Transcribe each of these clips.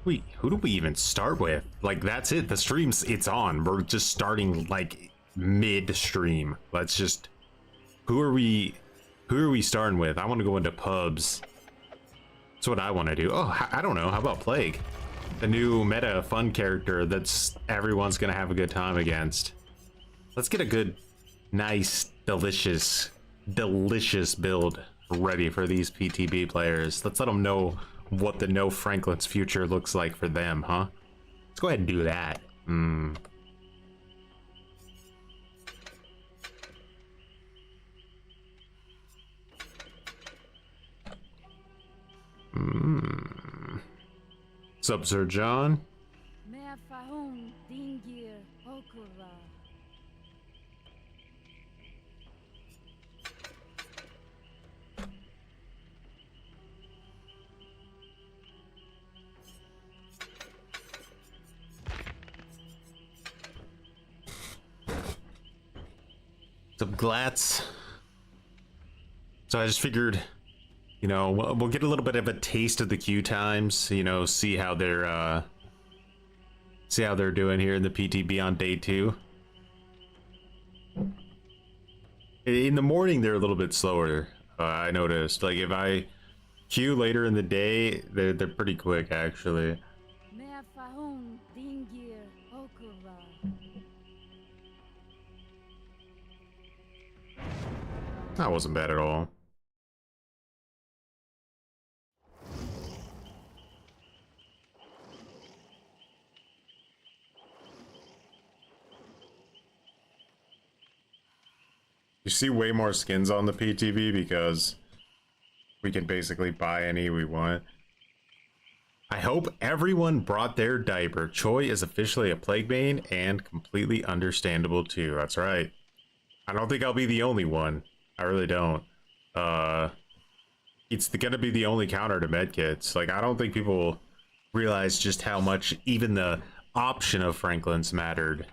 Who do we even start with? Like, that's it. The stream's, it's on. We're just starting like mid-stream. Let's just, who are we starting with? I want to go into pubs. That's what I want to do. Oh, I don't know. How about Plague? The new meta fun character that's everyone's gonna have a good time against. Let's get a good, nice, delicious build ready for these PTB players. Let's let them know what the No Franklin's future looks like for them, huh? Let's go ahead and do that. What's up, Sir John? Some glats. So I just figured, you know, we'll get a little bit of a taste of the queue times, you know, see how they're doing here in the PTB on day 2. In the morning they're a little bit slower. I noticed, like, if I queue later in the day, they're pretty quick actually. That wasn't bad at all. You see way more skins on the PTB because we can basically buy any we want. I hope everyone brought their diaper. Choi is officially a plague main and completely understandable too. That's right. I don't think I'll be the only one. I really don't. It's gonna be the only counter to medkits. Like, I don't think people realize just how much even the option of Franklin's mattered.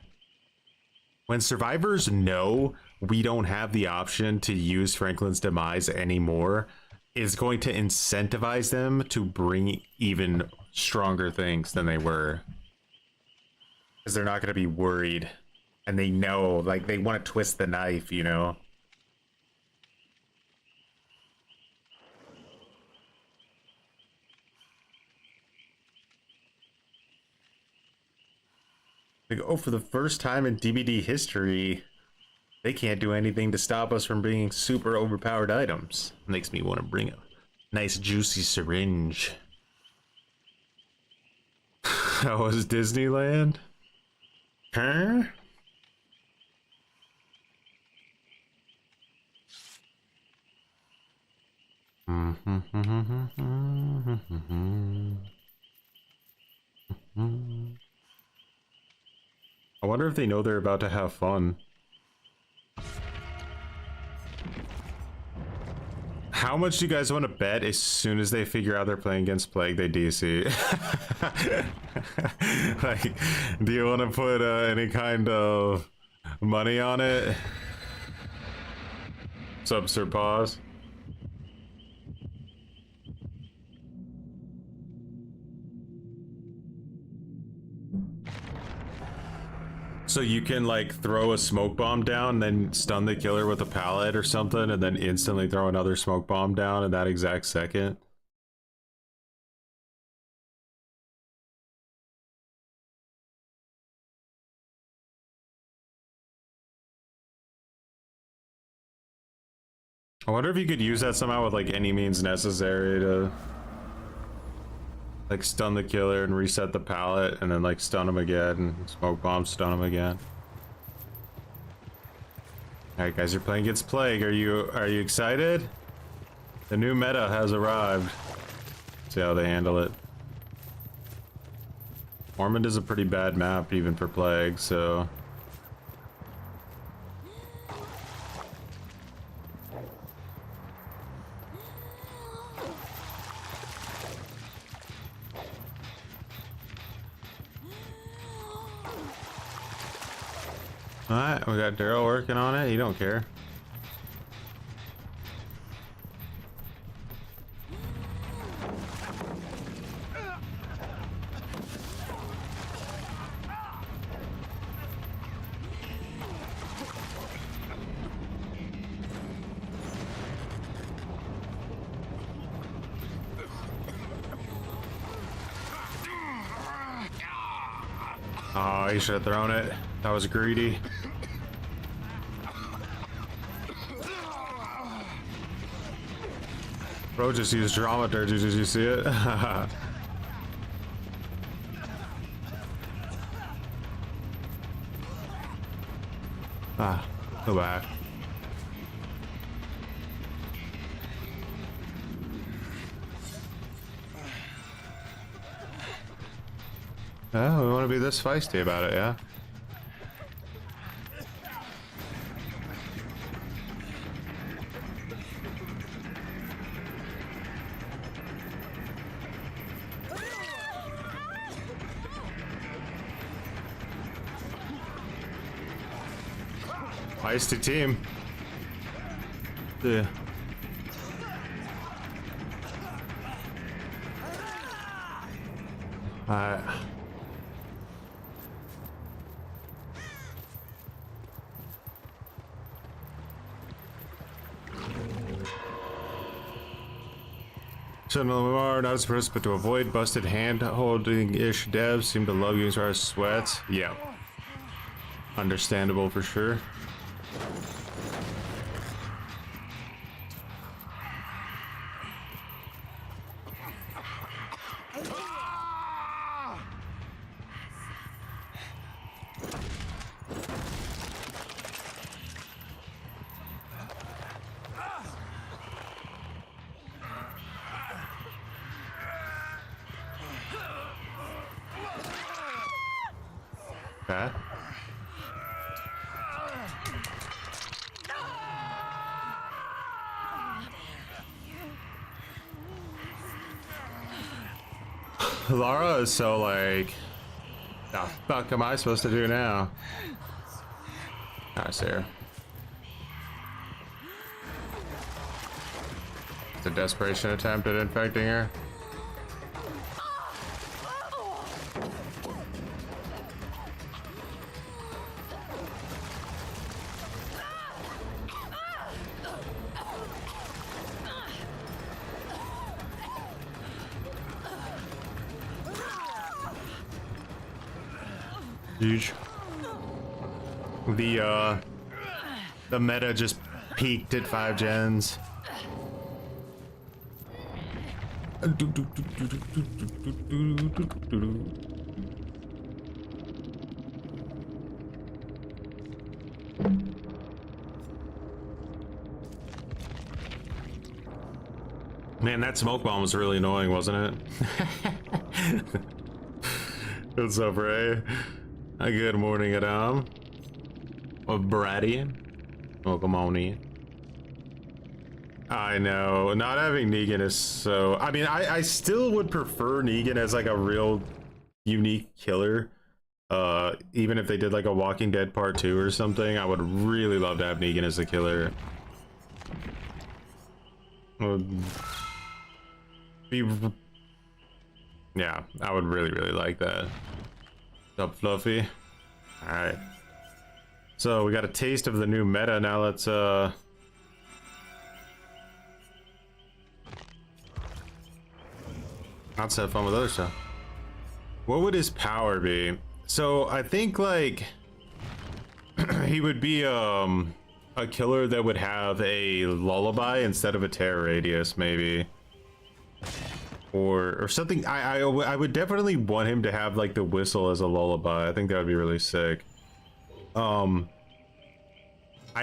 When survivors know we don't have the option to use Franklin's demise anymore, it's going to incentivize them to bring even stronger things than they were. Because they're not gonna be worried. And they know, like, they want to twist the knife, you know? Like, oh, for the first time in DBD history, they can't do anything to stop us from bringing super overpowered items. Makes me want to bring a nice juicy syringe. How was Disneyland? Huh? I wonder if they know they're about to have fun. How much do you guys want to bet as soon as they figure out they're playing against Plague, they DC? Like, do you want to put any kind of money on it? Sub Sir Pause. So you can, like, throw a smoke bomb down, then stun the killer with a pallet or something, and then instantly throw another smoke bomb down in that exact second. I wonder if you could use that somehow with, like, any means necessary to, like, stun the killer and reset the pallet, and then, like, stun him again, and smoke bomb, stun him again. Alright guys, you're playing against Plague. Are you excited? The new meta has arrived. See how they handle it. Ormond is a pretty bad map even for Plague, so... Alright, we got Daryl working on it. He don't care. Oh, he should have thrown it. That was greedy. Bro just used dramaturgy. Did you see it? Ah, go back. Oh, we want to be this feisty about it, yeah? Feisty team. Yeah. Alright. Not as supposed, but to avoid busted hand-holding-ish devs seem to love using our sweats. Yeah. Understandable for sure. Okay. Lara is so like, the fuck am I supposed to do now? I see her. It's a desperation attempt at infecting her. Huge. The meta just peaked at 5 gens. Man, that smoke bomb was really annoying, wasn't it? What's up, Ray? Good morning, Adam. Bradian. Welcome on in. I know, not having Negan is so... I mean, I still would prefer Negan as like a real unique killer. Even if they did like a Walking Dead Part 2 or something, I would really love to have Negan as a killer. Yeah, I would really like that. What's up, Fluffy? Alright. So we got a taste of the new meta. Now let's let's have fun with other stuff. What would his power be? So I think like he would be a killer that would have a lullaby instead of a terror radius, maybe. Or something. I would definitely want him to have like the whistle as a lullaby. I think that would be really sick. I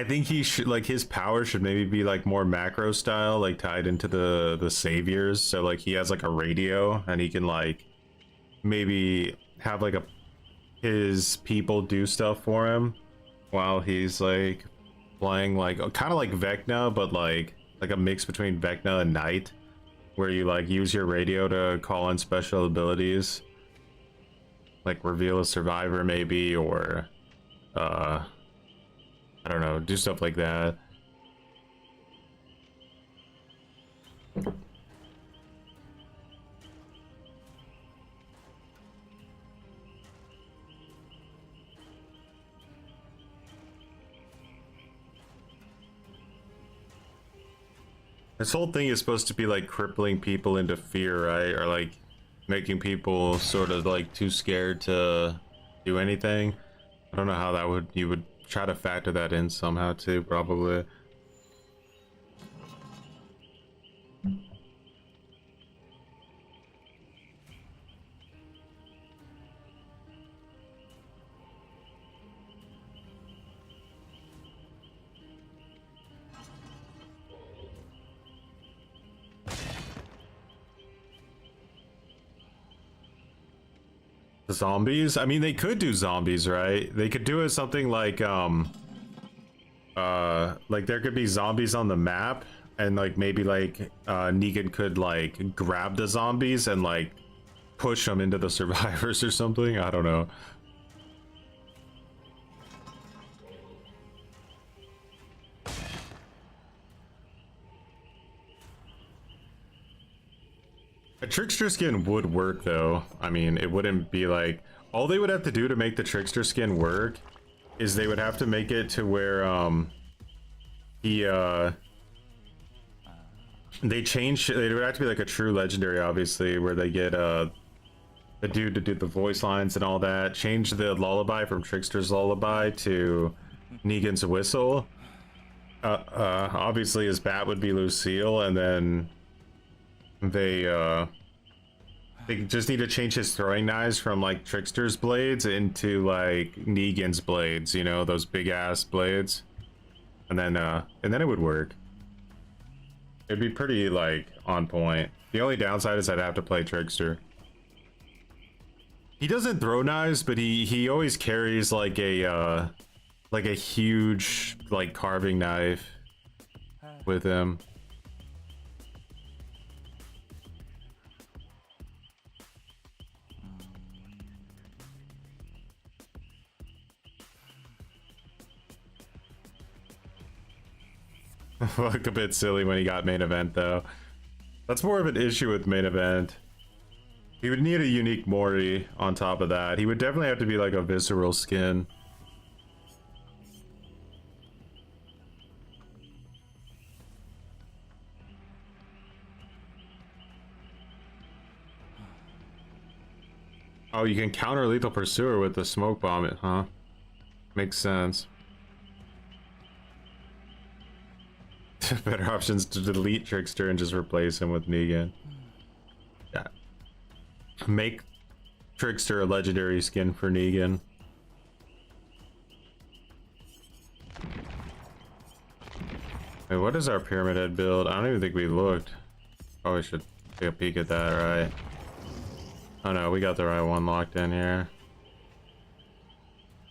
think he should, like, his power should maybe be like more macro style, like tied into the saviors. So like he has like a radio and he can like maybe have like his people do stuff for him while he's like playing, like kind of like Vecna, but like a mix between Vecna and Knight, where you like use your radio to call in special abilities, like reveal a survivor maybe, or I don't know, do stuff like that. This whole thing is supposed to be like crippling people into fear, right? Or like making people sort of like too scared to do anything. I don't know how that would, you would try to factor that in somehow too, probably. Zombies? I mean, they could do zombies, right? They could do it something like there could be zombies on the map, and like maybe like Negan could like grab the zombies and like push them into the survivors or something. I don't know. A trickster skin would work though. I mean, it wouldn't be like, all they would have to do to make the trickster skin work is they would have to make it to where they change, they would have to be like a true legendary, obviously, where they get the dude to do the voice lines and all that, change the lullaby from Trickster's lullaby to Negan's whistle. Obviously his bat would be Lucille, and then they just need to change his throwing knives from like Trickster's blades into like Negan's blades, you know, those big ass blades, and then it would work. It'd be pretty like on point. The only downside is I'd have to play Trickster. He doesn't throw knives, but he always carries like a huge like carving knife with him. Look a bit silly when he got main event though. That's more of an issue with main event. He would need a unique Mori on top of that. He would definitely have to be like a visceral skin. Oh, you can counter Lethal Pursuer with the smoke bomb, huh? Makes sense. Better options to delete Trickster and just replace him with Negan. Yeah. Make Trickster a legendary skin for Negan. Wait, what is our Pyramid Head build? I don't even think we looked. Oh, we should take a peek at that, right? Oh no, we got the right one locked in here.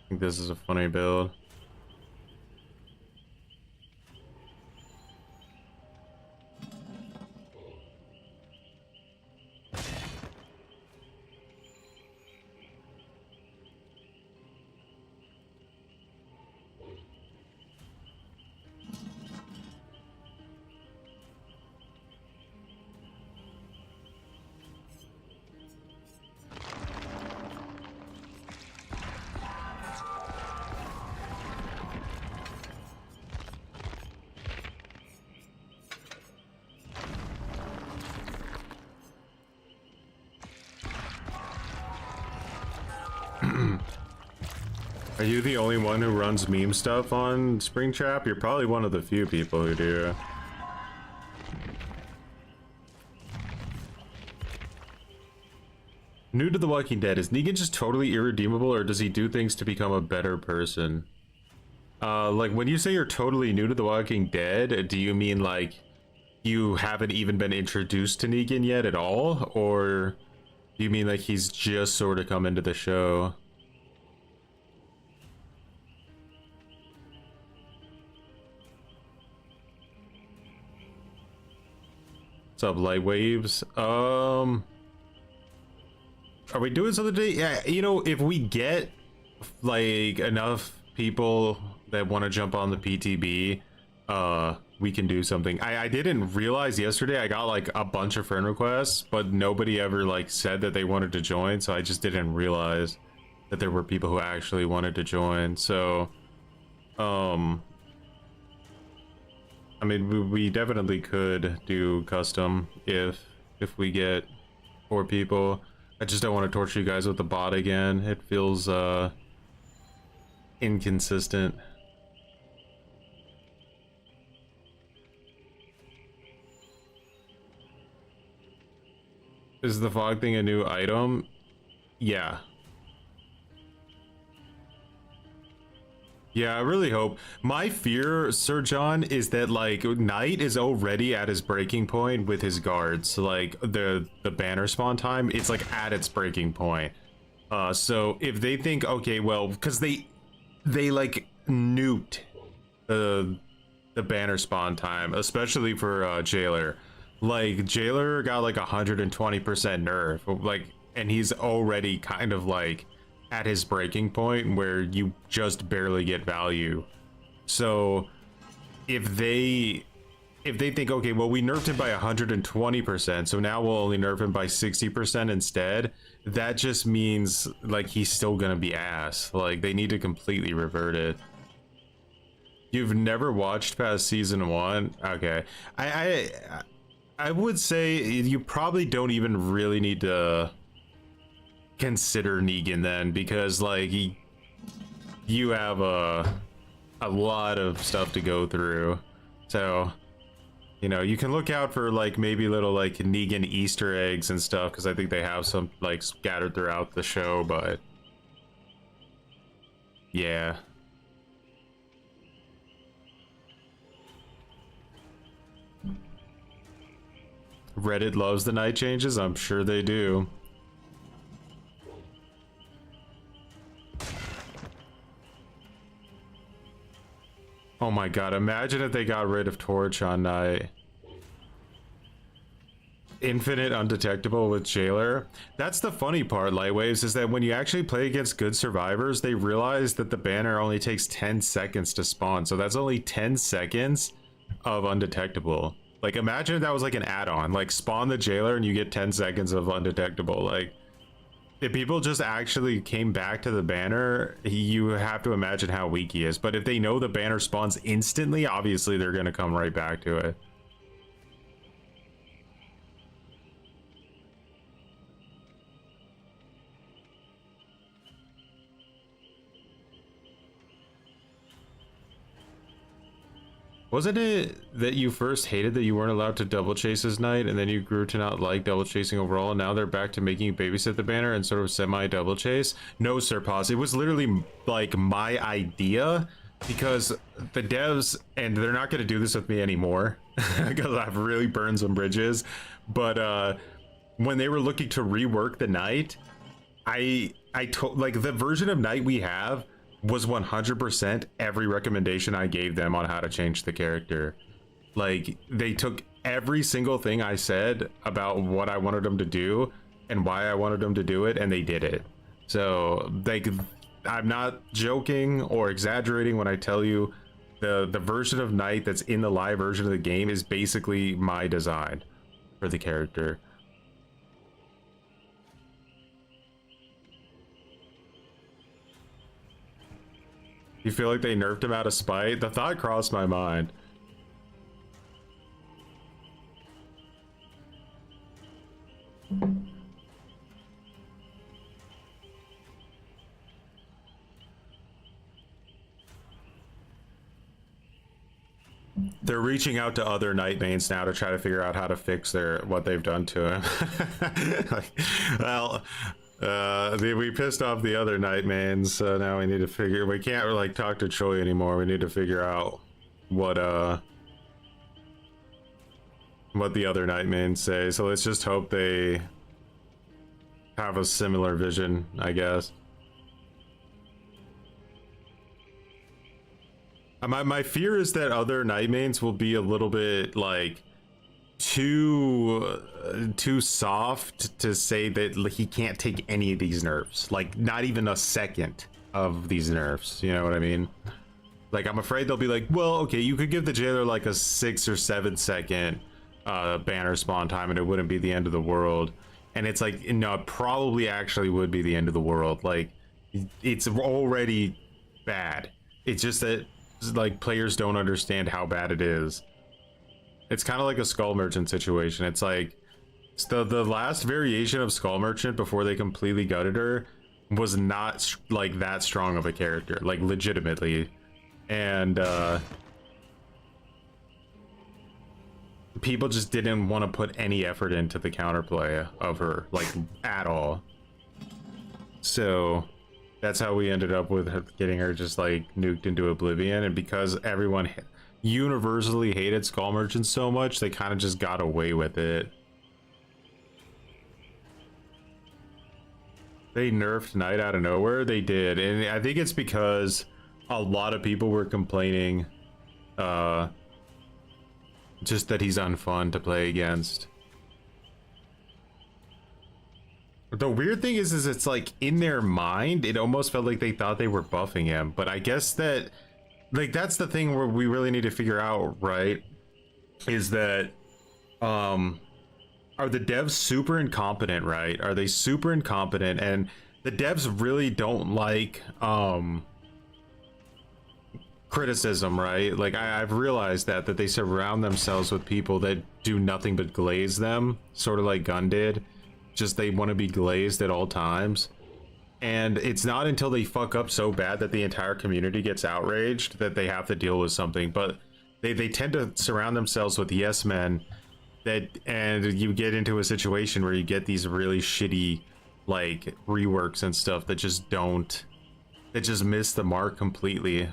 I think this is a funny build. Are you the only one who runs meme stuff on Springtrap? You're probably one of the few people who do. New to The Walking Dead, is Negan just totally irredeemable, or does he do things to become a better person? Like when you say you're totally new to The Walking Dead, do you mean like you haven't even been introduced to Negan yet at all? Or do you mean like he's just sort of come into the show? What's up, Light Waves? Are we doing something today? Yeah, you know, if we get like enough people that want to jump on the PTB, we can do something. I didn't realize yesterday I got like a bunch of friend requests, but nobody ever like said that they wanted to join, so I just didn't realize that there were people who actually wanted to join. So I mean, we definitely could do custom if we get 4 people. I just don't want to torture you guys with the bot again. It feels inconsistent. Is the fog thing a new item? Yeah. Yeah, I really hope. My fear, Sir John, is that like Knight is already at his breaking point with his guards. Like the banner spawn time, it's like at its breaking point. So if they think, okay, well, because they like nuked the banner spawn time, especially for Jailer. Like Jailer got like 120% nerf, like, and he's already kind of like at his breaking point where you just barely get value. So if they think, okay, well, we nerfed him by 120%, so now we'll only nerf him by 60% instead, that just means like he's still gonna be ass. Like they need to completely revert it. You've never watched past season 1? Okay. I would say you probably don't even really need to consider Negan then, because like you have a lot of stuff to go through. So, you know, you can look out for like maybe little like Negan Easter eggs and stuff, because I think they have some like scattered throughout the show, but yeah. Reddit loves the night changes, I'm sure they do. Oh my god, imagine if they got rid of Torch on night. Infinite undetectable with Jailer. That's the funny part, Lightwaves, is that when you actually play against good survivors, they realize that the banner only takes 10 seconds to spawn. So that's only 10 seconds of undetectable. Like imagine if that was like an add-on, like spawn the Jailer and you get 10 seconds of undetectable. Like if people just actually came back to the banner, you have to imagine how weak he is. But if they know the banner spawns instantly, obviously they're gonna come right back to it. Wasn't it that you first hated that you weren't allowed to double chase this night, and then you grew to not like double chasing overall, and now they're back to making you babysit the banner and sort of semi-double chase? No, Sir Paz, it was literally like my idea, because the devs, and they're not going to do this with me anymore, because I've really burned some bridges, but when they were looking to rework the night, I told, like, the version of night we have was 100% every recommendation I gave them on how to change the character. Like they took every single thing I said about what I wanted them to do and why I wanted them to do it, and they did it. So like I'm not joking or exaggerating when I tell you the version of night that's in the live version of the game is basically my design for the character. You feel like they nerfed him out of spite? The thought crossed my mind. They're reaching out to other night mains now to try to figure out how to fix what they've done to him. Like, well, we pissed off the other night mains, so now we need to figure, we can't like talk to Choi anymore. We need to figure out what the other night mains say. So let's just hope they have a similar vision, I guess. My fear is that other night mains will be a little bit like too soft to say that he can't take any of these nerfs, like not even a second of these nerfs, you know what I mean? Like I'm afraid they'll be like, well, okay, you could give the Jailer like a 6 or 7 second banner spawn time and it wouldn't be the end of the world. And it's like, no, it probably actually would be the end of the world. Like it's already bad. It's just that like players don't understand how bad it is. It's kind of like a Skull Merchant situation. It's like So the last variation of Skull Merchant before they completely gutted her was not like that strong of a character, like legitimately. And people just didn't want to put any effort into the counterplay of her, like, at all. So that's how we ended up with her, getting her just like nuked into oblivion. And because everyone universally hated Skull Merchant so much, they kind of just got away with it. They nerfed Knight out of nowhere. They did, and I think it's because a lot of people were complaining just that he's unfun to play against. The weird thing is it's like in their mind, it almost felt like they thought they were buffing him. But I guess that, like, that's the thing where we really need to figure out, right? Is that, are the devs super incompetent, right? Are they super incompetent? And the devs really don't like, criticism, right? Like I've realized that they surround themselves with people that do nothing but glaze them, sort of like Gun did. Just they want to be glazed at all times. And it's not until they fuck up so bad that the entire community gets outraged that they have to deal with something. But they tend to surround themselves with yes men, that, and you get into a situation where you get these really shitty like reworks and stuff that just miss the mark completely.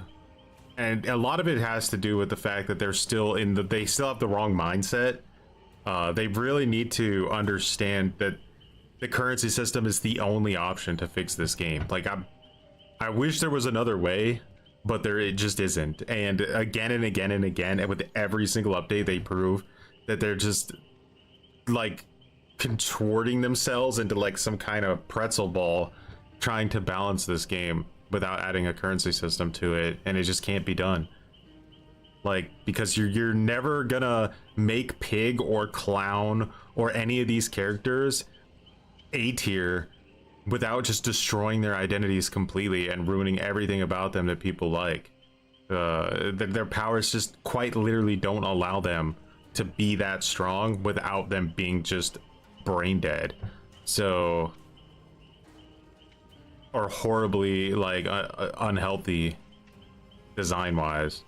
And a lot of it has to do with the fact that they still have the wrong mindset. They really need to understand that the currency system is the only option to fix this game. Like I wish there was another way, but it just isn't. And again and again and again, and with every single update, they prove that they're just like contorting themselves into like some kind of pretzel ball, trying to balance this game without adding a currency system to it, and it just can't be done. Like, because you're never gonna make Pig or Clown or any of these characters A tier without just destroying their identities completely and ruining everything about them that people like. Their powers just quite literally don't allow them to be that strong without them being just brain dead. So, or horribly like unhealthy design wise.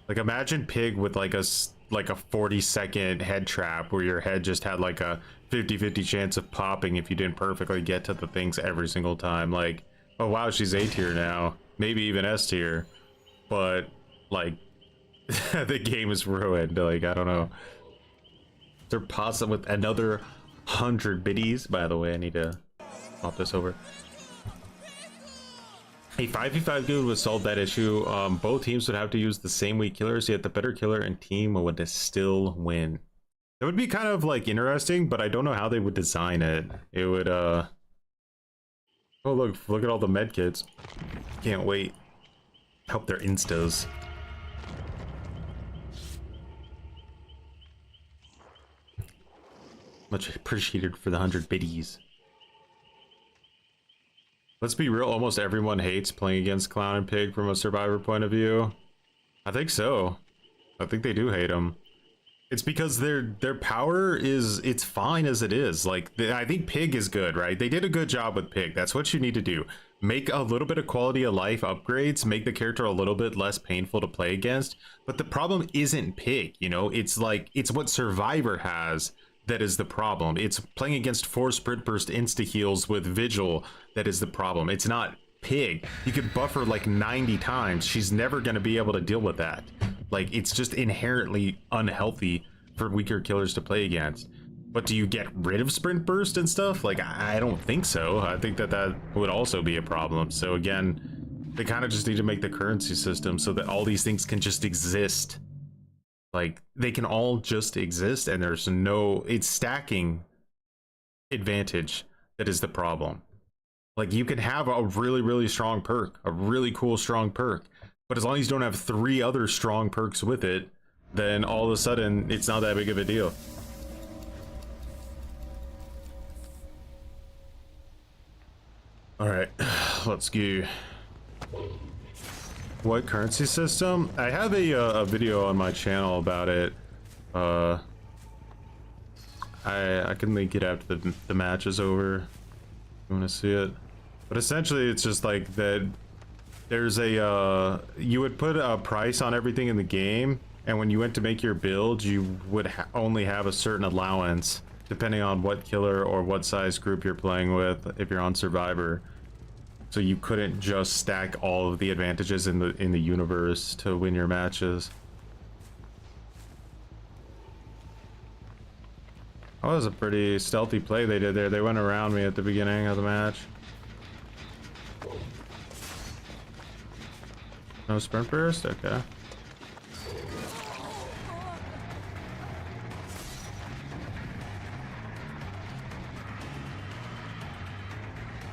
Like imagine Pig with like a 40-second head trap where your head just had like a 50-50 chance of popping if you didn't perfectly get to the things every single time. Like, oh wow, she's A tier now, maybe even S tier, but like the game is ruined. Like, I don't know. They're possible with another 100 biddies. By the way, I need to pop this over. A 5v5 dude would solve that issue. Both teams would have to use the same weak killers, yet the better killer and team would still win. That would be kind of like interesting, but I don't know how they would design it. It would oh look at all the med kits. Can't wait. Help their instas. Much appreciated for the 100 biddies. Let's be real, almost everyone hates playing against Clown and Pig from a survivor point of view. I think so. I think they do hate them. It's because their power is, it's fine as it is. Like, I think Pig is good, right? They did a good job with Pig. That's what you need to do. Make a little bit of quality of life upgrades, make the character a little bit less painful to play against. But the problem isn't Pig, you know? It's like, it's what Survivor has that is the problem. It's playing against 4 sprint burst insta heals with Vigil that is the problem. It's not Pig. You could buff her like 90 times. She's never going to be able to deal with that. Like, it's just inherently unhealthy for weaker killers to play against. But do you get rid of sprint burst and stuff? Like, I don't think so. I think that would also be a problem. So again, they kind of just need to make the currency system so that all these things can just exist. Like, they can all just exist, and there's no, it's stacking advantage that is the problem. Like, you can have a really, really strong perk, a really cool strong perk, but as long as you don't have 3 other strong perks with it, then all of a sudden it's not that big of a deal. All right, let's go. What currency system? I have a video on my channel about it. I can link it after the match is over. You want to see it? But essentially, it's just like that. There's a you would put a price on everything in the game, and when you went to make your build, you would only have a certain allowance depending on what killer or what size group you're playing with. If you're on Survivor, so you couldn't just stack all of the advantages in the universe to win your matches. That was a pretty stealthy play they did there. They went around me at the beginning of the match. No sprint burst? Okay.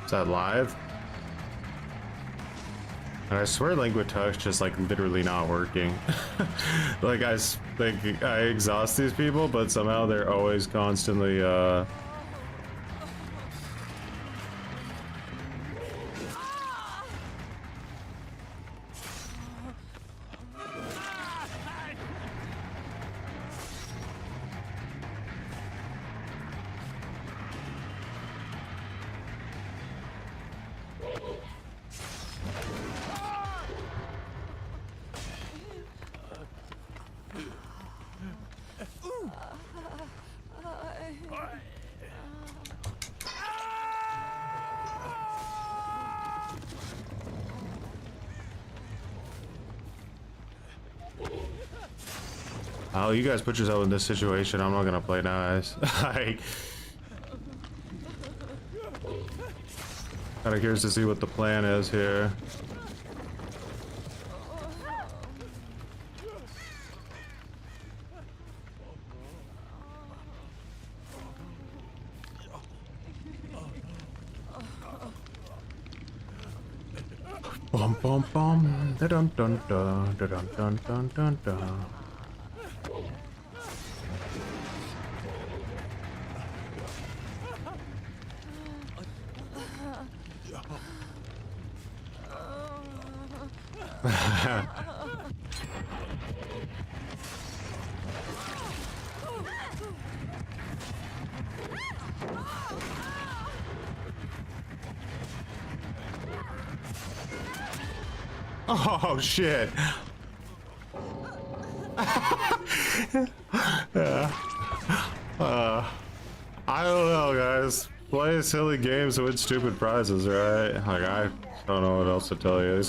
Is that live? And I swear Languid Touch just like literally not working. Like I exhaust these people, but somehow they're always constantly oh, you guys put yourself in this situation. I'm not gonna play nice. Like, kinda curious to see what the plan is here. Bum bum bum, da dun dun dun, da dun dun dun dun dun. Oh shit. Yeah. I don't know, guys. Play silly games to win stupid prizes, right? Like, I don't know what else to tell you.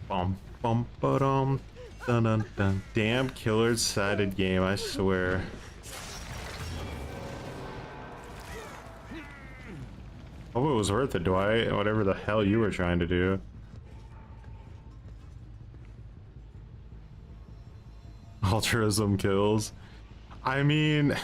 Bum bum ba-dum, dun dun dun. Damn killer-sided game, I swear. Hope it was worth it, Dwight. Whatever the hell you were trying to do. Altruism kills. I mean,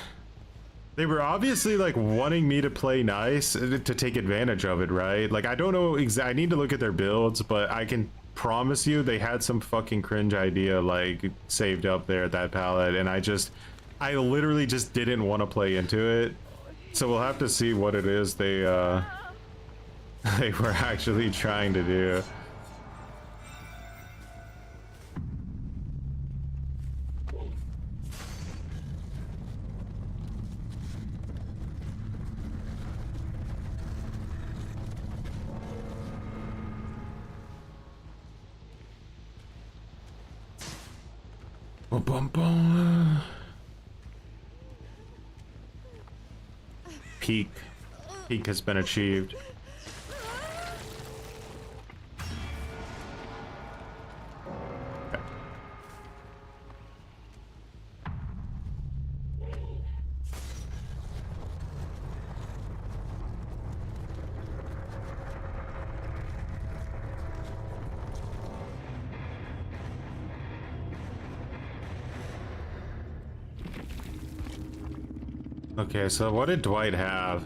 they were obviously like wanting me to play nice to take advantage of it, right? Like, I don't know I need to look at their builds, but I can promise you they had some fucking cringe idea like saved up there at that palette, and I literally just didn't want to play into it. So we'll have to see what it is they they were actually trying to do. Bum, bum. Peak has been achieved. Okay, so what did Dwight have?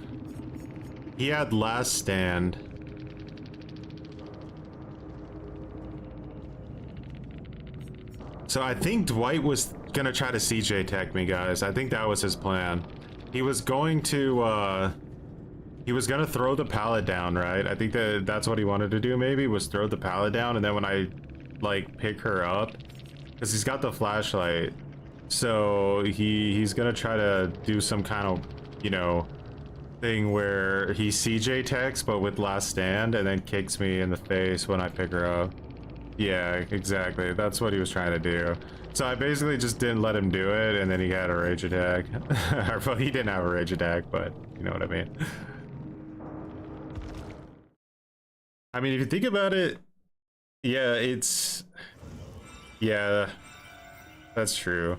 He had Last Stand. So I think Dwight was gonna try to CJ tech me, guys. I think that was his plan. He was going to he was gonna throw the pallet down, right? I think that's what he wanted to do, maybe, was throw the pallet down, and then when I like pick her up, because he's got the flashlight, so he's gonna try to do some kind of, you know, thing where he CJ techs but with last stand and then kicks me in the face when I pick her up. Yeah, exactly. That's what he was trying to do. So I basically just didn't let him do it, and then he had a rage attack. Well, he didn't have a rage attack, but you know what I mean. I mean, if you think about it, yeah, yeah, that's true.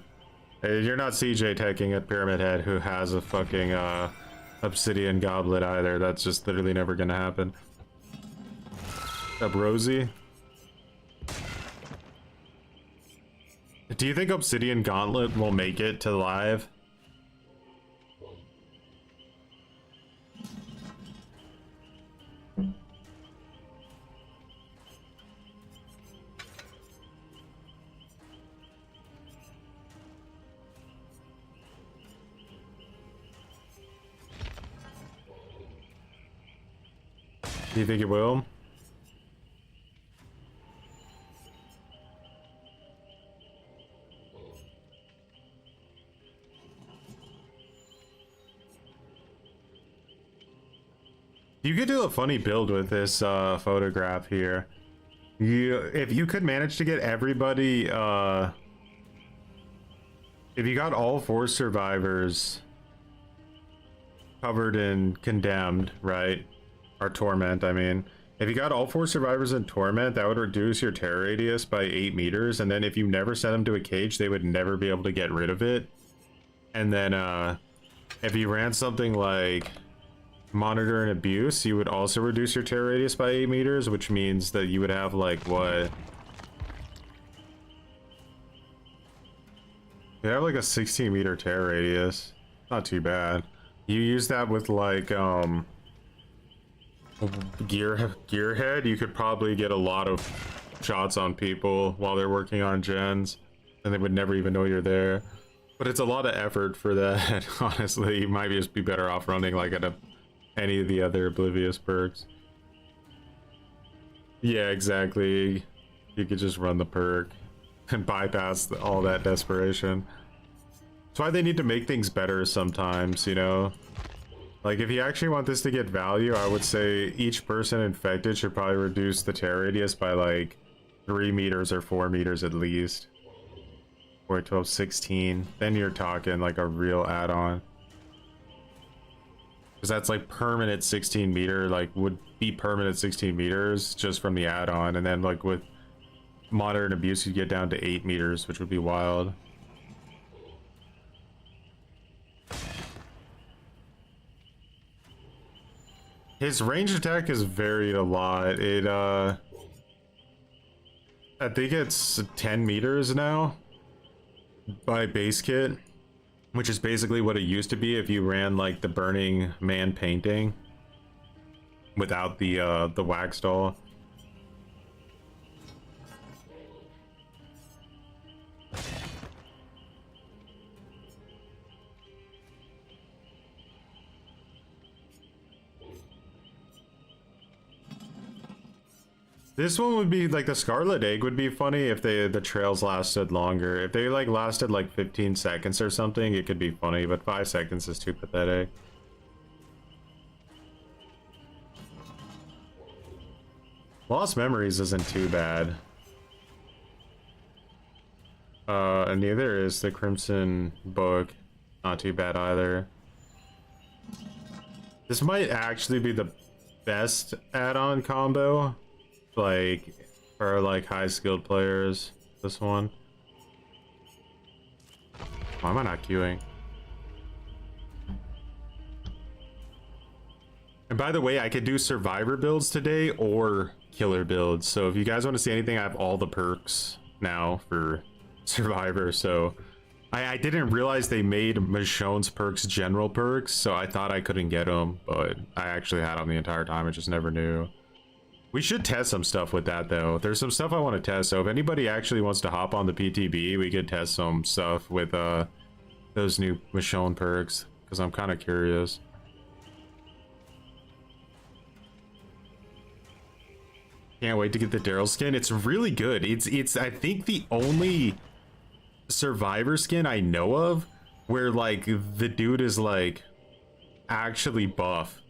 You're not CJ teching at Pyramid Head, who has a fucking obsidian goblet either. That's just literally never gonna happen. What's up, Rosie? Do you think Obsidian Gauntlet will make it to live? Do you think it will? You could do a funny build with this photograph here. If you could manage to get everybody, if you got all 4 survivors covered in Condemned, right? Or Torment, I mean. If you got all 4 survivors in Torment, that would reduce your terror radius by 8 meters, and then if you never sent them to a cage, they would never be able to get rid of it. And then, if you ran something like Monitor and Abuse, you would also reduce your terror radius by 8 meters, which means that you would have, like, what? You have, like, a 16-meter terror radius. Not too bad. You use that with, like, Gearhead, you could probably get a lot of shots on people while they're working on gens, and they would never even know you're there. But it's a lot of effort for that. Honestly, you might just be better off running like at any of the other Oblivious perks. Yeah, exactly. You could just run the perk and bypass all that desperation. That's why they need to make things better sometimes, you know? Like, if you actually want this to get value, I would say each person infected should probably reduce the terror radius by like 3 meters or 4 meters at least. 4, 12, 16. Then you're talking like a real add-on. Because that's like permanent 16 meter, like would be permanent 16 meters just from the add-on. And then like with Modern Abuse, you get down to 8 meters, which would be wild. His range attack is varied a lot. It, I think it's 10 meters now by base kit, which is basically what it used to be if you ran like the Burning Man painting without the wax doll. This one would be like the Scarlet Egg would be funny if the trails lasted longer. If they like lasted like 15 seconds or something, it could be funny, but 5 seconds is too pathetic. Lost Memories isn't too bad. And neither is the Crimson Book. Not too bad either. This might actually be the best add-on combo. Like, for like high skilled players, this one. Why am I not queuing? And by the way, I could do survivor builds today or killer builds. So if you guys want to see anything, I have all the perks now for survivor. So I didn't realize they made Michonne's perks general perks, so I thought I couldn't get them, but I actually had them the entire time. I just never knew. We should test some stuff with that though. There's some stuff I want to test. So if anybody actually wants to hop on the PTB, we could test some stuff with those new Michonne perks, because I'm kind of curious. Can't wait to get the Daryl skin. It's really good. It's I think the only survivor skin I know of where like the dude is like actually buff.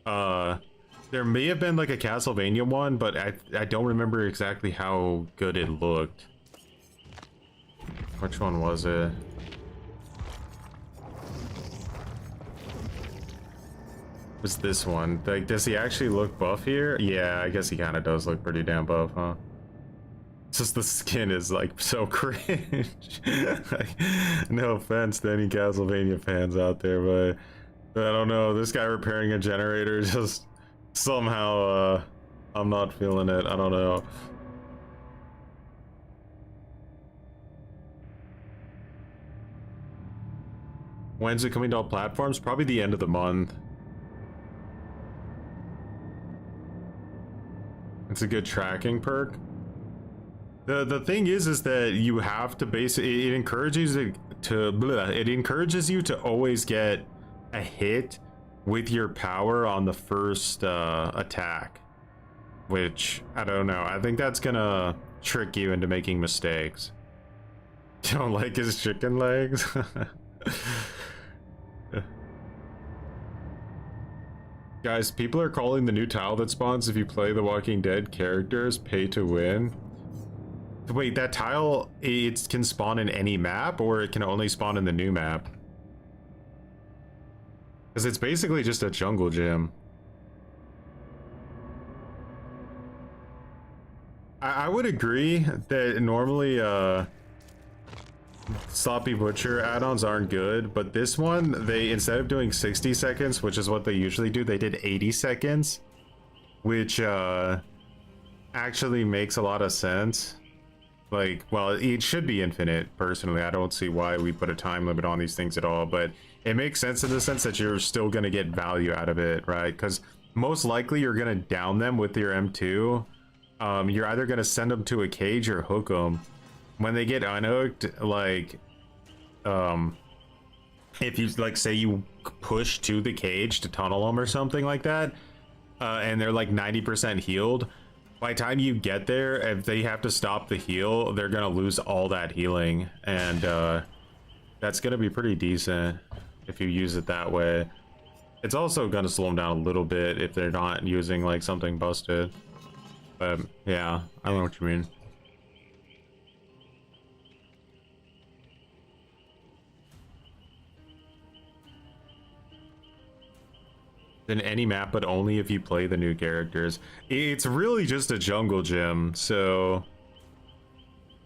There may have been like a Castlevania one, but I don't remember exactly how good it looked. Which one was it? Was this one? Like, does he actually look buff here? Yeah, I guess he kind of does look pretty damn buff, huh? It's just the skin is like so cringe. Like, no offense to any Castlevania fans out there, but I don't know. This guy repairing a generator just somehow I'm not feeling it. I don't know. When's it coming to all platforms? Probably the end of the month. It's a good tracking perk. The thing is that you have to basically, it encourages you to always get a hit with your power on the first attack, which I don't know. I think that's gonna trick you into making mistakes. You don't like his chicken legs? Guys, people are calling the new tile that spawns if you play the Walking Dead characters pay to win. Wait, that tile, it can spawn in any map, or it can only spawn in the new map? Because it's basically just a jungle gym. I would agree that normally Sloppy Butcher add-ons aren't good, but this one, they, instead of doing 60 seconds, which is what they usually do, they did 80 seconds, which actually makes a lot of sense. Like, well, it should be infinite, personally. I don't see why we put a time limit on these things at all, but it makes sense in the sense that you're still going to get value out of it, right? Because most likely you're going to down them with your M2. You're either going to send them to a cage or hook them. When they get unhooked, like, if you, like, say you push to the cage to tunnel them or something like that, and they're like 90% healed, by the time you get there, if they have to stop the heal, they're gonna lose all that healing, and that's gonna be pretty decent if you use it that way. It's also gonna slow them down a little bit if they're not using like something busted, but yeah, I know what you mean. In any map, but only if you play the new characters. It's really just a jungle gym, so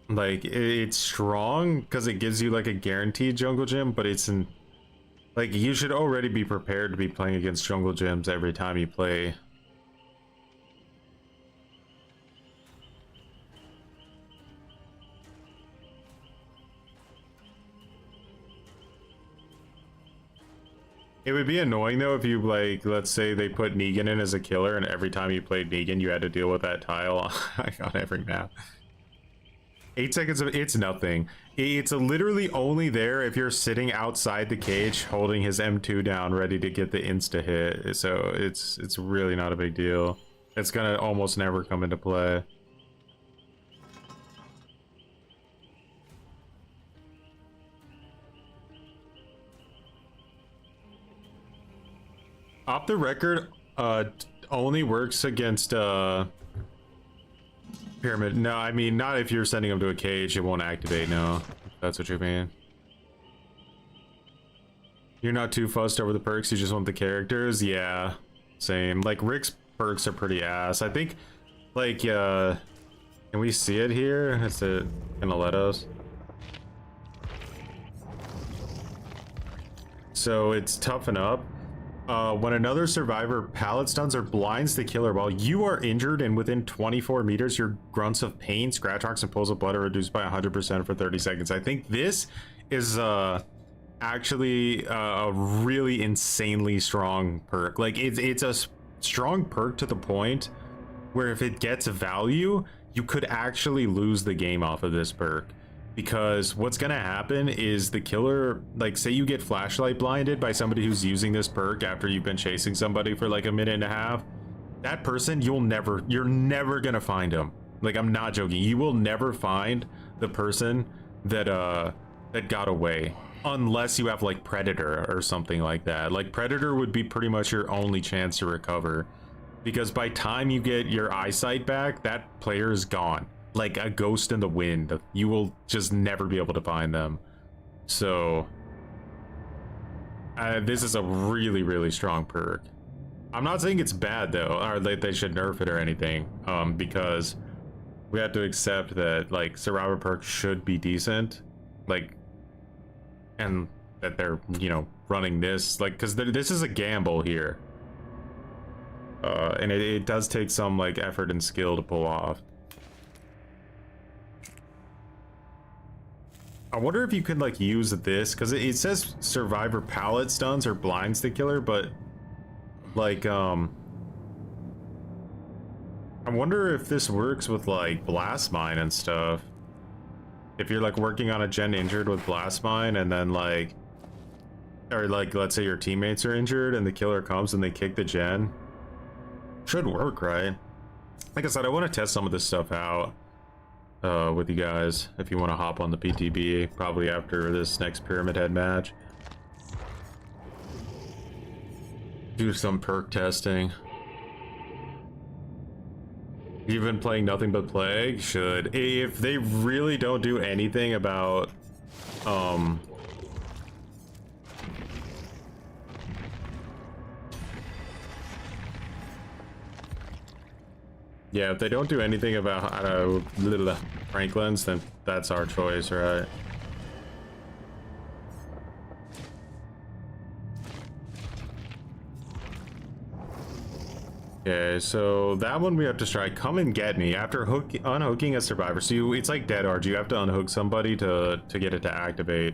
like it's strong because it gives you like a guaranteed jungle gym, but it's in like you should already be prepared to be playing against jungle gyms every time you play. It would be annoying though if you, like, let's say they put Negan in as a killer and every time you played Negan you had to deal with that tile on every map. 8 seconds of it's nothing. It's literally only there if you're sitting outside the cage holding his M2 down ready to get the insta hit. So it's really not a big deal. It's gonna almost never come into play. Off the record, only works against pyramid. No, I mean not if you're sending them to a cage. It won't activate. No, if that's what you mean. You're not too fussed over the perks. You just want the characters. Yeah, same. Like Rick's perks are pretty ass. I think. Like, can we see it here? Is it gonna let us? So it's toughen up. When another survivor pallet stuns or blinds the killer while you are injured and within 24 meters, your grunts of pain, scratch marks, and pulls of blood are reduced by 100% for 30 seconds. I think this is actually a really insanely strong perk. Like it's a strong perk to the point where if it gets value, you could actually lose the game off of this perk. Because what's gonna happen is the killer, like say you get flashlight blinded by somebody who's using this perk after you've been chasing somebody for like a minute and a half, that person, you're never gonna find them. Like, I'm not joking, you will never find the person that that got away, unless you have like Predator or something like that. Like Predator would be pretty much your only chance to recover, because by time you get your eyesight back, that player is gone. Like a ghost in the wind. You will just never be able to find them. So this is a really, really strong perk. I'm not saying it's bad though, or that they should nerf it or anything, because we have to accept that like survivor perks should be decent, like, and that they're, you know, running this, like, because this is a gamble here, and it does take some like effort and skill to pull off. I wonder if you could like use this, because it says survivor pallet stuns or blinds the killer, but like I wonder if this works with like blast mine and stuff. If you're like working on a gen injured with blast mine, and then like, or like let's say your teammates are injured and the killer comes and they kick the gen, should work, right? Like I said, I want to test some of this stuff out with you guys if you want to hop on the PTB probably after this next Pyramid Head match. Do some perk testing. You've been playing nothing but Plague? Should. If they really don't do anything about yeah, if they don't do anything about little Franklin's, then that's our choice, right? Okay, so that one we have to try. Come and get me after unhooking a survivor. So it's like Dead Hard. You have to unhook somebody to get it to activate.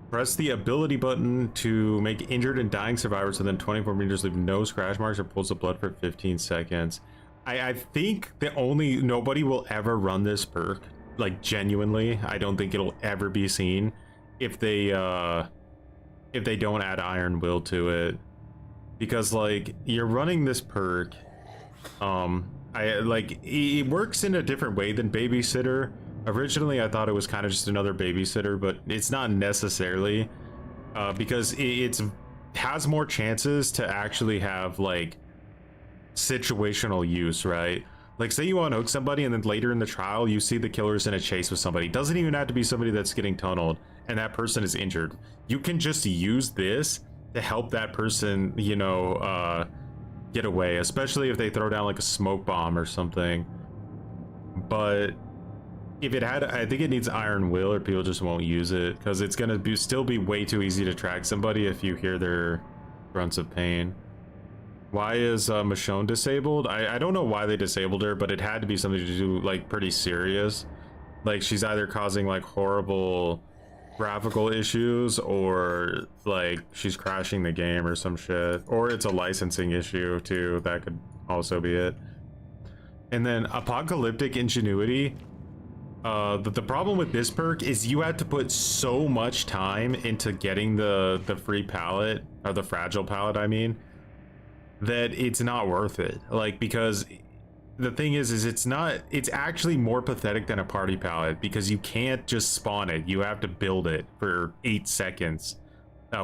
Press the ability button to make injured and dying survivors within 24 meters leave no scratch marks or pools of blood for 15 seconds. I think nobody will ever run this perk, like genuinely. I don't think it'll ever be seen if they don't add Iron Will to it, because like you're running this perk. It works in a different way than Babysitter. Originally, I thought it was kind of just another babysitter, but it's not necessarily, because it has more chances to actually have like situational use, right? Like say you unhook somebody and then later in the trial you see the killer's in a chase with somebody. It doesn't even have to be somebody that's getting tunneled and that person is injured. You can just use this to help that person, you know, get away, especially if they throw down like a smoke bomb or something. But if it had, I think it needs Iron Will, or people just won't use it because it's gonna still be way too easy to track somebody if you hear their grunts of pain. Why is Michonne disabled? I don't know why they disabled her, but it had to be something to do like pretty serious. Like she's either causing like horrible graphical issues, or like she's crashing the game or some shit, or it's a licensing issue too. That could also be it. And then Apocalyptic Ingenuity. The problem with this perk is you have to put so much time into getting the free pallet, or the fragile pallet, I mean, that it's not worth it. Like, because the thing is it's actually more pathetic than a party pallet, because you can't just spawn it. You have to build it for 8 seconds,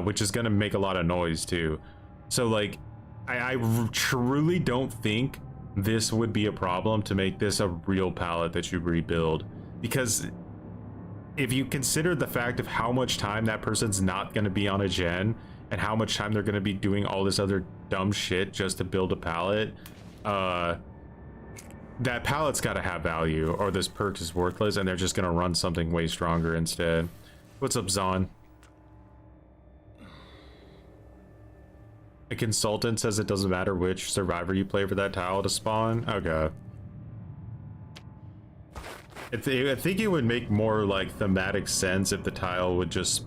which is going to make a lot of noise too. So like, I truly don't think this would be a problem to make this a real pallet that you rebuild. Because if you consider the fact of how much time that person's not going to be on a gen, and how much time they're going to be doing all this other dumb shit just to build a pallet, that pallet's got to have value, or this perk is worthless and they're just going to run something way stronger instead. What's up, Zon? A consultant says it doesn't matter which survivor you play for that tile to spawn. Okay. I think it would make more like thematic sense if the tile would just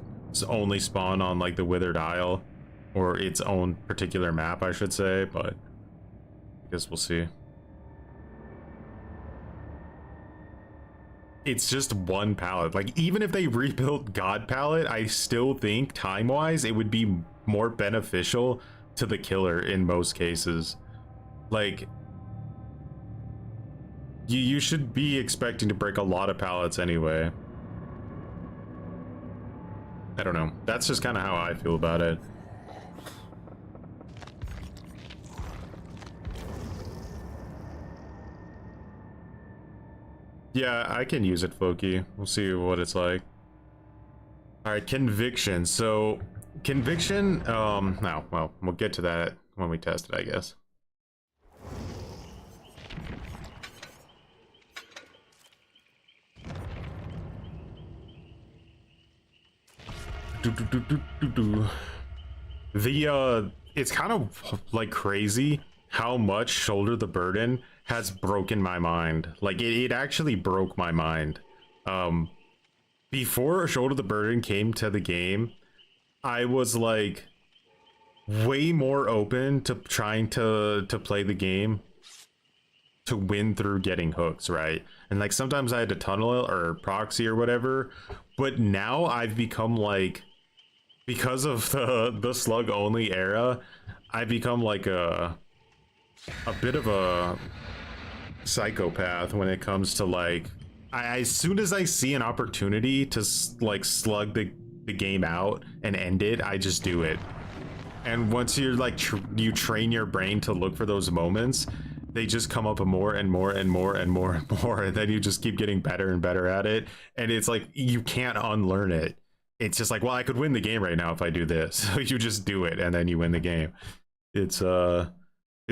only spawn on like the Withered Isle, or its own particular map, I should say, but Guess we'll see. It's just one palette. Like, even if they rebuilt God palette, I still think time-wise it would be more beneficial to the killer in most cases. Like, you should be expecting to break a lot of palettes anyway. I don't know. That's just kind of how I feel about it. Yeah, I can use it, Floki. We'll see what it's like. All right, conviction. So, conviction, no, well, we'll get to that when we test it, I guess. It's kind of like crazy how much Shoulder the Burden has broken my mind. Like, it actually broke my mind. Before Shoulder the Burden came to the game, I was like way more open to trying to play the game to win through getting hooks, right? And like sometimes I had to tunnel it or proxy or whatever, but now I've become like, because of the slug only era, I've become like a bit of a psychopath when it comes to like, as soon as I see an opportunity to like slug the game out and end it, I just do it. And once you're like you train your brain to look for those moments, they just come up more and more and more and more and more, and then you just keep getting better and better at it, and it's like you can't unlearn it. It's just like, well, I could win the game right now if I do this. So you just do it and then you win the game. It's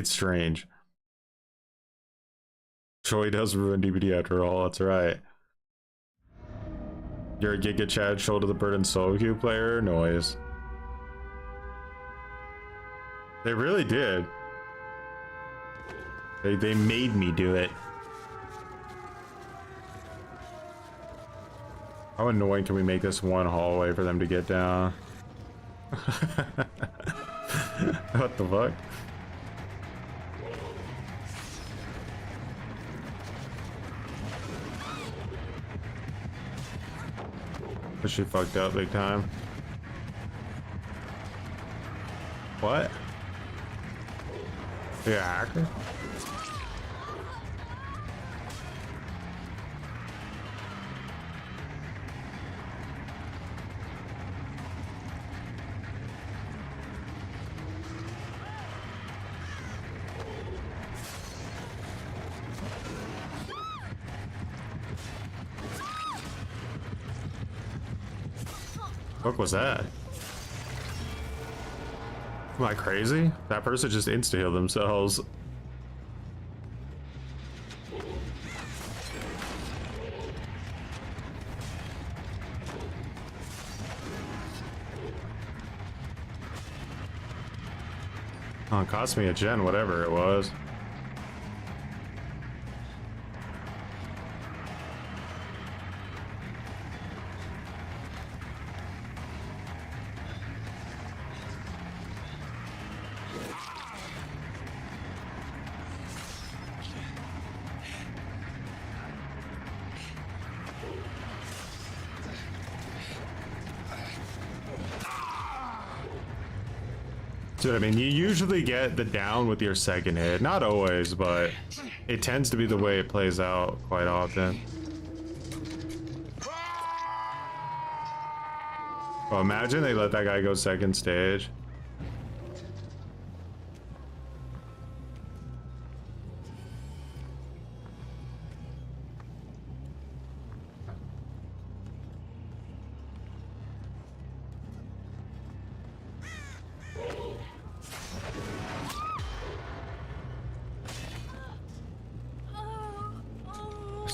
strange. Troy does ruin DVD after all, that's right. You're a Giga Chad Shoulder the Burden solo queue player? Noise. They really did. They made me do it. How annoying can we make this one hallway for them to get down? What the fuck? This shit fucked up big time. What? You a hacker? What was that? Am I crazy? That person just insta-healed themselves. Oh, it cost me a gen, whatever it was. Dude, I mean, you usually get the down with your second hit. Not always, but it tends to be the way it plays out quite often. Oh, imagine they let that guy go second stage.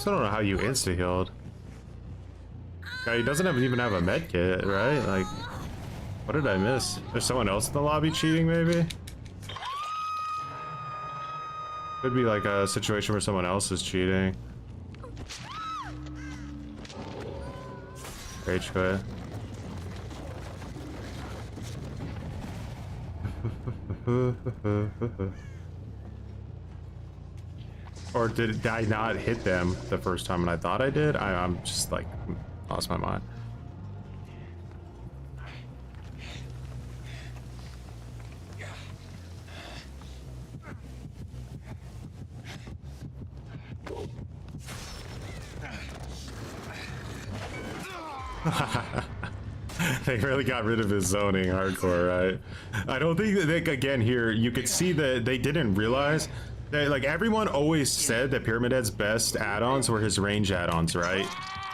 I don't know how you insta-healed. Guy, he doesn't even have a med kit, right? Like, what did I miss? There's someone else in the lobby cheating, maybe? Could be like a situation where someone else is cheating. Rage quit. Or did I not hit them the first time and I thought I did? I'm just like, lost my mind. They really got rid of his zoning hardcore, right? I don't think that, again, here you could see that they didn't realize that, like, everyone always said that Pyramid Head's best add-ons were his range add-ons, right?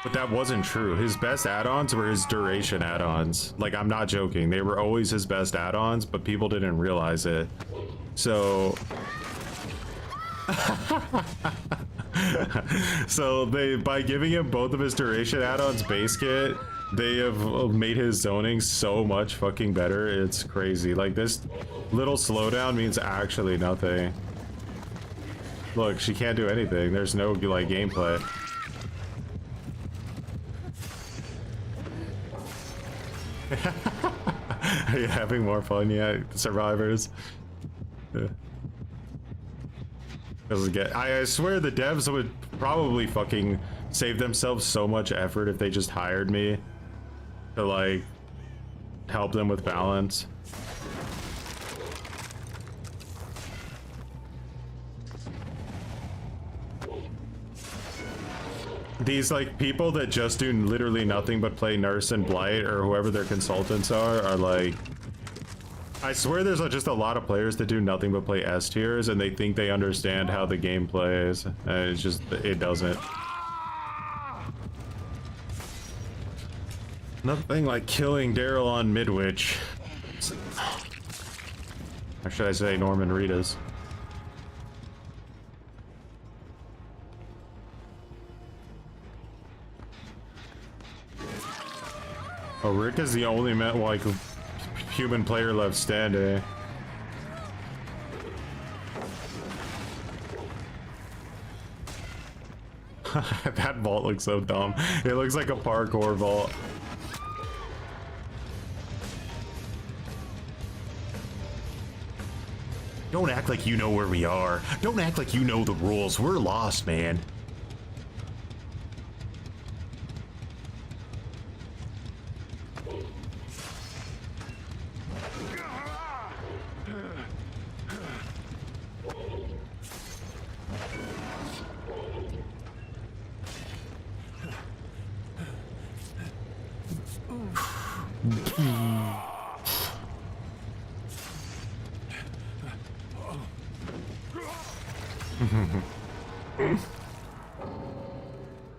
But that wasn't true. His best add-ons were his duration add-ons. Like, I'm not joking. They were always his best add-ons, but people didn't realize it. So so they, by giving him both of his duration add-ons base kit, they have made his zoning so much fucking better. It's crazy. Like, this little slowdown means actually nothing. Look, she can't do anything. There's no, like, gameplay. Are you having more fun yet, survivors? Yeah. I swear the devs would probably fucking save themselves so much effort if they just hired me to, like, help them with balance. These, like, people that just do literally nothing but play Nurse and Blight or whoever their consultants are like, I swear there's just a lot of players that do nothing but play S tiers and they think they understand how the game plays, and it's just, it doesn't. Nothing like killing Daryl on Midwich. Or should I say Norman Reedus? Oh, Rick is the only like human player left standing. That vault looks so dumb. It looks like a parkour vault. Don't act like you know where we are. Don't act like you know the rules. We're lost, man.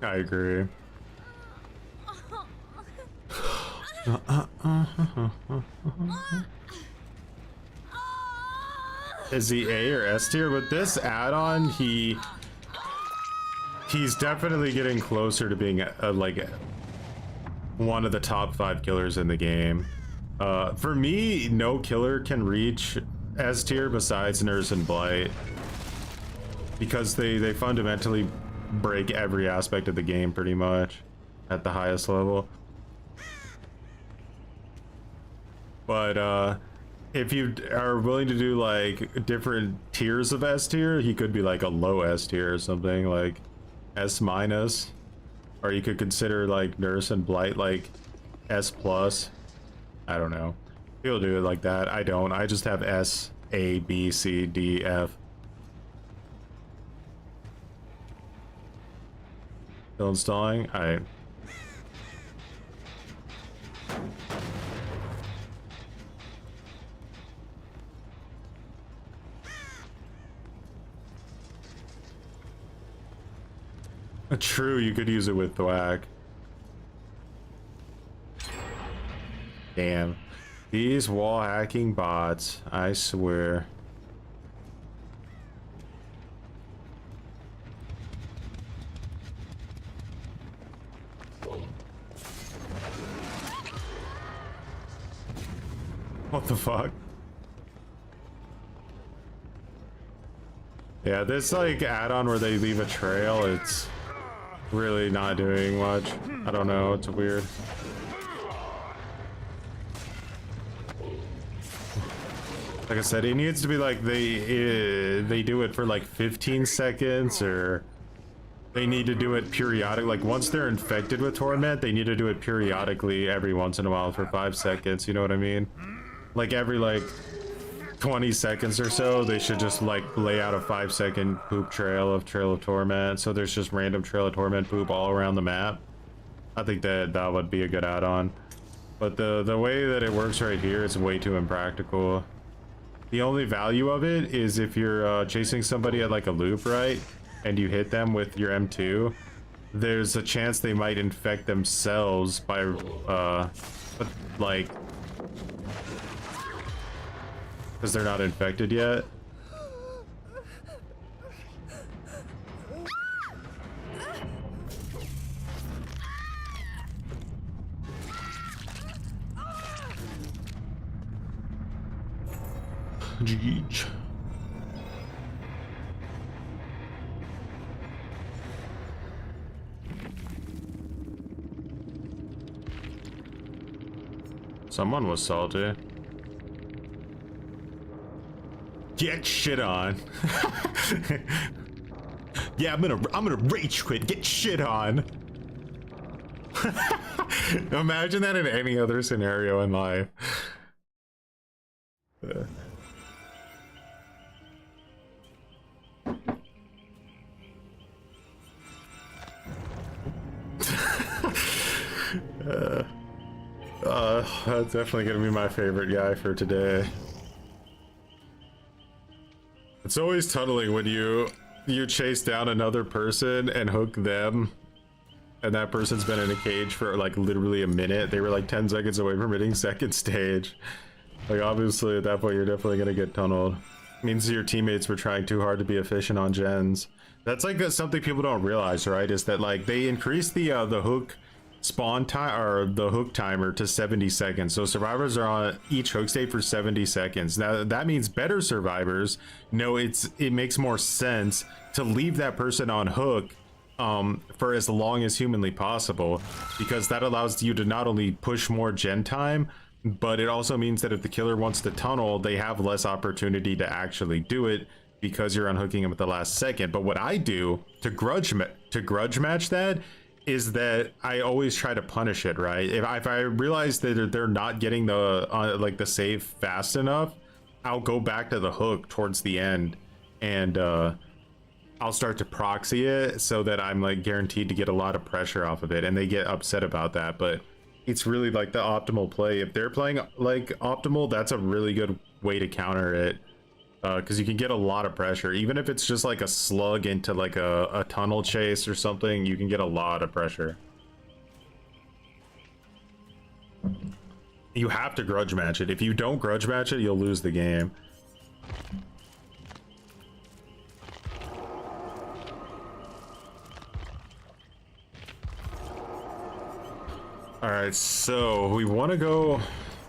I agree. Is he A or S tier? With this add-on, he's definitely getting closer to being like one of the top 5 killers in the game. For me, no killer can reach S tier besides Nurse and Blight, because they fundamentally break every aspect of the game pretty much at the highest level. But if you are willing to do like different tiers of S tier, he could be like a low S tier or something, like S minus, or you could consider like Nurse and Blight like S plus. I don't know. He'll do it like that. I don't. I just have S, A, B, C, D, F. Still installing? Alright. True, you could use it with Thwack. Damn. These wall hacking bots, I swear. What the fuck? Yeah, this like add-on where they leave a trail, it's really not doing much. I don't know, it's weird. Like I said, it needs to be like they do it for like 15 seconds, or they need to do it periodic. Like once they're infected with torment, they need to do it periodically every once in a while for 5 seconds. You know what I mean? Like every like 20 seconds or so, they should just like lay out a 5-second poop trail of torment. So there's just random trail of torment poop all around the map. I think that would be a good add-on. But the way that it works right here is way too impractical. The only value of it is if you're chasing somebody at like a loop, right? And you hit them with your M2, there's a chance they might infect themselves by like, because they're not infected yet. Jeez. Someone was salty. Get shit on. Yeah, I'm gonna rage quit. Get shit on. Imagine that in any other scenario in life. That's definitely gonna be my favorite guy for today. It's always tunneling when you chase down another person and hook them, and that person's been in a cage for like literally a minute. They were like 10 seconds away from hitting second stage. Like obviously at that point you're definitely gonna get tunneled. It means your teammates were trying too hard to be efficient on gens. That's like something people don't realize, right? Is that like they increased the hook spawn time, or the hook timer, to 70 seconds. So survivors are on each hook state for 70 seconds. Now that means better survivors know it makes more sense to leave that person on hook for as long as humanly possible, because that allows you to not only push more gen time, but it also means that if the killer wants to tunnel, they have less opportunity to actually do it because you're unhooking them at the last second. But what I do to grudge match that is that I always try to punish it, right? If I realize that they're not getting the like the save fast enough, I'll go back to the hook towards the end, and I'll start to proxy it so that I'm like guaranteed to get a lot of pressure off of it, and they get upset about that. But it's really like the optimal play. If they're playing like optimal, that's a really good way to counter it, because you can get a lot of pressure. Even if it's just like a slug into like a tunnel chase or something, you can get a lot of pressure. You have to grudge match it. If you don't grudge match it, you'll lose the game. All right, so we want to go.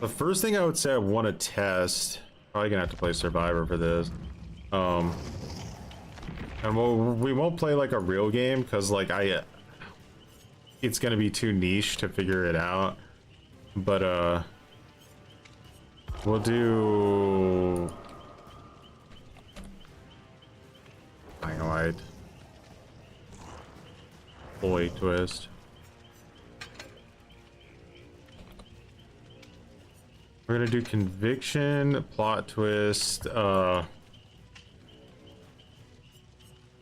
The first thing I would say I want to test. Probably gonna have to play Survivor for this. And we won't play like a real game because like it's gonna be too niche to figure it out. But we'll do Dynamite, Boy Twist. We're gonna do Conviction, Plot Twist,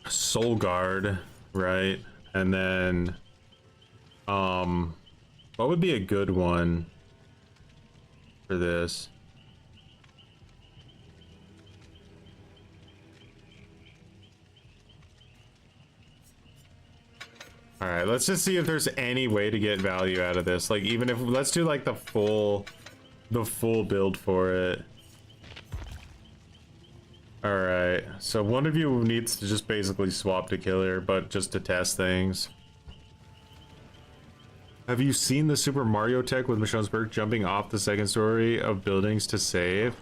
Soul Guard, right? And then what would be a good one for this? All right, let's just see if there's any way to get value out of this. Like, even if, let's do like the full build for it. All right, so one of you needs to just basically swap to killer, but just to test things. Have you seen the Super Mario tech with Michonne's Perk jumping off the second story of buildings to save?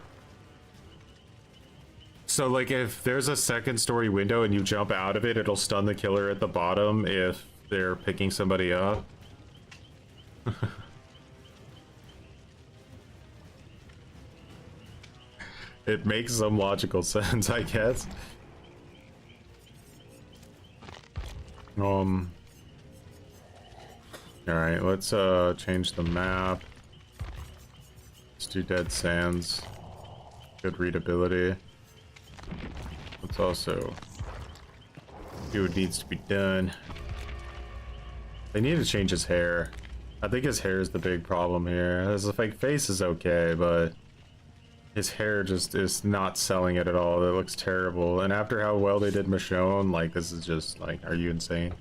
So like if there's a second story window and you jump out of it, it'll stun the killer at the bottom if they're picking somebody up. It makes some logical sense, I guess. All right, let's change the map. Let's do Dead Sands. Good readability. Let's also do what needs to be done. They need to change his hair. I think his hair is the big problem here. His fake face is okay, but his hair just is not selling it at all. It looks terrible. And after how well they did Michonne, like, this is just like, are you insane?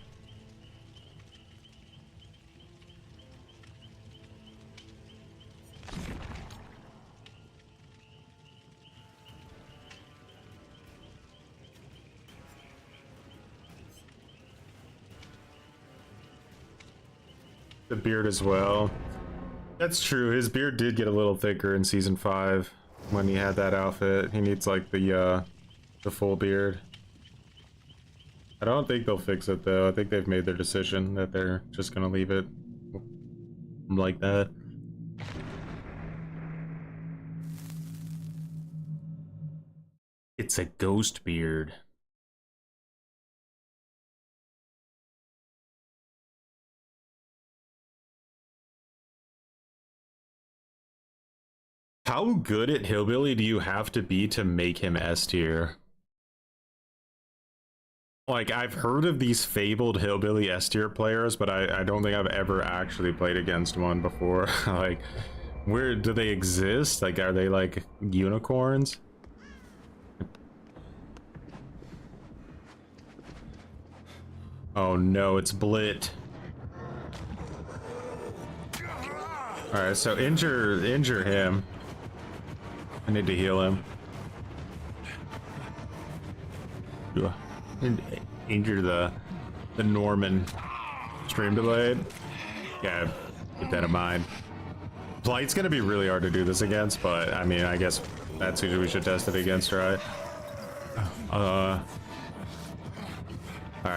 The beard as well. That's true. His beard did get a little thicker in season 5 when he had that outfit. He needs like the full beard. I don't think they'll fix it though. I think they've made their decision that they're just gonna leave it like that. It's a ghost beard. How good at Hillbilly do you have to be to make him S tier? Like, I've heard of these fabled Hillbilly S tier players, but I don't think I've ever actually played against one before. Like, where do they exist? Like, are they like unicorns? Oh no, it's Blit. Alright, so injure him. I need to heal him. Injure the Norman stream delayed. Yeah, keep that in mind. Blight's gonna be really hard to do this against, but I mean, I guess that's who we should test it against, right? Alright,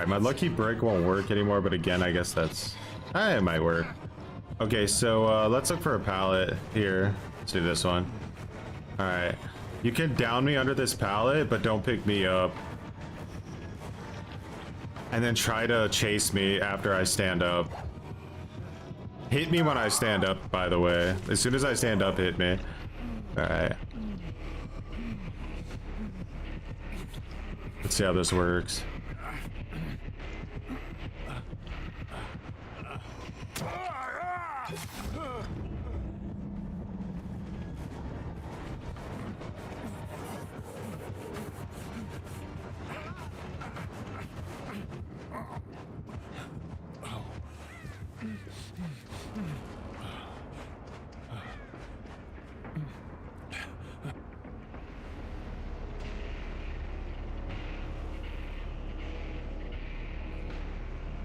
my lucky break won't work anymore, but again, I guess that's... it might work. Okay, so let's look for a pallet here. Let's do this one. Alright. You can down me under this pallet, but don't pick me up. And then try to chase me after I stand up. Hit me when I stand up, by the way. As soon as I stand up, hit me. Alright. Let's see how this works.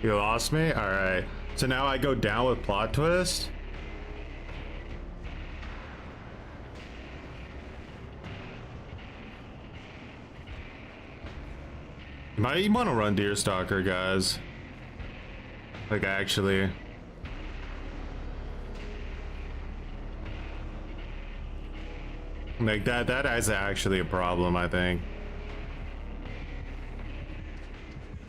You lost me? Alright. So now I go down with plot twist? You might want to run Deerstalker, guys. Like, actually. Like, that is actually a problem, I think.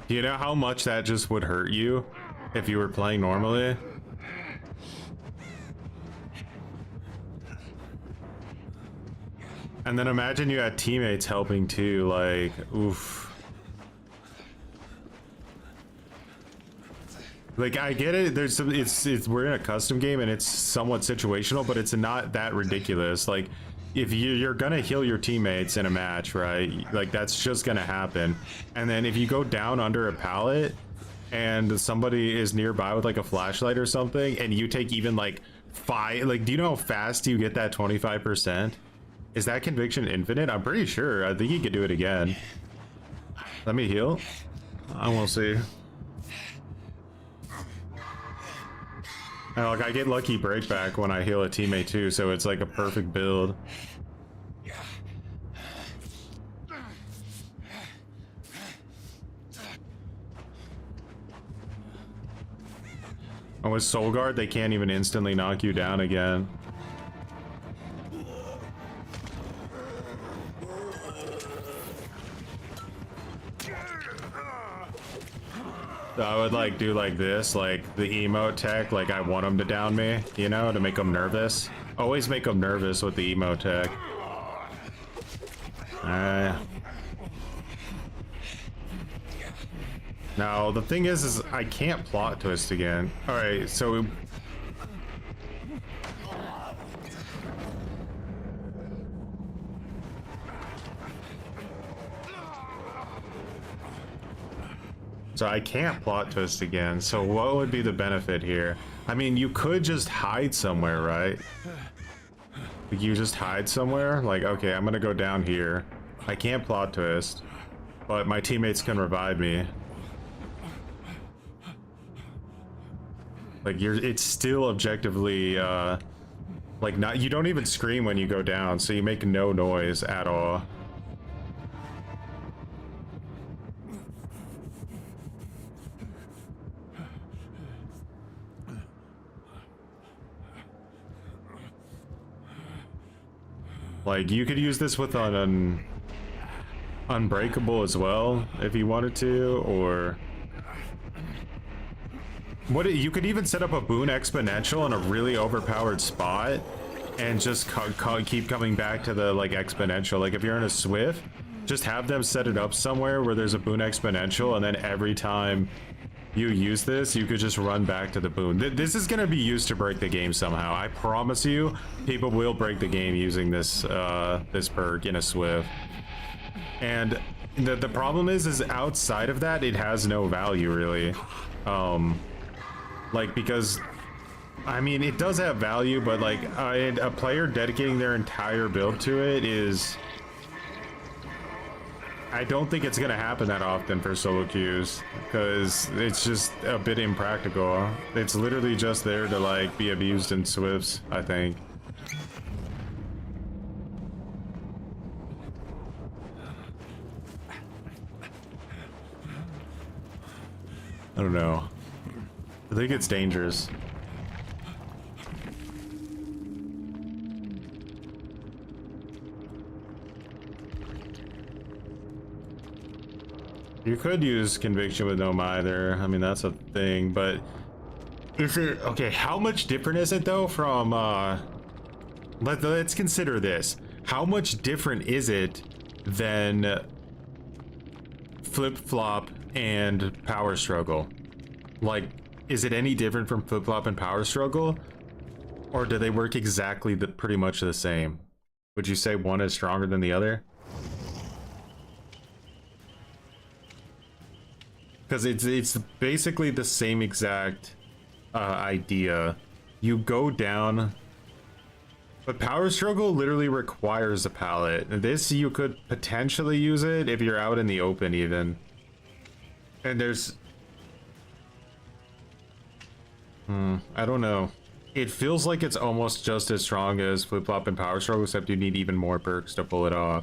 Do you know how much that just would hurt you if you were playing normally? And then imagine you had teammates helping too, like, oof. Like, I get it, there's some, we're in a custom game and it's somewhat situational, but it's not that ridiculous. Like, if you're gonna heal your teammates in a match, right? Like, that's just gonna happen. And then if you go down under a pallet and somebody is nearby with like a flashlight or something, and you take even like 5, like, do you know how fast you get that 25%? Is that conviction infinite? I'm pretty sure. I think you could do it again. Let me heal. I will see. And like, I get lucky break back when I heal a teammate too, so it's like a perfect build. And with Soul Guard, they can't even instantly knock you down again. So I would like do like this, like the emote tech, like I want them to down me, you know, to make them nervous. Always make them nervous with the emote tech. Now the thing is I can't plot twist again. All right, so I can't plot twist again. So what would be the benefit here? I mean, you could just hide somewhere, right? You just hide somewhere? Like, okay, I'm gonna go down here. I can't plot twist, but my teammates can revive me. Like, it's still objectively, like, you don't even scream when you go down, so you make no noise at all. Like, you could use this with an unbreakable as well, if you wanted to, or... you could even set up a boon exponential in a really overpowered spot, and just keep coming back to the, like, exponential. Like, if you're in a Swift, just have them set it up somewhere where there's a boon exponential, and then every time you use this, you could just run back to the boon. This is gonna be used to break the game somehow. I promise you, people will break the game using this this perk in a Swift. And the problem is outside of that, it has no value really. Like, because I mean, it does have value, but like a player dedicating their entire build to it is, I don't think it's gonna happen that often for solo queues, because it's just a bit impractical. It's literally just there to like be abused in Swifts, I think. I don't know. I think it's dangerous. You could use conviction with no either. I mean, that's a thing, but is it okay? How much different is it though from let's consider this. How much different is it than flip flop and power struggle? Like, is it any different from flip flop and power struggle, or do they work exactly pretty much the same? Would you say one is stronger than the other? Because it's basically the same exact idea. You go down, but power struggle literally requires a pallet. This, you could potentially use it if you're out in the open even. And there's... I don't know. It feels like it's almost just as strong as flip flop and power struggle, except you need even more perks to pull it off.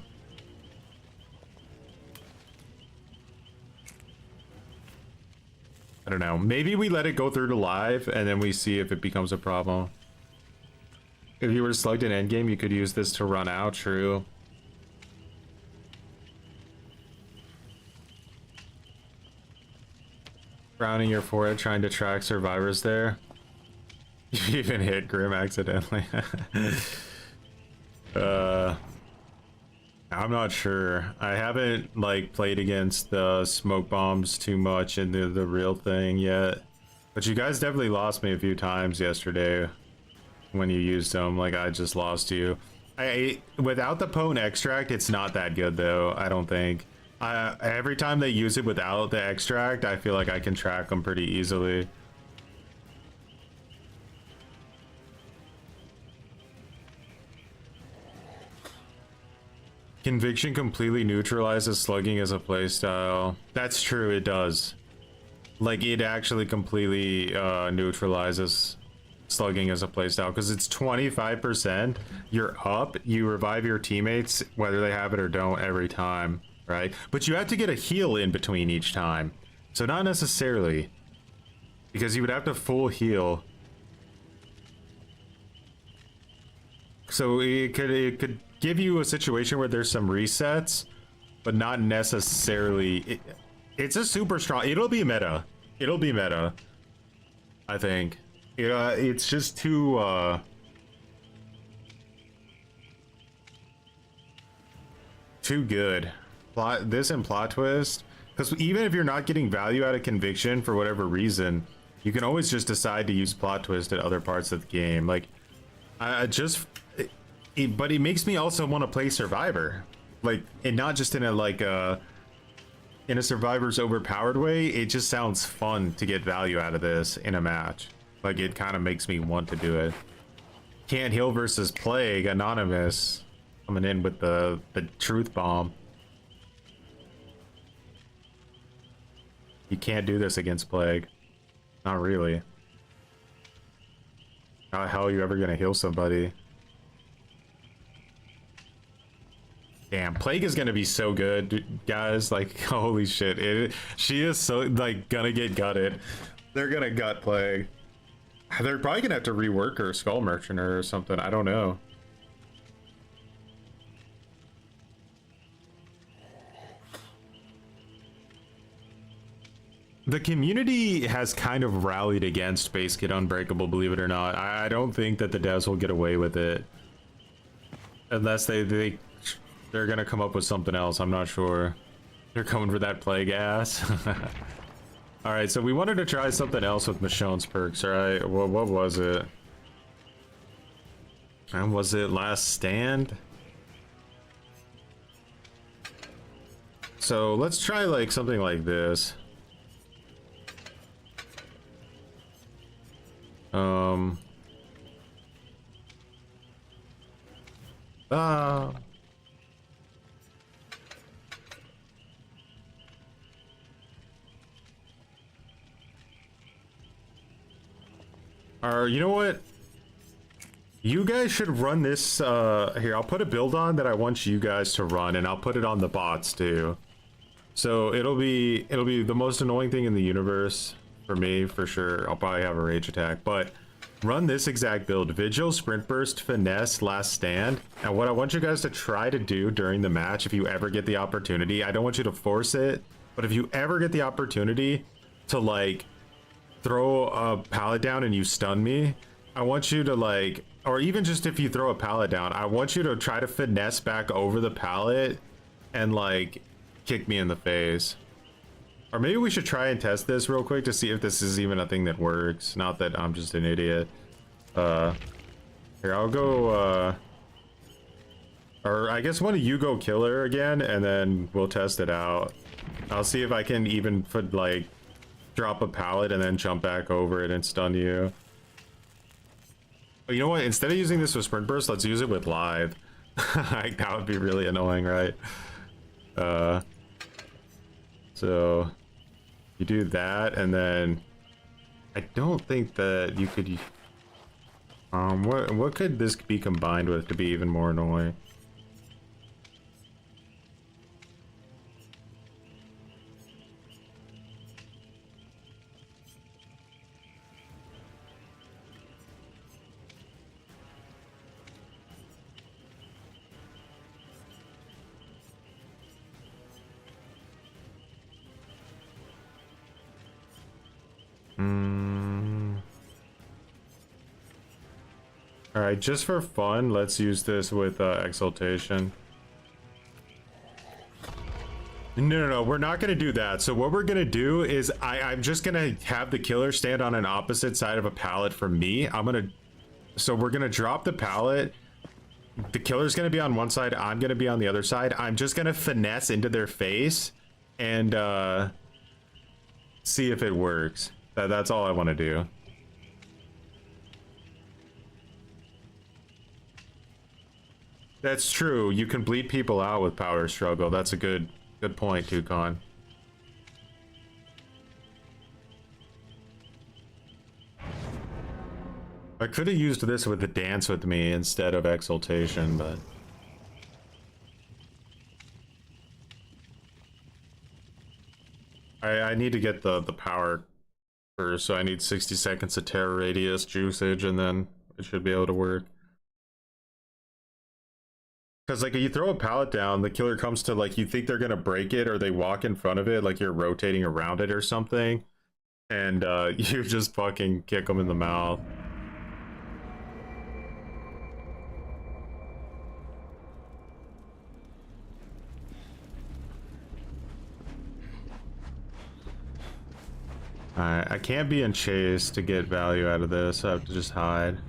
I don't know. Maybe we let it go through to live and then we see if it becomes a problem. If you were slugged in endgame, you could use this to run out. True. Frowning your forehead, trying to track survivors there. You even hit Grim accidentally. I'm not sure. I haven't like played against the smoke bombs too much in the real thing yet. But you guys definitely lost me a few times yesterday when you used them. Like, I just lost you. Without the potent extract, it's not that good though, I don't think. Every time they use it without the extract, I feel like I can track them pretty easily. Conviction completely neutralizes slugging as a playstyle. That's true, it does. Like, it actually completely neutralizes slugging as a playstyle, because it's 25%. You're up, you revive your teammates, whether they have it or don't, every time, right? But you have to get a heal in between each time. So not necessarily, because you would have to full heal. So it could give you a situation where there's some resets, but not necessarily. It's a super strong, it'll be meta. It'll be meta, I think. Yeah, it's just too too good. This and plot twist, because even if you're not getting value out of conviction for whatever reason, you can always just decide to use plot twist at other parts of the game. Like, but it makes me also want to play Survivor, like, and not just in a in a Survivor's overpowered way. It just sounds fun to get value out of this in a match. Like, it kind of makes me want to do it. Can't heal versus Plague, Anonymous coming in with the truth bomb. You can't do this against Plague. Not really. How the hell are you ever gonna heal somebody? Damn, Plague is gonna be so good, guys. Like, holy shit. She is so, like, gonna get gutted. They're gonna gut Plague. They're probably gonna have to rework her, Skull Merchant or something. I don't know. The community has kind of rallied against Base Kit Unbreakable, believe it or not. I don't think that the devs will get away with it. Unless they're gonna come up with something else. I'm not sure. They're coming for that Plague ass. Alright, so we wanted to try something else with Michonne's perks, alright? What was it? And was it Last Stand? So let's try like something like this. You know what? You guys should run this, here, I'll put a build on that I want you guys to run, and I'll put it on the bots too. So it'll be the most annoying thing in the universe for me, for sure. I'll probably have a rage attack, but run this exact build: Vigil, Sprint Burst, Finesse, Last Stand. And what I want you guys to try to do during the match, if you ever get the opportunity, I don't want you to force it, but if you ever get the opportunity to like throw a pallet down and you stun me, I want you to like, or even just if you throw a pallet down, I want you to try to finesse back over the pallet and like kick me in the face. Or maybe we should try and test this real quick to see if this is even a thing that works. Not that I'm just an idiot. Here, I'll go, or I guess one of you go kill her again, and then we'll test it out. I'll see if I can even put, like, drop a pallet and then jump back over it and stun you. But you know what? Instead of using this with Sprint Burst, let's use it with Live. Like, that would be really annoying, right? So you do that, and then I don't think that you could. What could this be combined with to be even more annoying? Alright, just for fun, let's use this with Exaltation. No, we're not going to do that. So what we're going to do is I'm just going to have the killer stand on an opposite side of a pallet from me. So we're going to drop the pallet. The killer's going to be on one side. I'm going to be on the other side. I'm just going to finesse into their face and see if it works. That's all I want to do. That's true. You can bleed people out with Power Struggle. That's a good point, Toucan. I could have used this with the Dance With Me instead of Exaltation, but I need to get the power first, so I need 60 seconds of terror radius juiceage, and then it should be able to work. Because, like, if you throw a pallet down, the killer comes to, like, you think they're gonna break it, or they walk in front of it, like you're rotating around it or something. and you just fucking kick him in the mouth. Alright, I can't be in chase to get value out of this, so I have to just hide.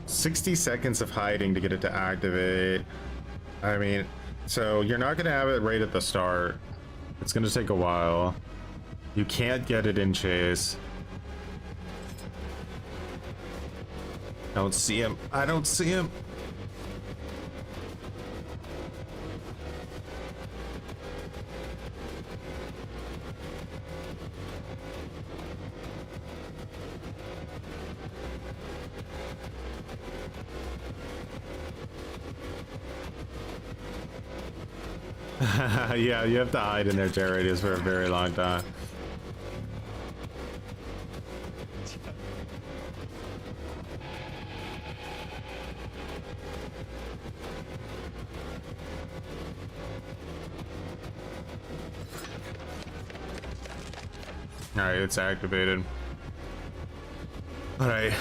60 seconds of hiding to get it to activate. I mean, so you're not gonna have it right at the start. It's gonna take a while. You can't get it in chase. I don't see him. I don't see him. Yeah, you have to hide in their terror radius for a very long time. Alright, it's activated. Alright,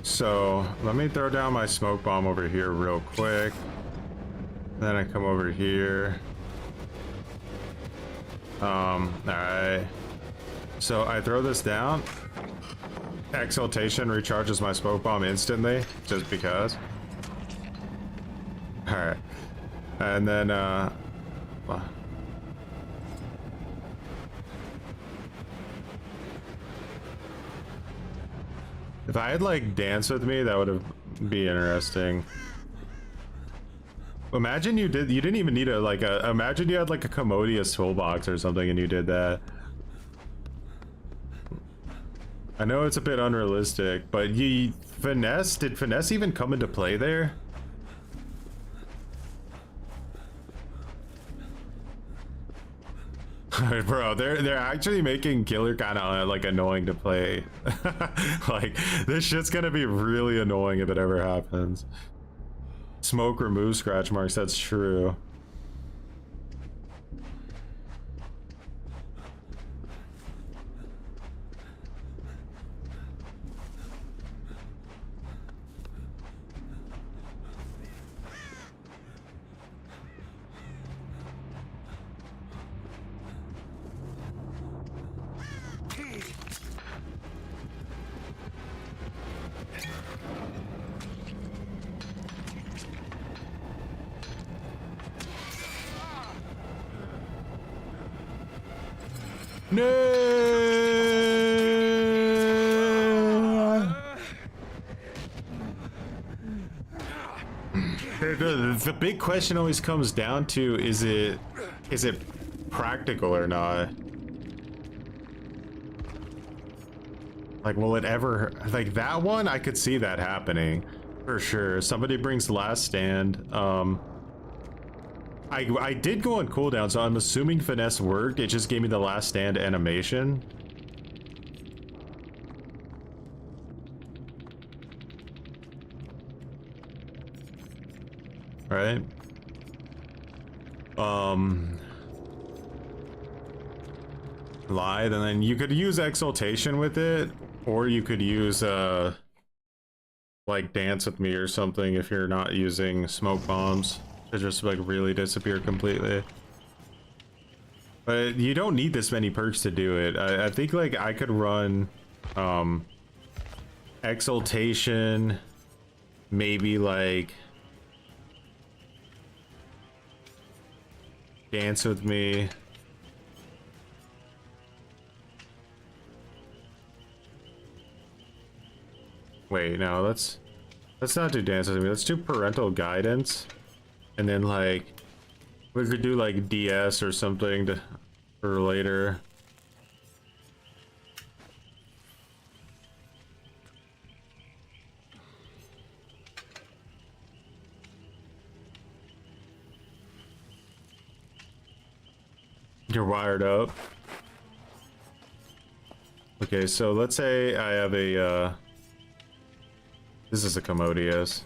so let me throw down my smoke bomb over here real quick. Then I come over here. Alright. So I throw this down. Exaltation recharges my smoke bomb instantly, just because. Alright. And then, if I had like Dance With Me, that would have be interesting. Imagine you didn't even need imagine you had like a commodious toolbox or something and you did that. I know it's a bit unrealistic, but did finesse even come into play there? Bro, they're actually making killer kind of like annoying to play. Like this shit's gonna be really annoying if it ever happens. Smoke removes scratch marks, that's true. No! The big question always comes down to is it practical or not? Like, will it ever, like that one, I could see that happening for sure. Somebody brings Last Stand. I did go on cooldown, so I'm assuming finesse worked. It just gave me the Last Stand animation. Right? Lithe, and then you could use Exaltation with it, or you could use like Dance With Me or something if you're not using smoke bombs. To just like really disappear completely. But you don't need this many perks to do it. I think like I could run Exaltation, maybe like Dance With Me. Wait, no, let's not do Dance With Me. Let's do Parental Guidance. And then like we could do like DS or something for later. You're wired up. Okay, so let's say I have a this is a commodious.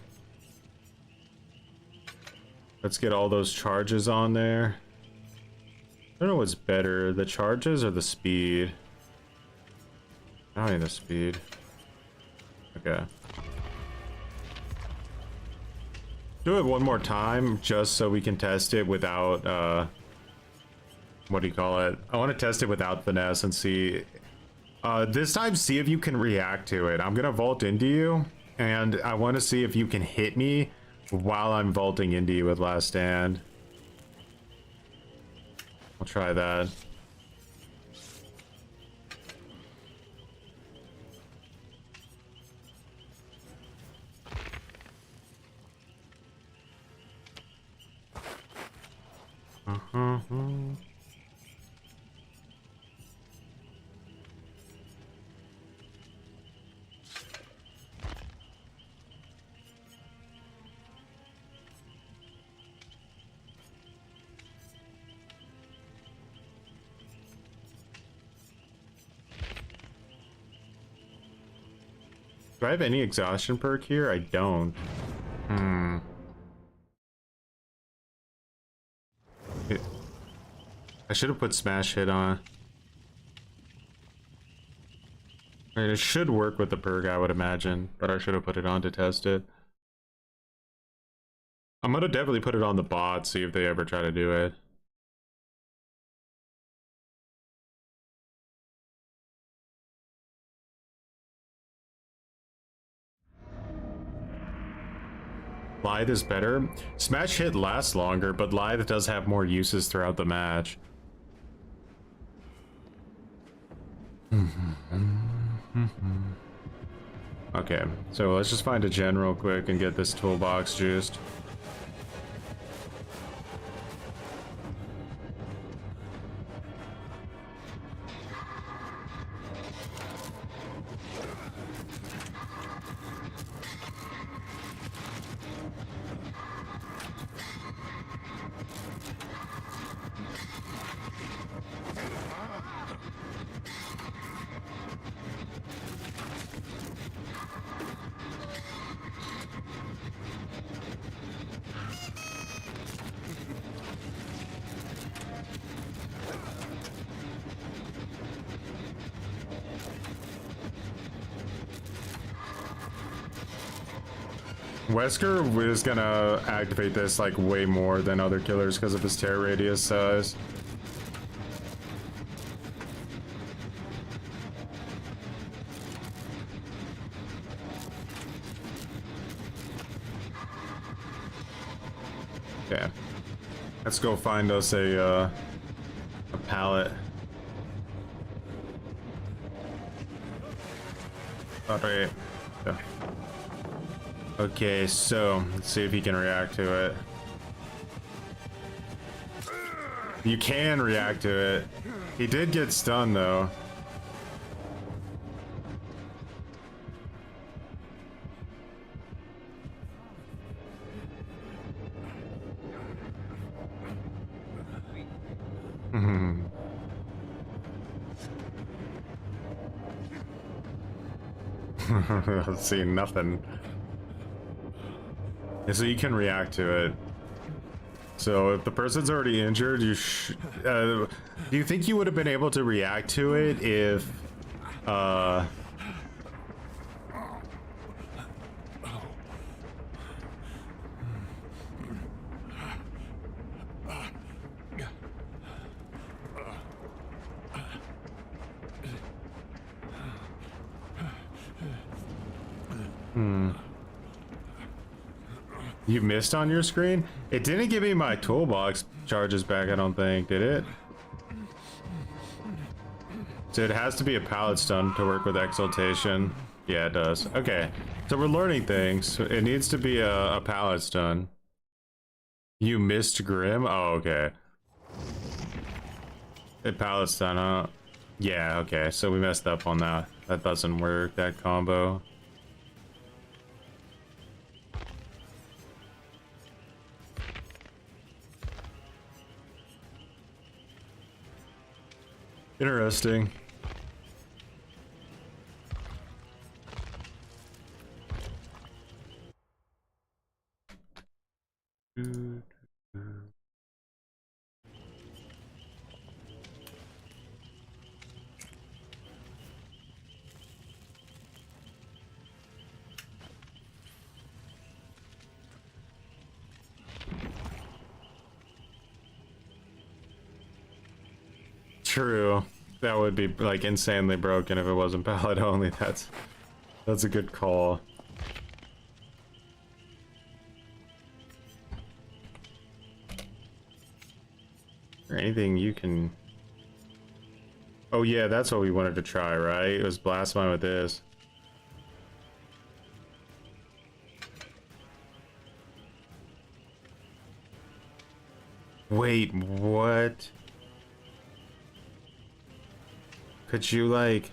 Let's get all those charges on there. I don't know what's better, the charges or the speed. I don't need the speed. Okay. Do it one more time just so we can test it without what do you call it? I want to test it without finesse and see this time see if you can react to it. I'm gonna vault into you and I want to see if you can hit me while I'm vaulting into you with Last Stand. I'll try that. Do I have any exhaustion perk here? I don't. I should have put smash hit on. I mean, it should work with the perk, I would imagine, but I should have put it on to test it. I'm gonna definitely put it on the bot, see if they ever try to do it. Lithe is better. Smash hit lasts longer, but Lithe does have more uses throughout the match. Okay, so let's just find a gen real quick and get this toolbox juiced. Wesker is gonna activate this like way more than other killers because of his tear radius size. Okay, let's go find us a pallet. Alright. Yeah. Okay, so let's see if he can react to it. You can react to it. He did get stunned though. I'm seeing nothing. So you can react to it. So if the person's already injured, do you think you would have been able to react to it if you missed on your screen? It didn't give me my toolbox charges back, I don't think, did it? So it has to be a pallet stun to work with exaltation. Yeah, it does. Okay, so we're learning things. It needs to be a pallet stun. You missed Grim? Oh, okay. A pallet stun, huh? Yeah, okay, so we messed up on that. That doesn't work, that combo. Interesting. True. That would be like insanely broken if it wasn't pallet only. That's a good call. Is there anything you can... Oh yeah, that's what we wanted to try, right? It was blast mine with this. Wait, what? Could you like...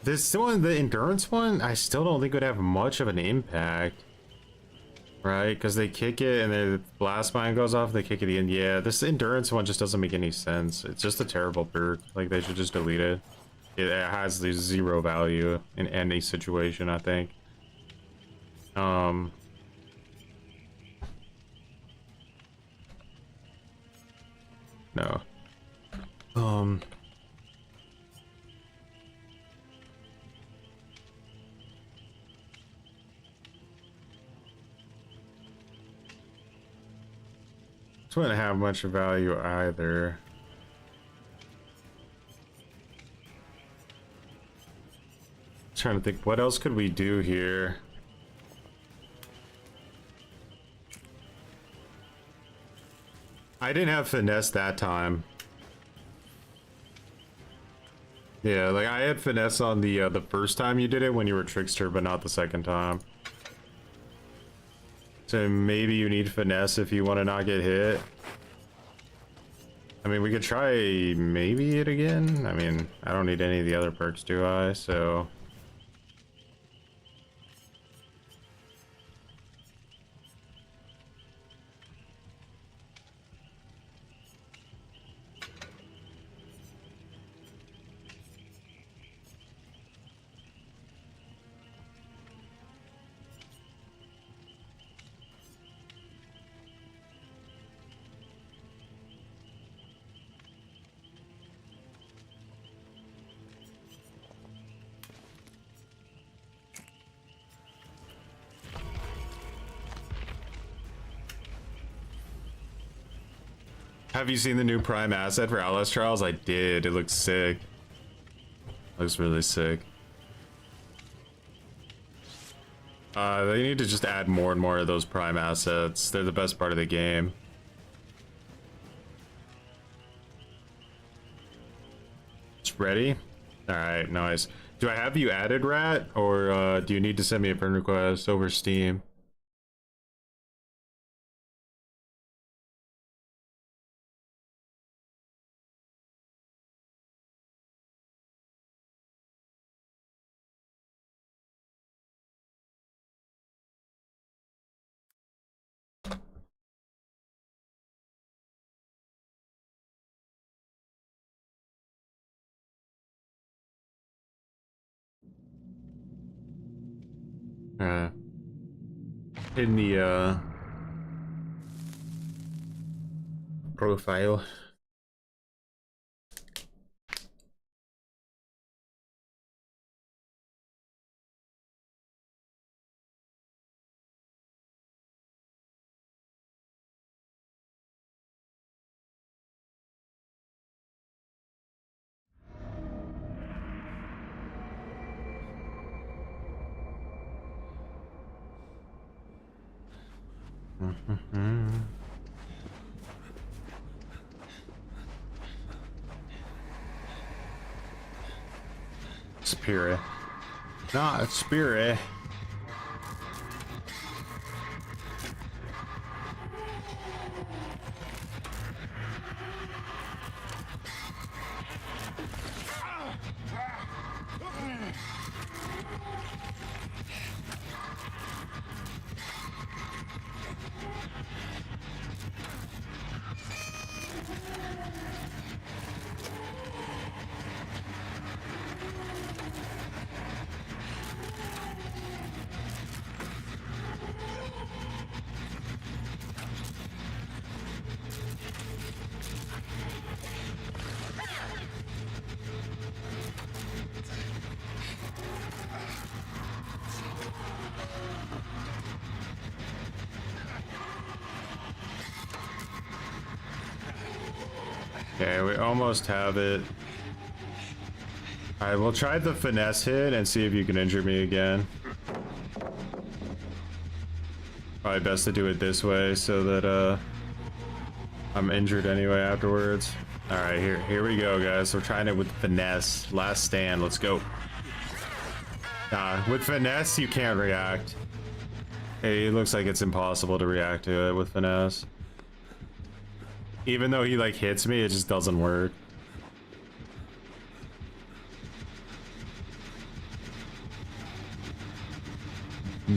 This one, the endurance one, I still don't think would have much of an impact. Right? Because they kick it and the blast mine goes off, they kick it in. Yeah, this endurance one just doesn't make any sense. It's just a terrible perk. Like, they should just delete it. It has the 0 value in any situation, I think. No. This wouldn't have much value either. Trying to think, what else could we do here? I didn't have finesse that time. Yeah, like I had finesse on the first time you did it when you were trickster, but not the second time. So maybe you need finesse if you want to not get hit. I mean, we could try maybe it again. I mean, I don't need any of the other perks, do I? So... Have you seen the new Prime asset for Atlas Trials? I did. It looks sick. Looks really sick. They need to just add more and more of those Prime assets. They're the best part of the game. It's ready? Alright, nice. Do I have you added, Rat? Or do you need to send me a friend request over Steam? In the profile. Spirit. Not spirit. Okay, we almost have it. Alright, we'll try the finesse hit and see if you can injure me again. Probably best to do it this way so that I'm injured anyway afterwards. Alright, here we go, guys. We're trying it with finesse. Last stand, let's go. With finesse, you can't react. Hey, it looks like it's impossible to react to it with finesse. Even though he like hits me, it just doesn't work.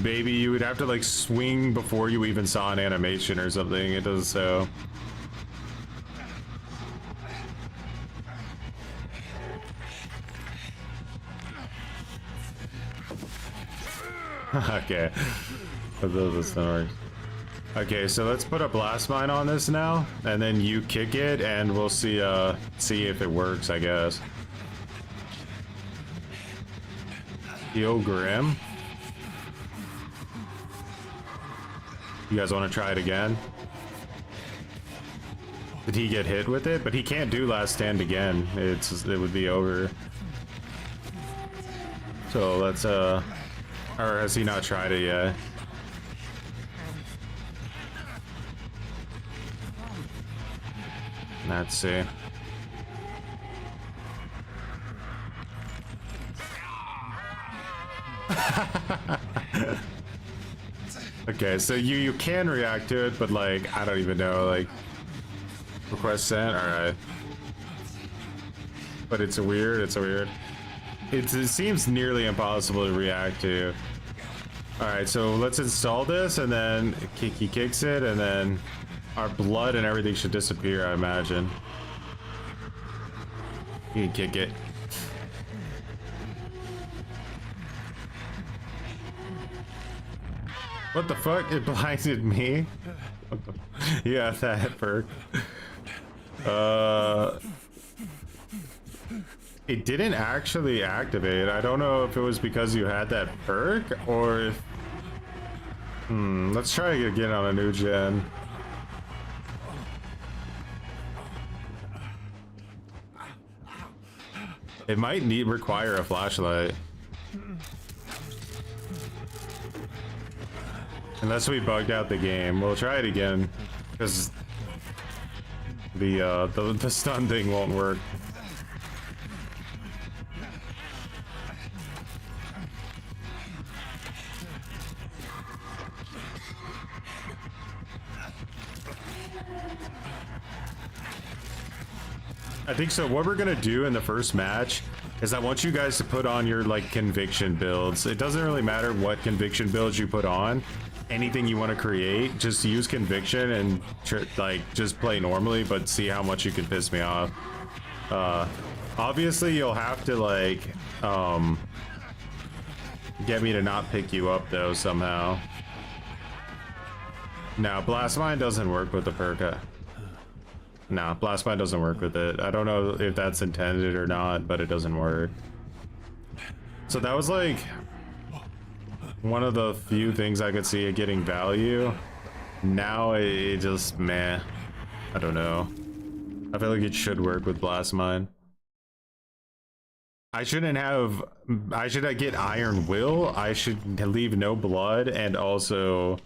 Baby, you would have to like swing before you even saw an animation or something. It does so. Okay. Okay, so let's put a blast mine on this now, and then you kick it, and we'll see if it works, I guess. Heal Grim. You guys want to try it again? Did he get hit with it? But he can't do last stand again. It would be over. So let's or has he not tried it yet? Let's see. Okay, so you can react to it, but like I don't even know, like request sent. All right, but it's weird. It seems nearly impossible to react to. All right, so let's install this, and then he kicks it, and then our blood and everything should disappear, I imagine. You can kick it. What the fuck? It blinded me? Yeah, that perk. It didn't actually activate. I don't know if it was because you had that perk or if... let's try it again on a new gen. It might require a flashlight. Unless we bugged out the game. We'll try it again. Because the stun thing won't work. I think so. What we're gonna do in the first match is I want you guys to put on your like conviction builds. It doesn't really matter what conviction builds you put on. Anything you want to create, just use conviction and like just play normally, but see how much you can piss me off. Obviously you'll have to like get me to not pick you up though somehow. Now blast mine doesn't work with the perk. No, blast mine doesn't work with it. I don't know if that's intended or not, but it doesn't work. So that was like one of the few things I could see it getting value. Now it just meh. I don't know. I feel like it should work with blast mine. I should get iron will. I should leave no blood and also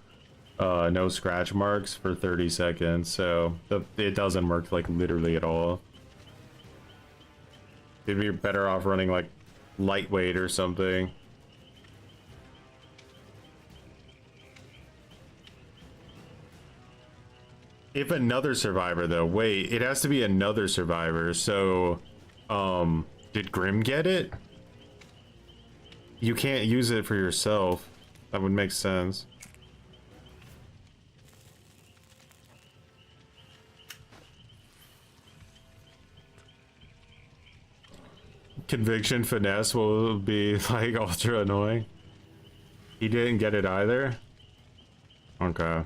no scratch marks for 30 seconds. So it doesn't work like literally at all. It'd be better off running like lightweight or something. If another survivor though, wait, it has to be another survivor. So did Grim get it? You can't use it for yourself. That would make sense. Conviction finesse will be like ultra annoying. He didn't get it either. Okay.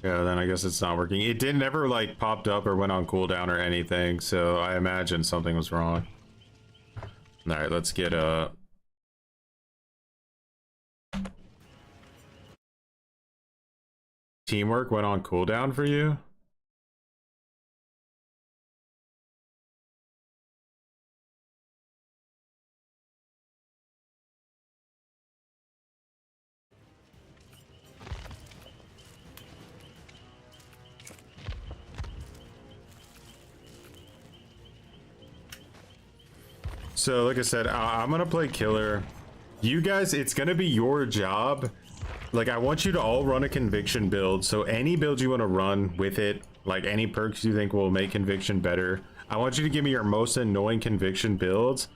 Yeah, then I guess it's not working. It did never like popped up or went on cooldown or anything, so I imagine something was wrong. All right, let's get Teamwork went on cooldown for you? So like I said, I'm gonna play killer. You guys, it's gonna be your job. Like, I want you to all run a conviction build. So any build you want to run with it, like any perks you think will make conviction better, I want you to give me your most annoying conviction builds.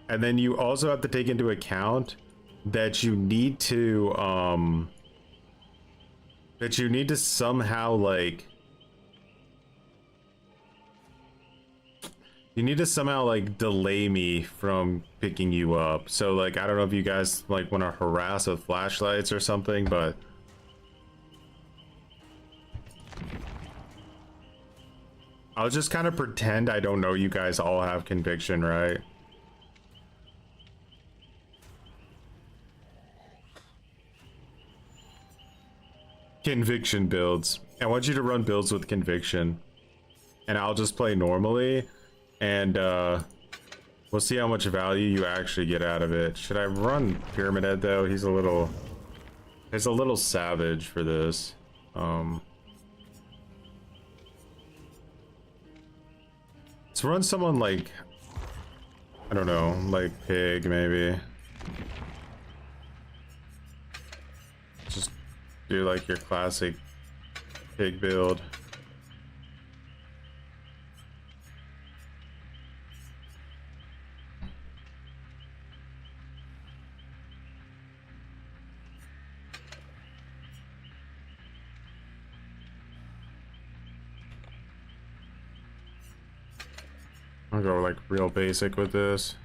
And then you also have to take into account that you need to somehow like delay me from picking you up. So like, I don't know if you guys like want to harass with flashlights or something, but I'll just kind of pretend I don't know you guys all have conviction, right? Conviction builds. I want you to run builds with conviction, and I'll just play normally, and we'll see how much value you actually get out of it. Should I run Pyramid Head though? He's a little savage for this. Let's run someone like, I don't know, like Pig maybe. Just do like your classic Pig build. I'll go like real basic with this.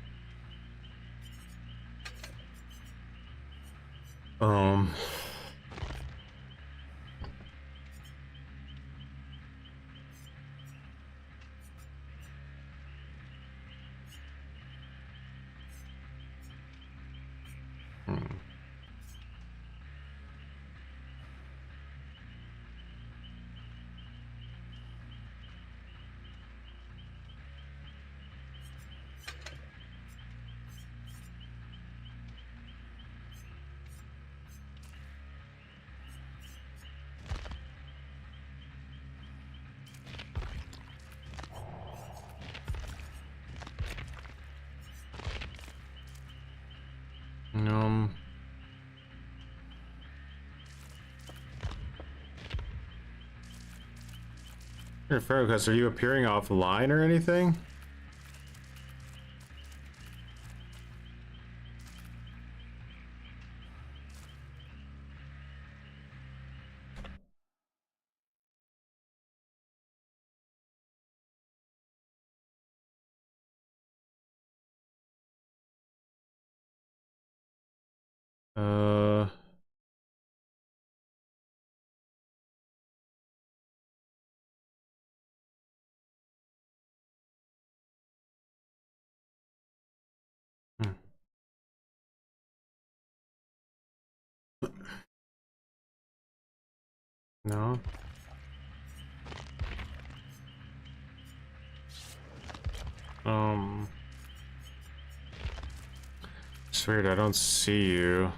Here, Ferocus, are you appearing offline or anything? Hmm. No. It's weird, I don't see you.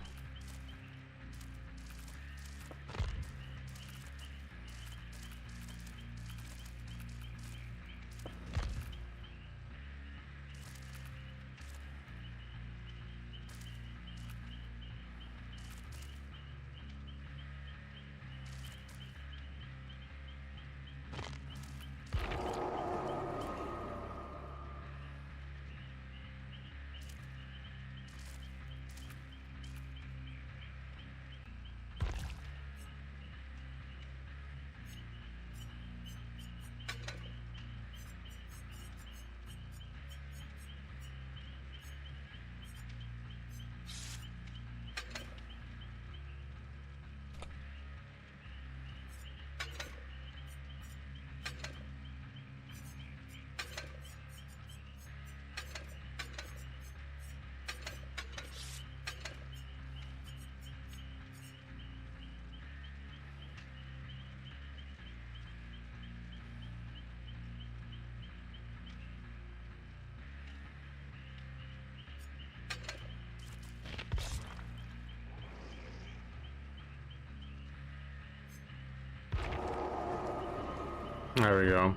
There we go.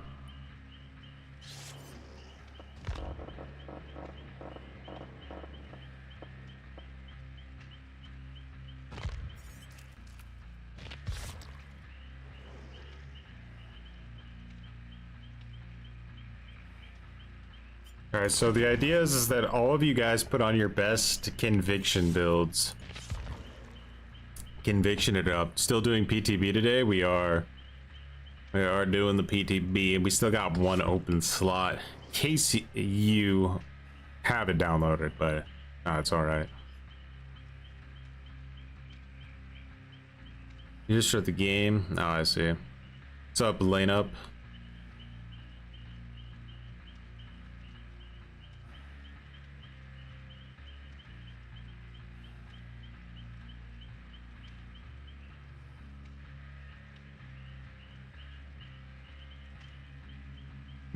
All right, so the idea is that all of you guys put on your best conviction builds. Conviction it up. Still doing PTB today. We are doing the PTB, and we still got one open slot in case you have it downloaded, but no, it's all right. You just start the game. Oh, I see. What's up, lane up?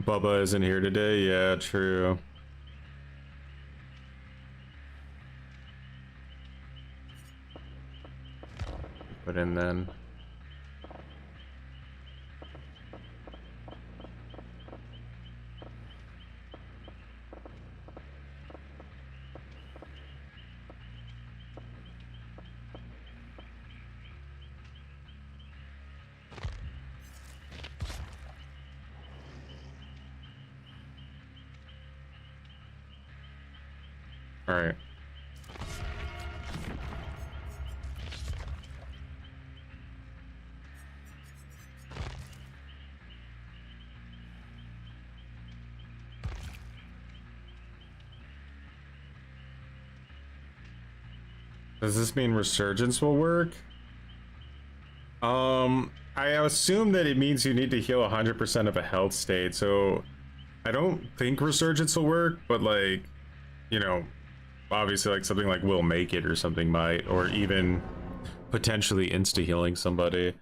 Bubba isn't here today. Yeah, true. Put in then. All right. Does this mean resurgence will work? I assume that it means you need to heal 100% of a health state, so I don't think resurgence will work, but like, you know, obviously like something like will make it or something might, or even potentially insta healing somebody.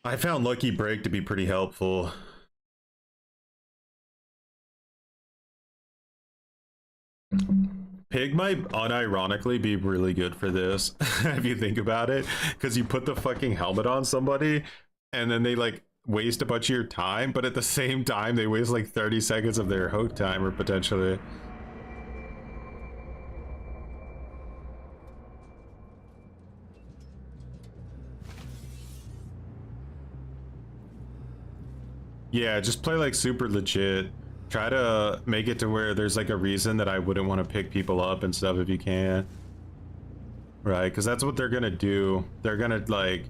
I found Lucky Break to be pretty helpful. Pig might unironically be really good for this if you think about it, because you put the fucking helmet on somebody and then they like waste a bunch of your time, but at the same time they waste like 30 seconds of their hook timer potentially. Yeah, just play like super legit. Try to make it to where there's like a reason that I wouldn't want to pick people up and stuff if you can. Right, because that's what they're gonna do. They're gonna like...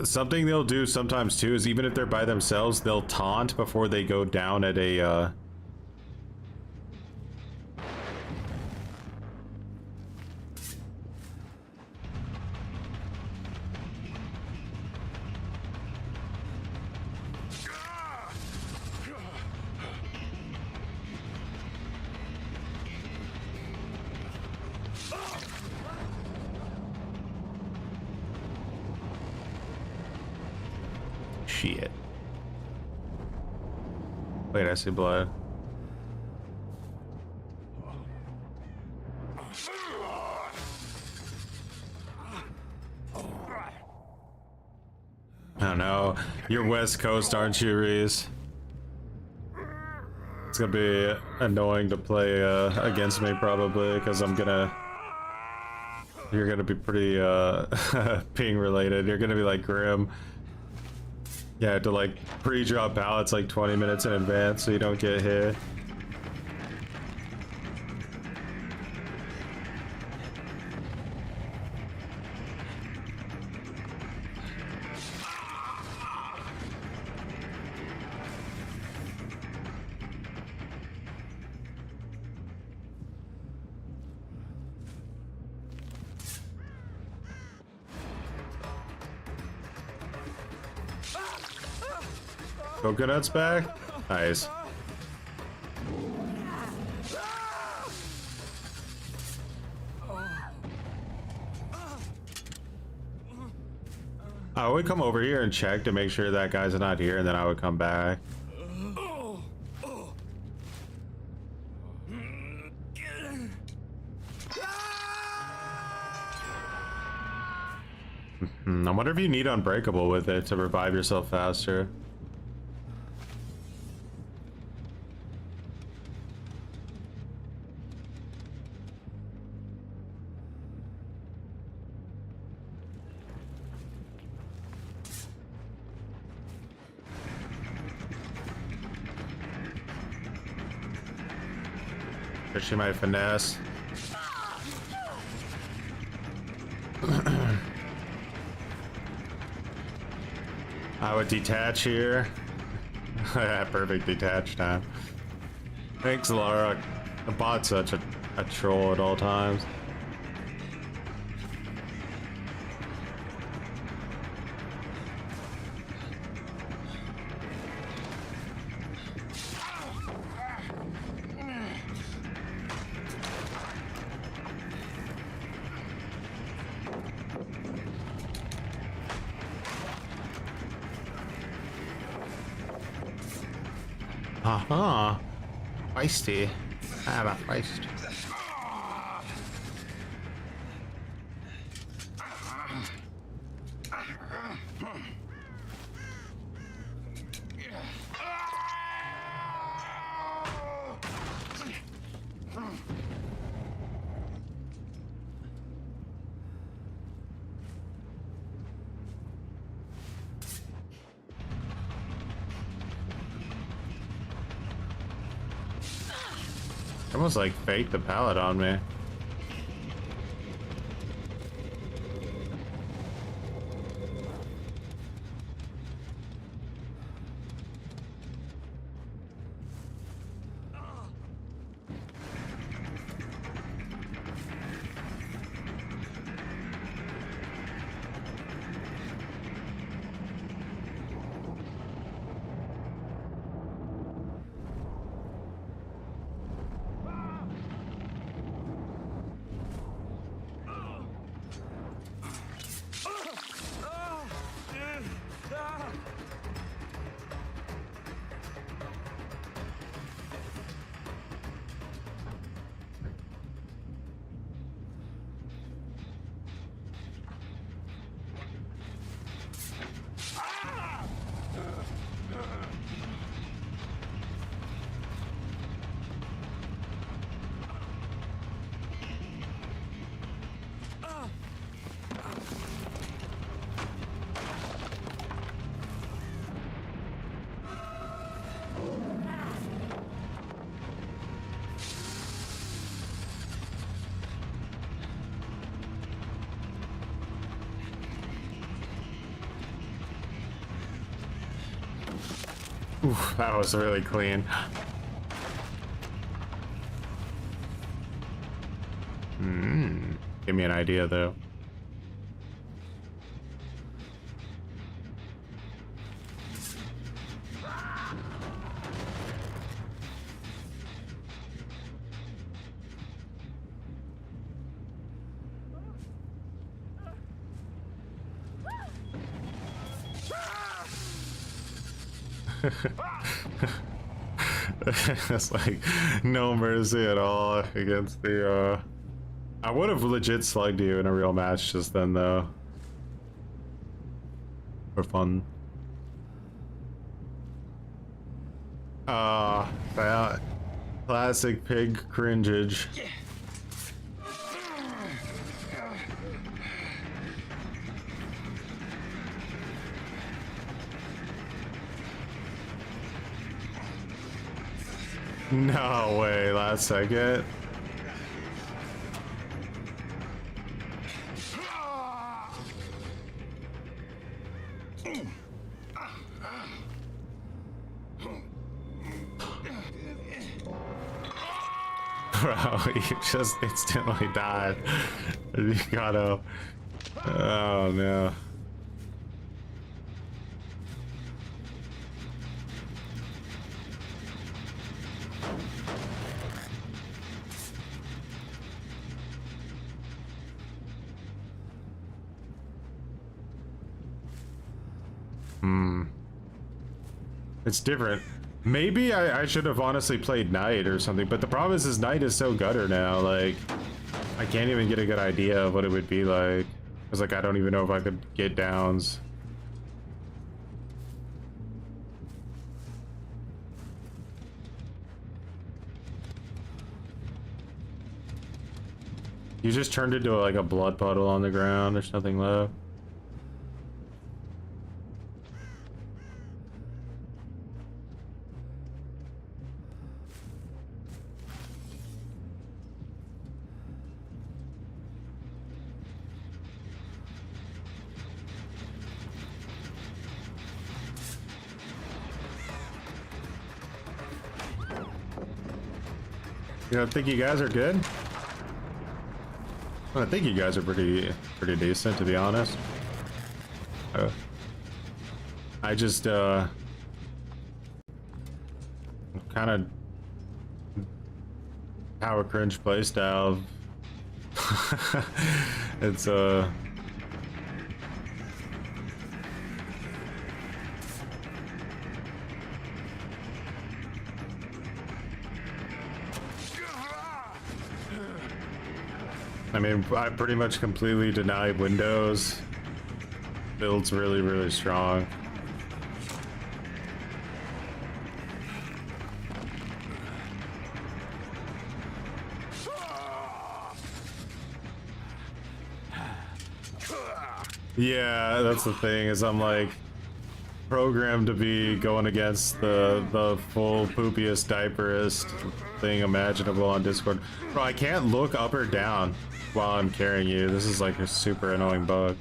Something they'll do sometimes too is even if they're by themselves, they'll taunt before they go down at a... Shit. Wait, I see blood. I don't know. You're West Coast, aren't you, Reese? It's gonna be annoying to play against me probably, because I'm gonna... You're gonna be pretty ping related. You're gonna be like Grim. Yeah, to like pre-drop pallets like 20 minutes in advance so you don't get hit. Coconut's back? Nice. I would come over here and check to make sure that guy's not here, and then I would come back. I wonder if you need Unbreakable with it to revive yourself faster. She might finesse. I would detach here. Perfect detach time. Thanks, Laura. The bot's such a troll at all times. Aha, feisty. I have a feist. Almost like faked the pallet on me. Oof, that was really clean. Give me an idea though. It's like no mercy at all against the I would have legit slugged you in a real match just then though. For fun. That classic pig cringage. No way, last second. Bro, you just instantly died. You gotta. Oh no. It's different. Maybe I should have honestly played Knight or something, but the problem is Knight is so gutter now, like, I can't even get a good idea of what it would be like. was like, I don't even know if I could get downs. You just turned into like a blood puddle on the ground. There's nothing left. You don't think you guys are good? I think you guys are pretty decent, to be honest. I just kind of power cringe playstyle. It's I mean, I pretty much completely denied Windows. Build's really strong. Yeah, that's the thing, is I'm like programmed to be going against the full poopiest diaperist thing imaginable on Discord. Bro, I can't look up or down while I'm carrying you. This is like a super annoying bug.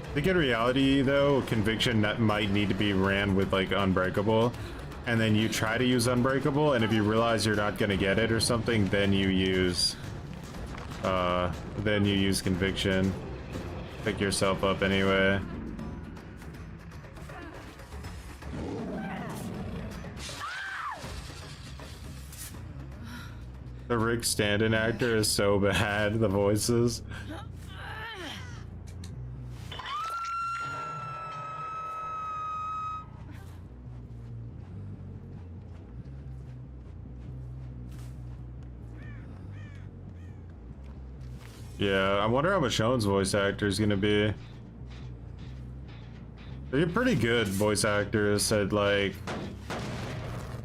I think in reality, though, Conviction might need to be ran with like Unbreakable, and then you try to use Unbreakable, and if you realize you're not gonna get it or something, then you use Conviction. Pick yourself up anyway. The Rick Stanton actor is so bad. The voices. Yeah, I wonder how Michonne's voice actor is gonna be. They're pretty good voice actors at like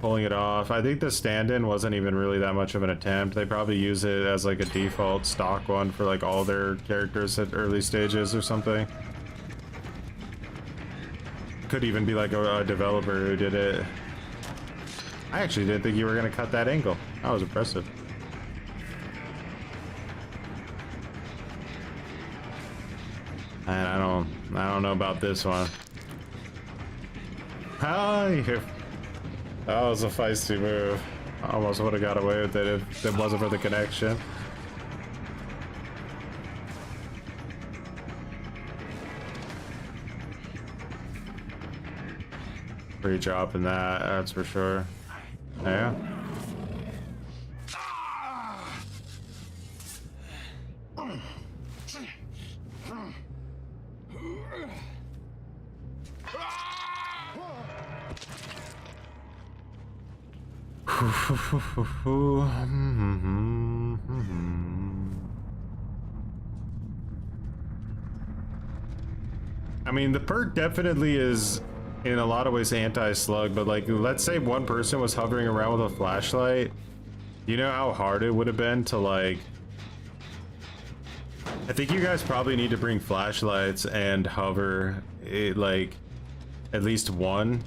pulling it off. I think the stand-in wasn't even really that much of an attempt. They probably use it as like a default stock one for like all their characters at early stages or something. Could even be like a developer who did it. I actually didn't think you were gonna cut that angle. That was impressive. And I don't know about this one. Hi. That was a feisty move. I almost would have got away with it if it wasn't for the connection. Free drop in that's for sure. Yeah. I mean, the perk definitely is in a lot of ways anti-slug, but like, let's say one person was hovering around with a flashlight. You know how hard it would have been to like... I think you guys probably need to bring flashlights and hover it, like at least one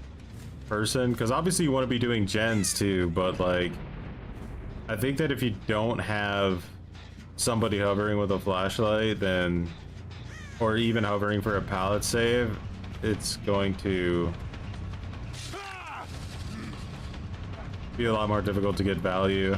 person, because obviously you want to be doing gens too, but like I think that if you don't have somebody hovering with a flashlight, then, or even hovering for a pallet save, it's going to be a lot more difficult to get value.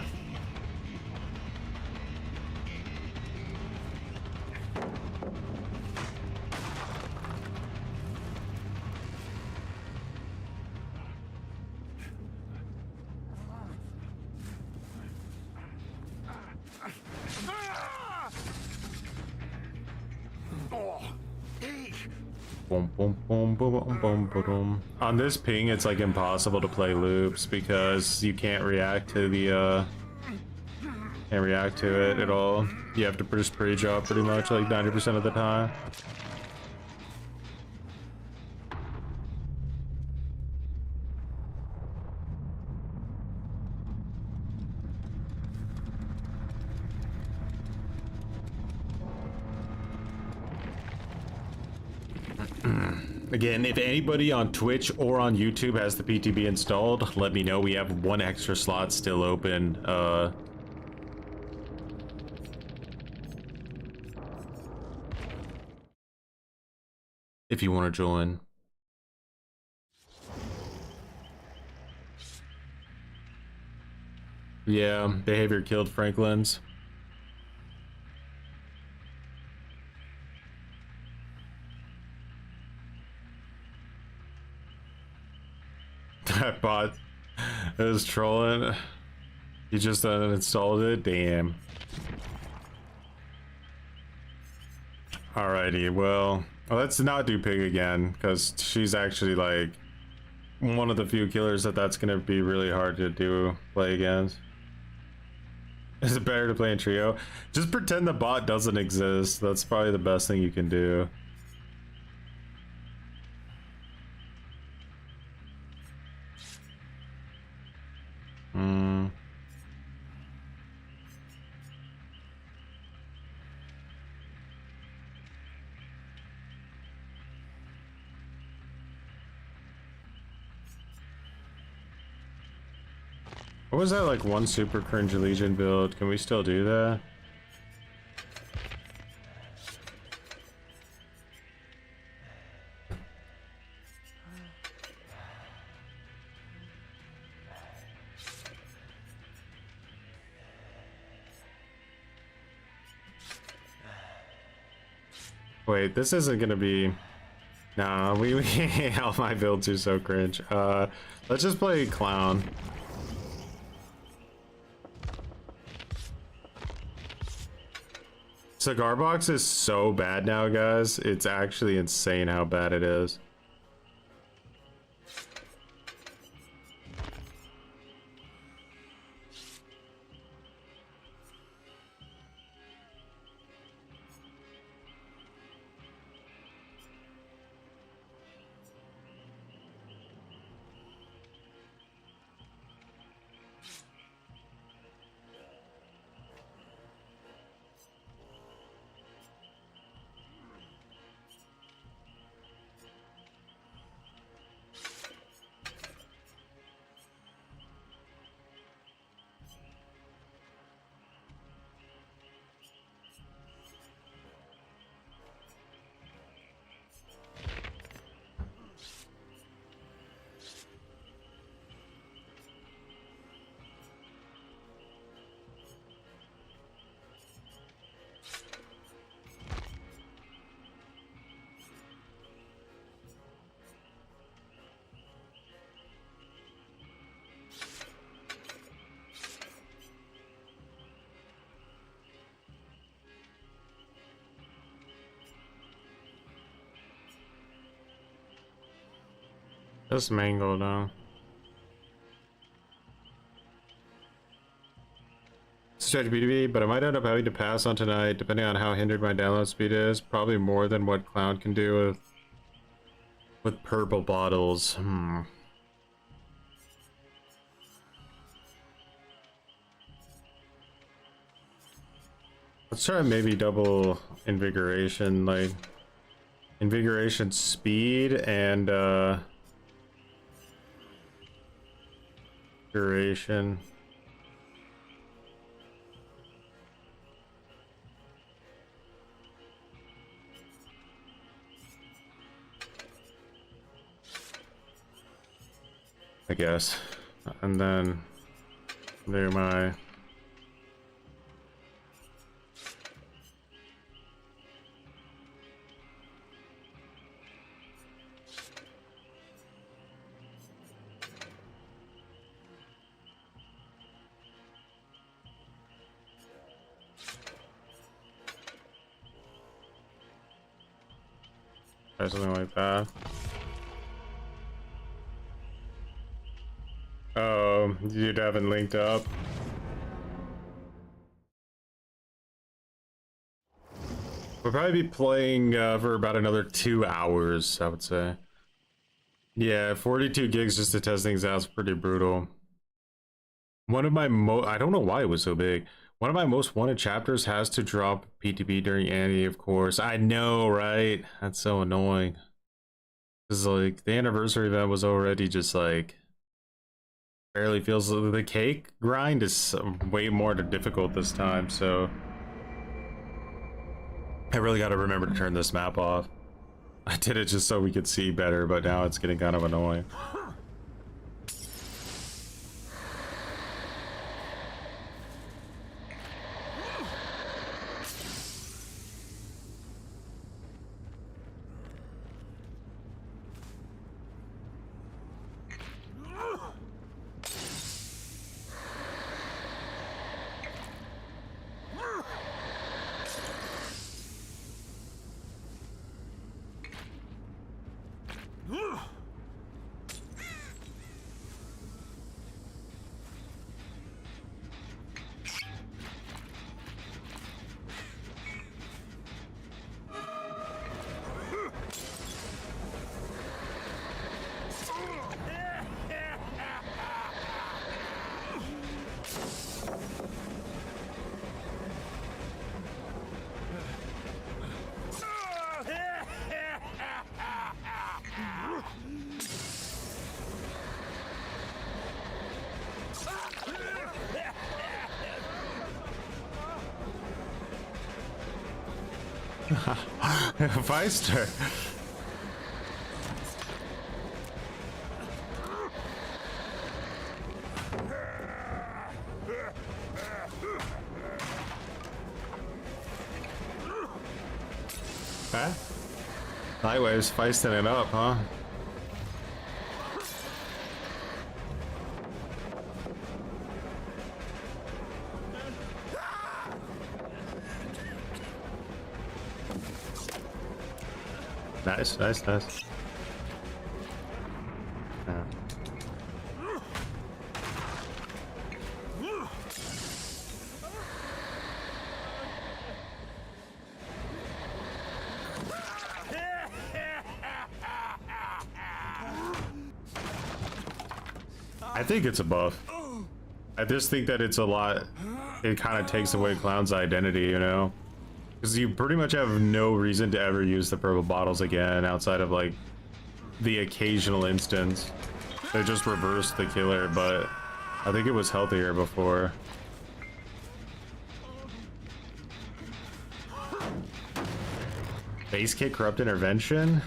Boom, boom, boom, boom, boom, boom, boom. On this ping, it's like impossible to play loops because you can't react to the can't react to it at all. You have to just pre-drop pretty much like 90% of the time. Again, if anybody on Twitch or on YouTube has the PTB installed, let me know. We have one extra slot still open. If you want to join. Yeah, behavior killed Franklin's. That bot is trolling. You just uninstalled it? Damn. Alrighty, well, let's not do pig again, because she's actually like one of the few killers that's gonna be really hard to play against. Is it better to play in trio? Just pretend the bot doesn't exist. That's probably the best thing you can do. What was that, like, one super cringe Legion build? Can we still do that? Wait, this isn't gonna be... Nah, we all my builds are so cringe. Let's just play clown. Cigar box is so bad now, guys. It's actually insane how bad it is. Just mango now. Stretch PTB, but I might end up having to pass on tonight, depending on how hindered my download speed is. Probably more than what Clown can do with purple bottles. Let's try maybe double invigoration, like invigoration speed and duration. I guess. And then do my Or something like that. Oh, you haven't linked up. We'll probably be playing for about another 2 hours, I would say. Yeah, 42 gigs just to test things out is pretty brutal. One of my I don't know why it was so big. One of my most wanted chapters has to drop PTB during Annie, of course. I know, right? That's so annoying. Because, like, the anniversary event was already just, like, barely feels... The cake grind is way more difficult this time, so... I really gotta remember to turn this map off. I did it just so we could see better, but now it's getting kind of annoying. Feister. Huh? Nightwave's feisting it up, huh? Nice, nice, nice. Yeah. I think it's a buff. I just think that it's a lot. It kind of takes away Clown's identity, you know? Because you pretty much have no reason to ever use the purple bottles again outside of like the occasional instance. They just reversed the killer, but I think it was healthier before. Base kick corrupt intervention?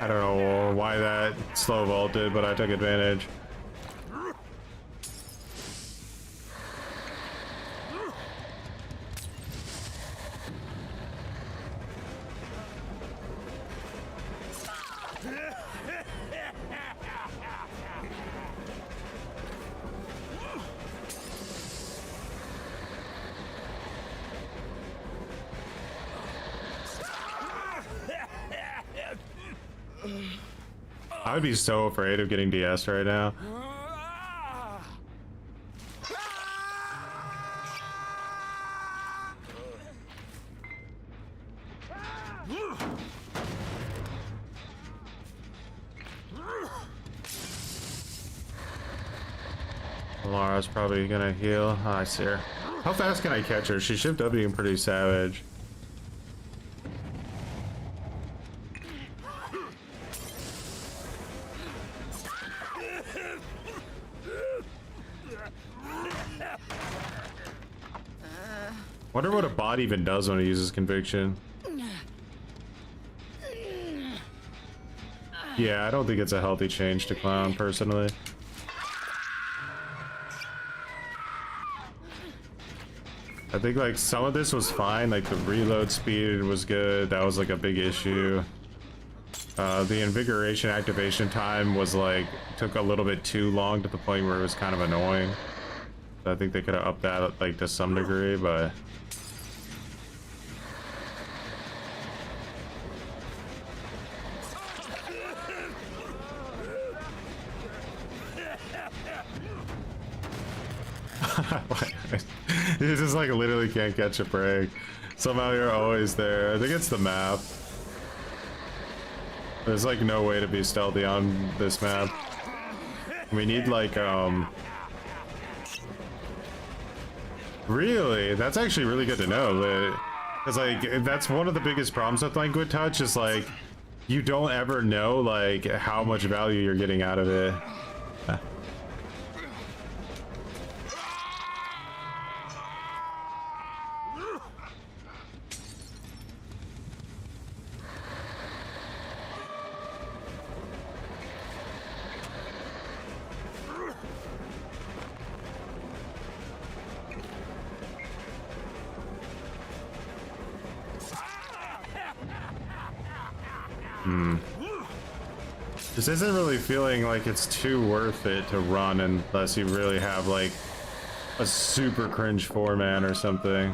I don't know why that slow vaulted, but I took advantage. I would be so afraid of getting DS right now. Lara's probably gonna heal. Oh, I see her. How fast can I catch her? She shift W and pretty savage. Wonder what a bot even does when it uses conviction. Yeah, I don't think it's a healthy change to clown personally. I think like some of this was fine, like the reload speed was good, that was like a big issue. The invigoration activation time was like, took a little bit too long to the point where it was kind of annoying. So I think they could have upped that like to some degree, but... You just like literally can't catch a break. Somehow you're always there. I think it's the map. There's like no way to be stealthy on this map. We need like really? That's actually really good to know. Because like that's one of the biggest problems with Languid Touch is like you don't ever know like how much value you're getting out of it. This isn't really feeling like it's too worth it to run unless you really have like a super cringe 4-man or something.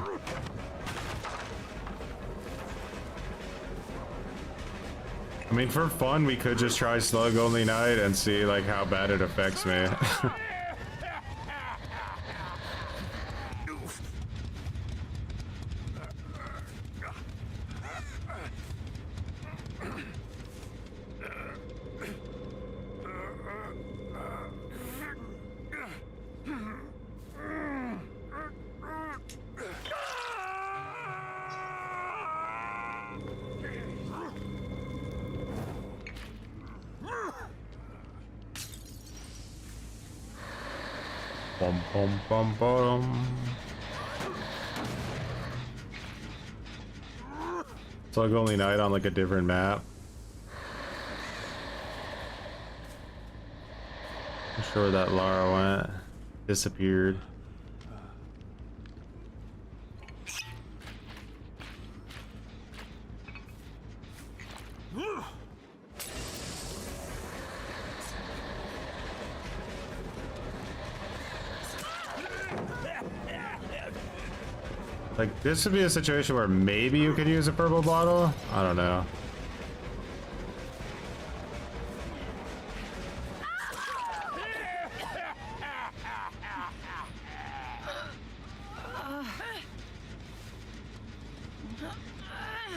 I mean, for fun, we could just try Slug Only Night and see like how bad it affects me. Bum, bum, bum, bum. Slug Only Night on like a different map. I'm sure that Lara went. Disappeared. Like, this would be a situation where maybe you could use a purple bottle? I don't know.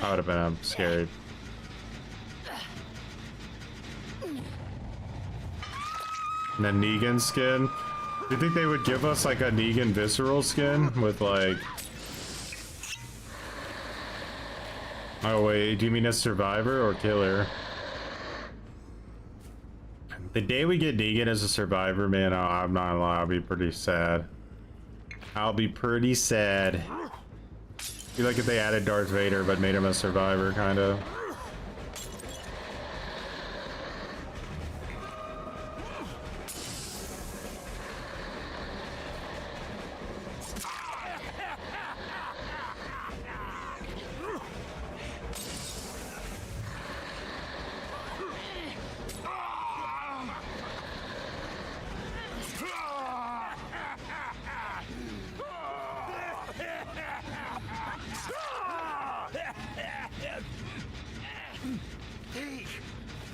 I would have been scared. And then Negan skin. Do you think they would give us like a Negan visceral skin with like... Oh wait, do you mean a survivor or killer? The day we get Negan as a survivor, man, I'm not gonna lie, I'll be pretty sad. I'll be pretty sad. I feel like if they added Darth Vader but made him a survivor, kind of.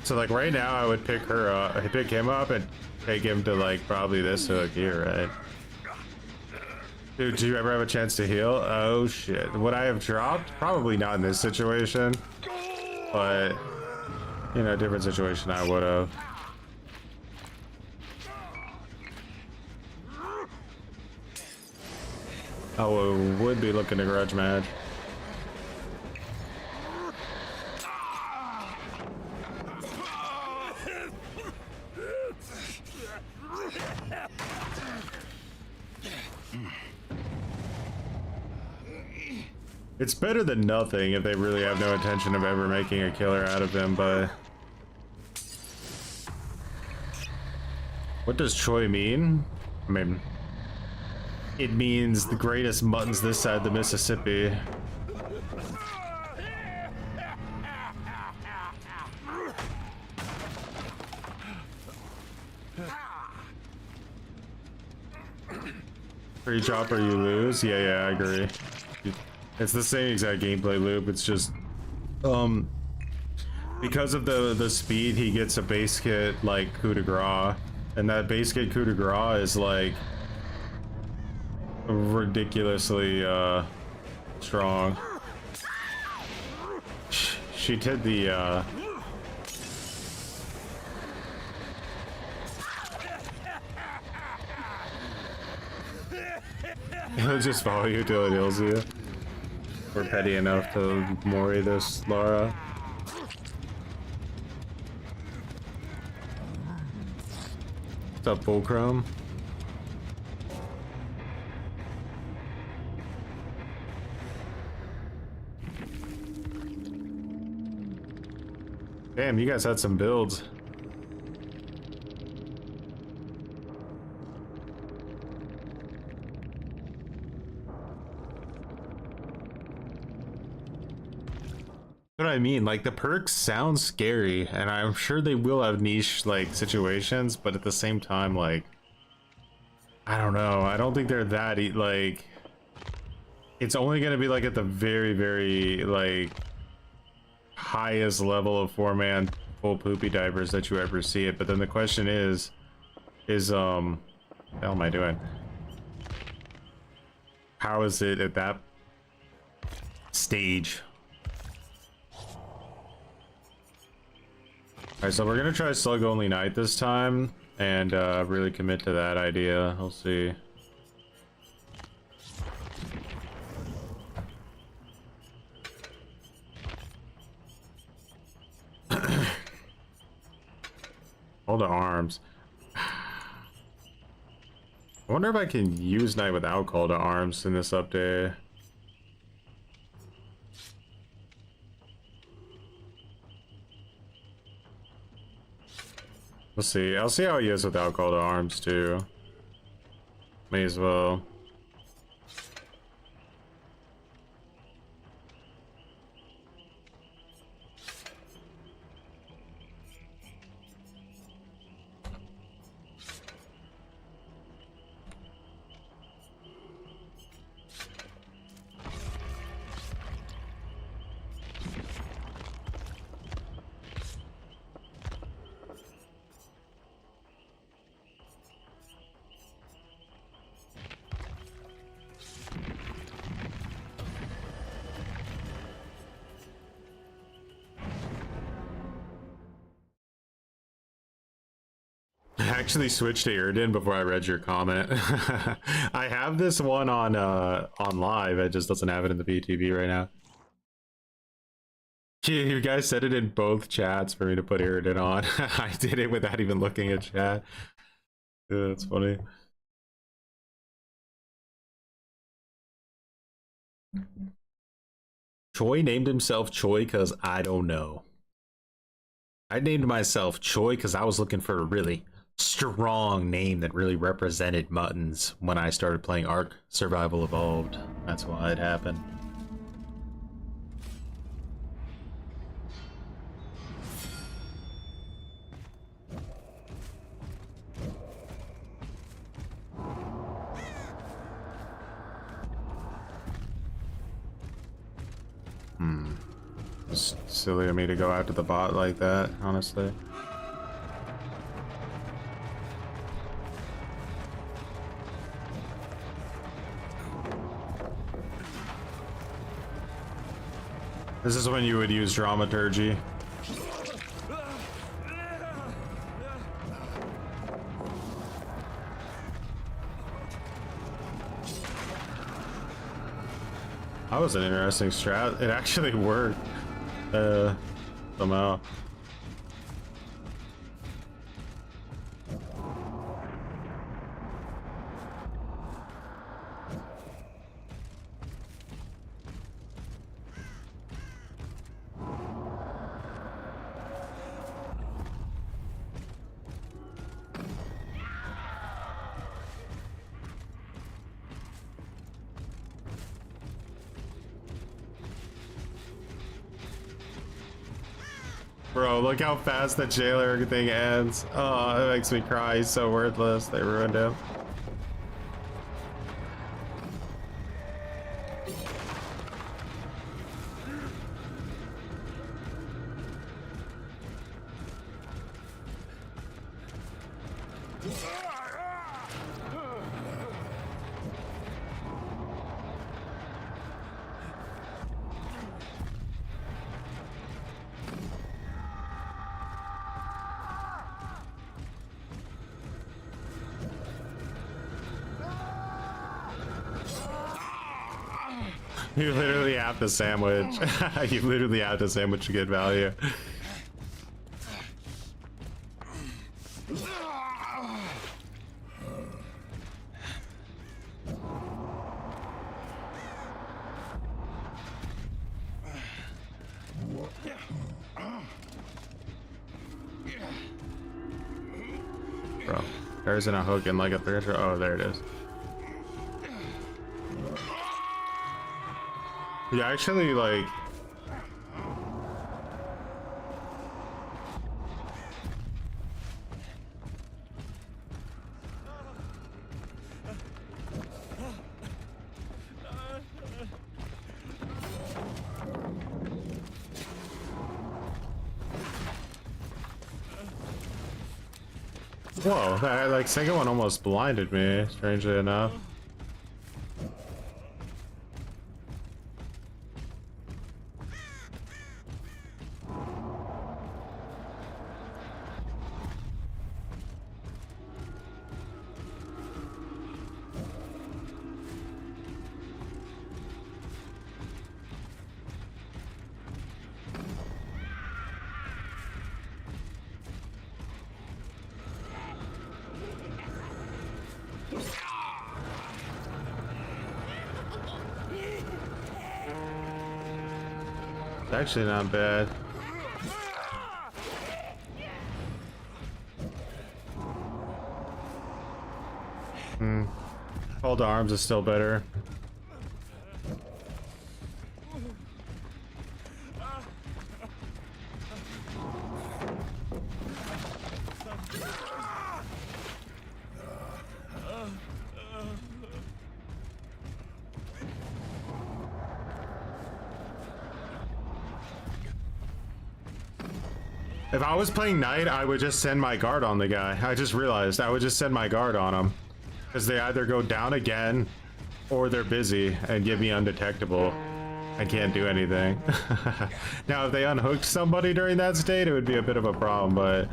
So like right now I would pick her up, pick him up and take him to like probably this hook here, right? Dude, do you ever have a chance to heal? Oh shit. Would I have dropped? Probably not in this situation. But, you know, different situation I would have. Oh, I would be looking to grudge match. It's better than nothing if they really have no intention of ever making a killer out of him, but... What does Choi mean? I mean... It means the greatest muttons this side of the Mississippi. Free chopper, you lose? Yeah, I agree. It's the same exact gameplay loop, it's just... because of the speed, he gets a base kit like coup de grace. And that base kit coup de grace is like... ridiculously strong. She did the He'll just follow you till it heals you. We're petty enough to mori this Lara. What's up, Fulcrum? Damn, you guys had some builds. What I mean, like the perks sound scary, and I'm sure they will have niche like situations, but at the same time, like I don't know. I don't think they're that like. It's only gonna be like at the very like highest level of 4-man full poopy divers that you ever see it. But then the question is what the hell am I doing? How is it at that stage? Alright, so we're gonna try slug only night this time and really commit to that idea. We'll see. Hold the arms. I wonder if I can use night without call to arms in this update. We'll see. I'll see how he is without call to arms too. May as well. I actually switched to Iriden before I read your comment. I have this one on live. It just doesn't have it in the PTB right now. You guys said it in both chats for me to put Iriden on. I did it without even looking at chat. Yeah, that's funny. Choi named himself Choi because I don't know. I named myself Choi because I was looking for a really strong name that really represented muttons when I started playing Ark Survival Evolved. That's why it happened. It's silly of me to go after the bot like that, honestly. This is when you would use dramaturgy. That was an interesting strat. It actually worked. Somehow. Bro, look how fast the jailer thing ends. Oh, it makes me cry. He's so worthless. They ruined him. You literally have to sandwich. You literally have to sandwich to get value. Bro, there isn't a hook in like a 300. Oh, there it is. Yeah, actually, like... Whoa, that like second one almost blinded me, strangely enough. It's actually not bad. Call to arms is still better. If I was playing Knight, I would just send my guard on the guy. I just realized I would just send my guard on him. Because they either go down again, or they're busy and get me undetectable. I can't do anything. Now, if they unhooked somebody during that state, it would be a bit of a problem, but...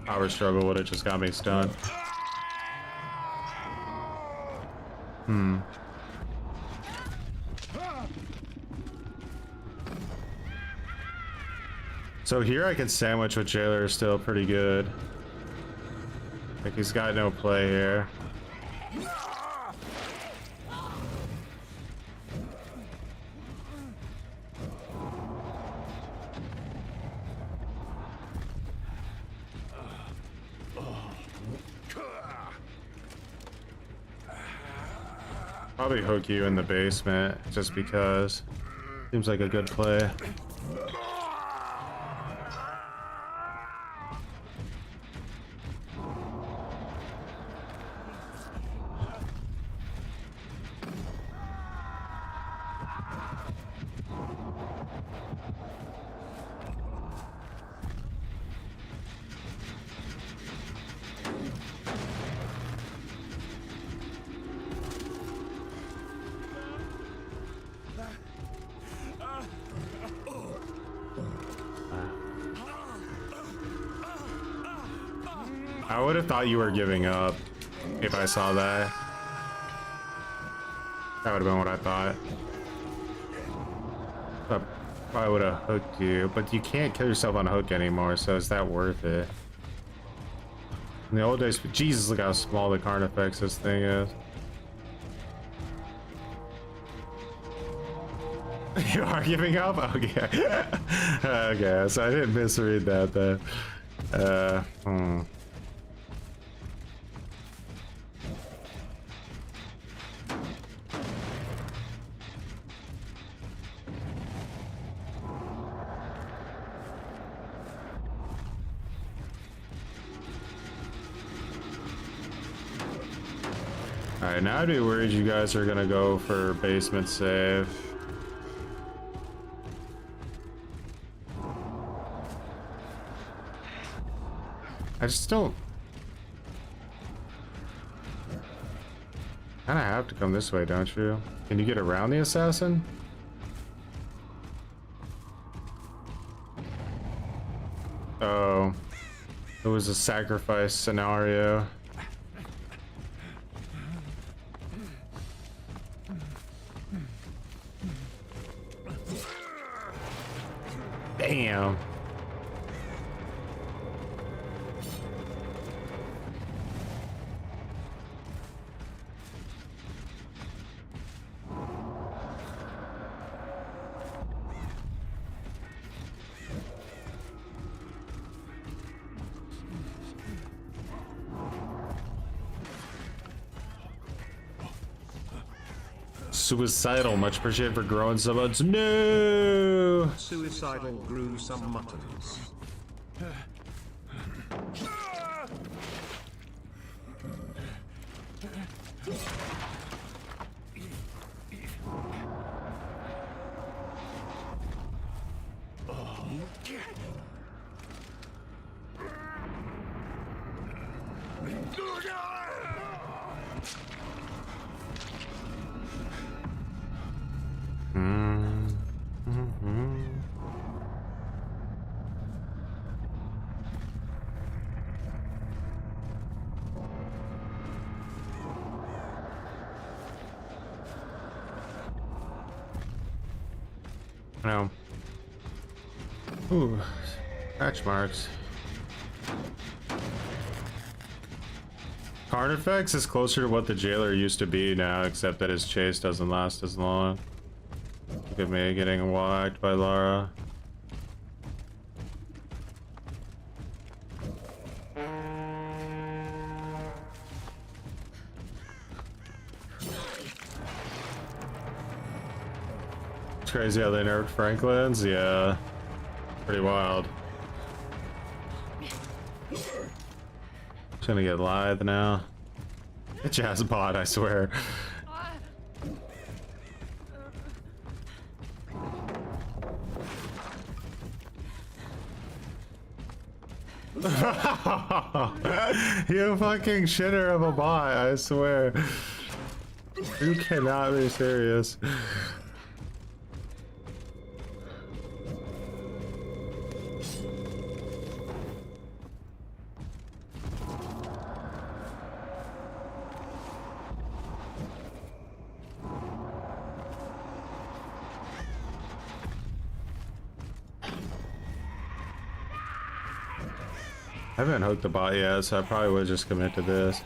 Power struggle would have just got me stunned. So here I can sandwich with Jailer still pretty good. Like he's got no play here. Probably hook you in the basement just because seems like a good play. I would have thought you were giving up if I saw that. That would have been what I thought. I would have hooked you, but you can't kill yourself on a hook anymore, so is that worth it? In the old days, Jesus, look how small the Carnifex this thing is. You are giving up? Okay. Okay, so I didn't misread that then. Alright, now I'd be worried you guys are gonna go for basement save. I just don't... Kinda have to come this way, don't you? Can you get around the assassin? Oh. It was a sacrifice scenario. Damn. Suicidal, much appreciated for growing some muttons. No! Suicidal grew some muttons. No. Ooh, patch marks. Carnifex is closer to what the jailer used to be now, except that his chase doesn't last as long. Look at me getting whacked by Lara. Crazy how they nerfed Franklin's, yeah, pretty wild. Just gonna get lithe now. It's jazz bot, I swear. You fucking shitter of a bot, I swear. You cannot be serious. I haven't hooked the bot yet, so I probably would just commit to this.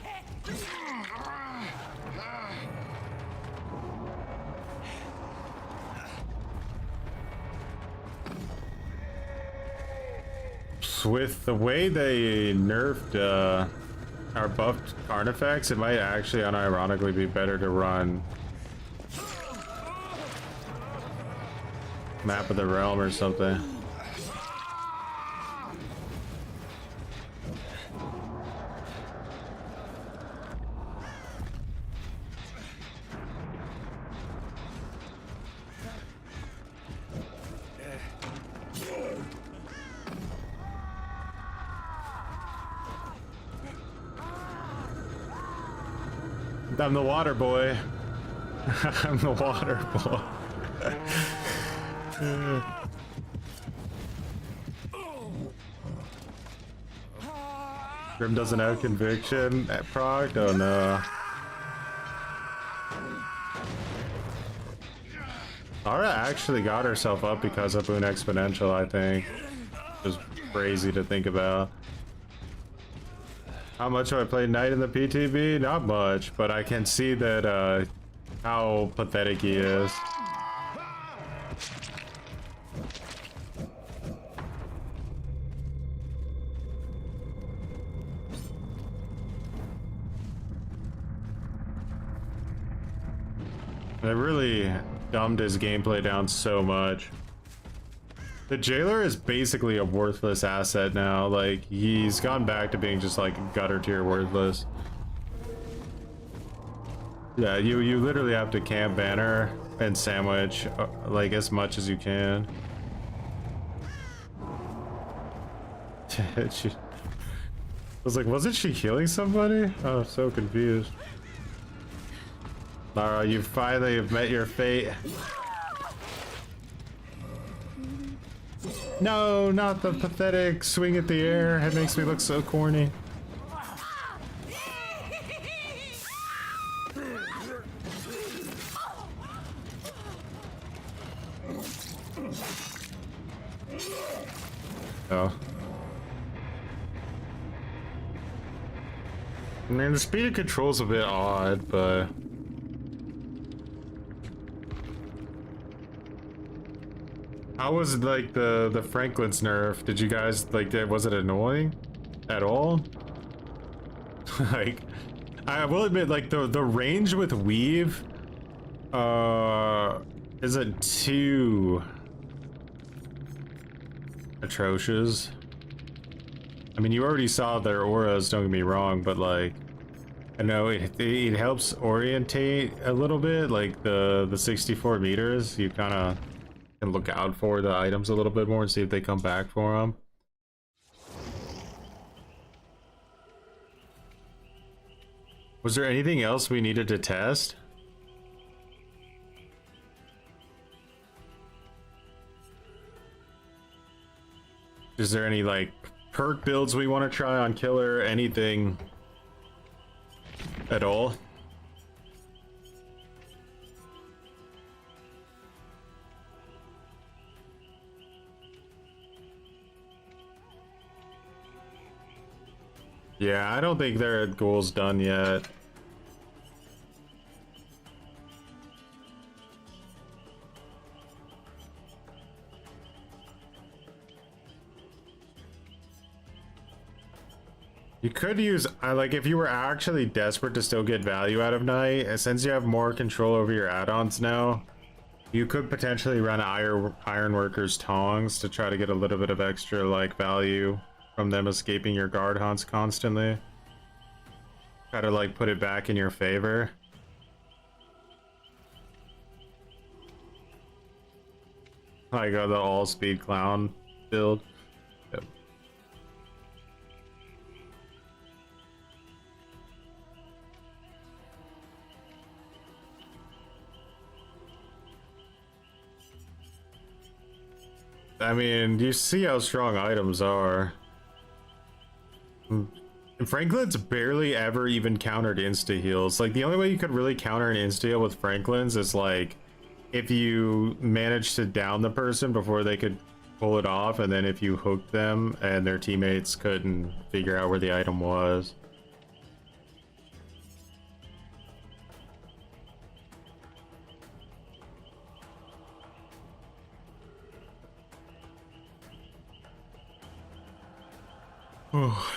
With the way they nerfed or buffed Carnifex, it might actually unironically be better to run Map of the Realm or something. I'm the water boy. I'm the water boy. Grim doesn't have conviction at proc? Oh no. Ara actually got herself up because of Boon Exponential, I think. Just crazy to think about. How much have I played Knight in the PTB? Not much, but I can see that how pathetic he is. They really dumbed his gameplay down so much. The jailer is basically a worthless asset now. Like, he's gone back to being just like gutter tier worthless. Yeah, you literally have to camp banner and sandwich like as much as you can. I was like, wasn't she healing somebody? Oh, I'm so confused. Lara, you finally have met your fate. No, not the pathetic swing at the air. It makes me look so corny. Oh. I mean, the speed of control's a bit odd, but... How was like the Franklin's nerf? Did you guys like that? Was it annoying at all? Like, I will admit, like the range with weave isn't too atrocious. I mean, you already saw their auras, don't get me wrong, but like, I know it helps orientate a little bit. Like the 64 meters, you kind of can look out for the items a little bit more and see if they come back for them. Was there anything else we needed to test? Is there any like perk builds we want to try on killer? Anything at all? Yeah, I don't think their Ghoul's done yet. You could use, like, if you were actually desperate to still get value out of Knight, since you have more control over your add-ons now, you could potentially run Ironworker's Tongs to try to get a little bit of extra, like, value from them escaping your guard haunts constantly. Try to like put it back in your favor. I got the all speed clown build. Yep. I mean, you see how strong items are. Franklin's barely ever even countered insta heals. Like, the only way you could really counter an insta heal with Franklin's is like if you managed to down the person before they could pull it off, and then if you hooked them and their teammates couldn't figure out where the item was. Oh.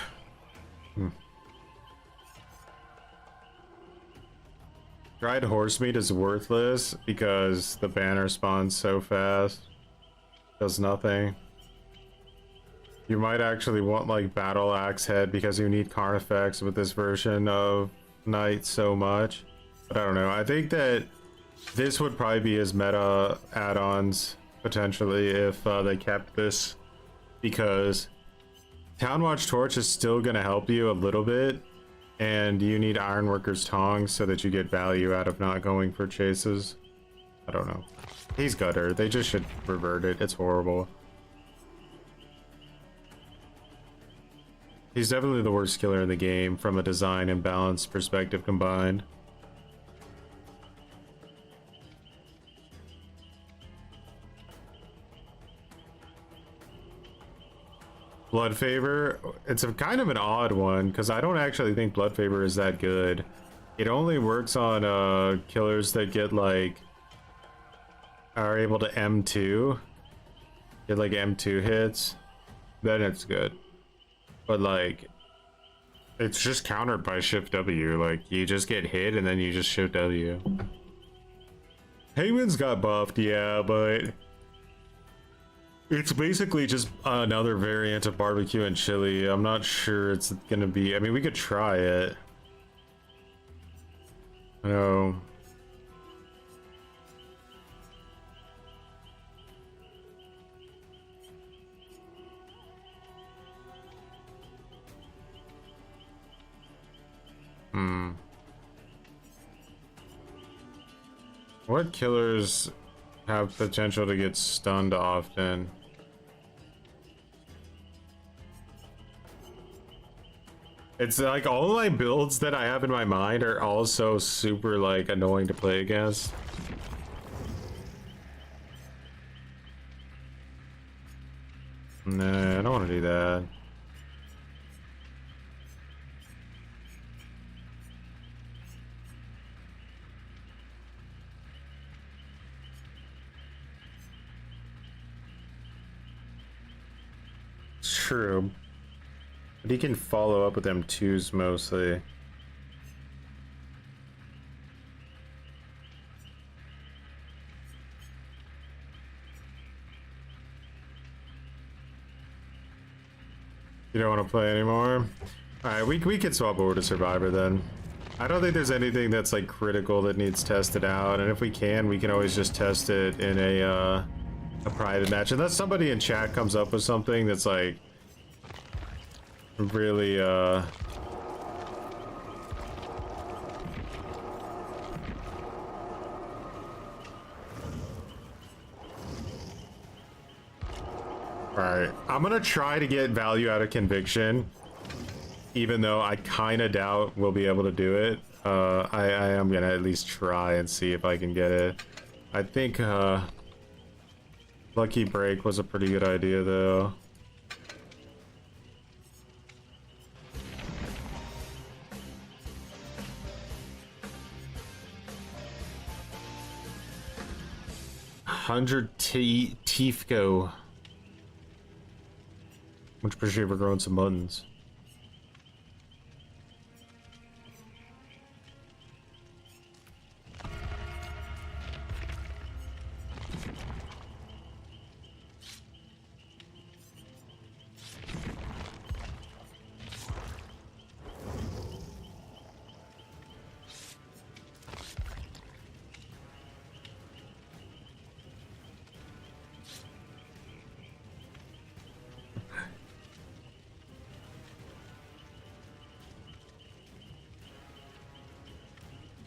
Dried horse meat is worthless because the banner spawns so fast. Does nothing. You might actually want like battle axe head because you need Carnifex with this version of Knight so much. But I don't know. I think that this would probably be his meta add-ons potentially if they kept this, because Townwatch Torch is still going to help you a little bit. And you need Ironworker's Tongs so that you get value out of not going for chases. I don't know. He's gutter. They just should revert it. It's horrible. He's definitely the worst killer in the game from a design and balance perspective combined. Blood Favor, it's a kind of an odd one because I don't actually think Blood Favor is that good. It only works on killers that get like are able to M2, get like M2 hits, then it's good. But like it's just countered by Shift W. Like you just get hit and then you just Shift W. Hangman's got buffed, yeah, but it's basically just another variant of barbecue and chili. I'm not sure it's gonna be. I mean, we could try it. I know. What killers have potential to get stunned often? It's like all my builds that I have in my mind are also super like annoying to play against. Nah, I don't want to do that. It's true. But he can follow up with M2s mostly. You don't want to play anymore? Alright, we can swap over to Survivor then. I don't think there's anything that's like critical that needs tested out, and if we can always just test it in a private match. Unless somebody in chat comes up with something that's like really Alright, I'm gonna try to get value out of Conviction, even though I kind of doubt we'll be able to do it. I am gonna at least try and see if I can get it. I think Lucky Break was a pretty good idea though. Tiefco. Much appreciate for growing some muttons.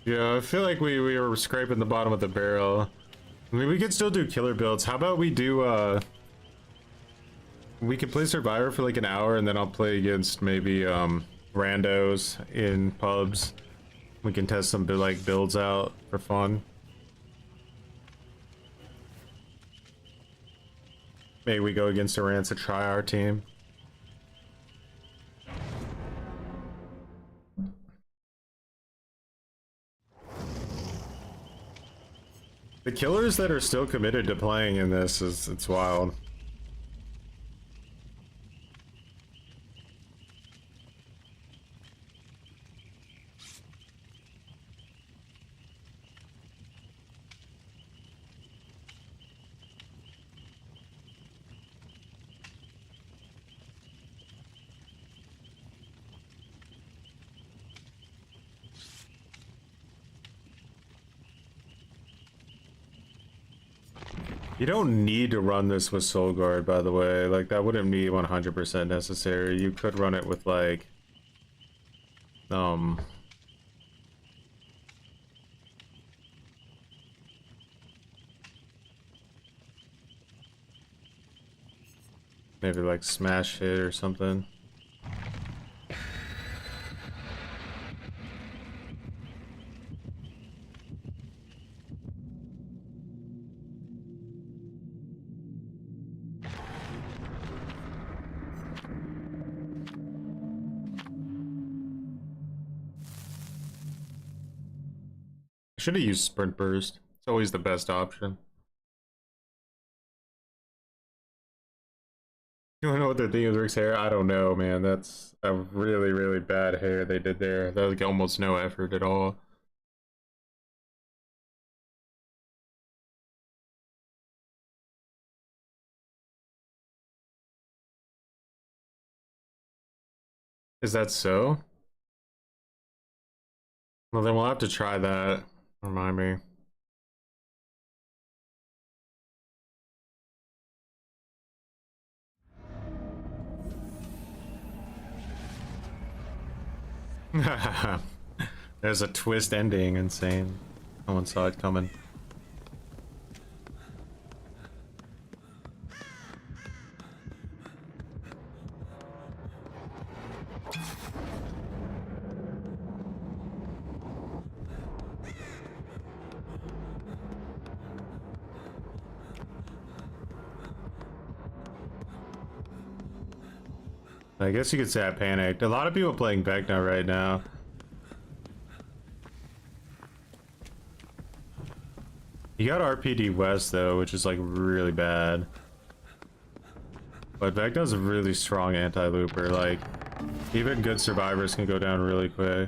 Yeah, I feel like we were scraping the bottom of the barrel. I mean, we could still do killer builds. How about we do, we could play Survivor for like an hour and then I'll play against maybe, randos in pubs. We can test some like builds out for fun. Maybe we go against a Rancid try our team. The killers that are still committed to playing in this it's wild. You don't need to run this with Soul Guard, by the way. Like, that wouldn't be 100% necessary. You could run it with, like, maybe, like, Smash Hit or something. Should have used Sprint Burst. It's always the best option. You wanna know what they're thinking with Rick's hair? I don't know, man. That's a really, really bad hair they did there. That was like almost no effort at all. Is that so? Well, then we'll have to try that. Remind me. There's a twist ending, insane. No one saw it coming. I guess you could say I panicked. A lot of people playing Vecna right now. You got RPD West though, which is like really bad. But Vecna's a really strong anti-looper. Like, even good survivors can go down really quick.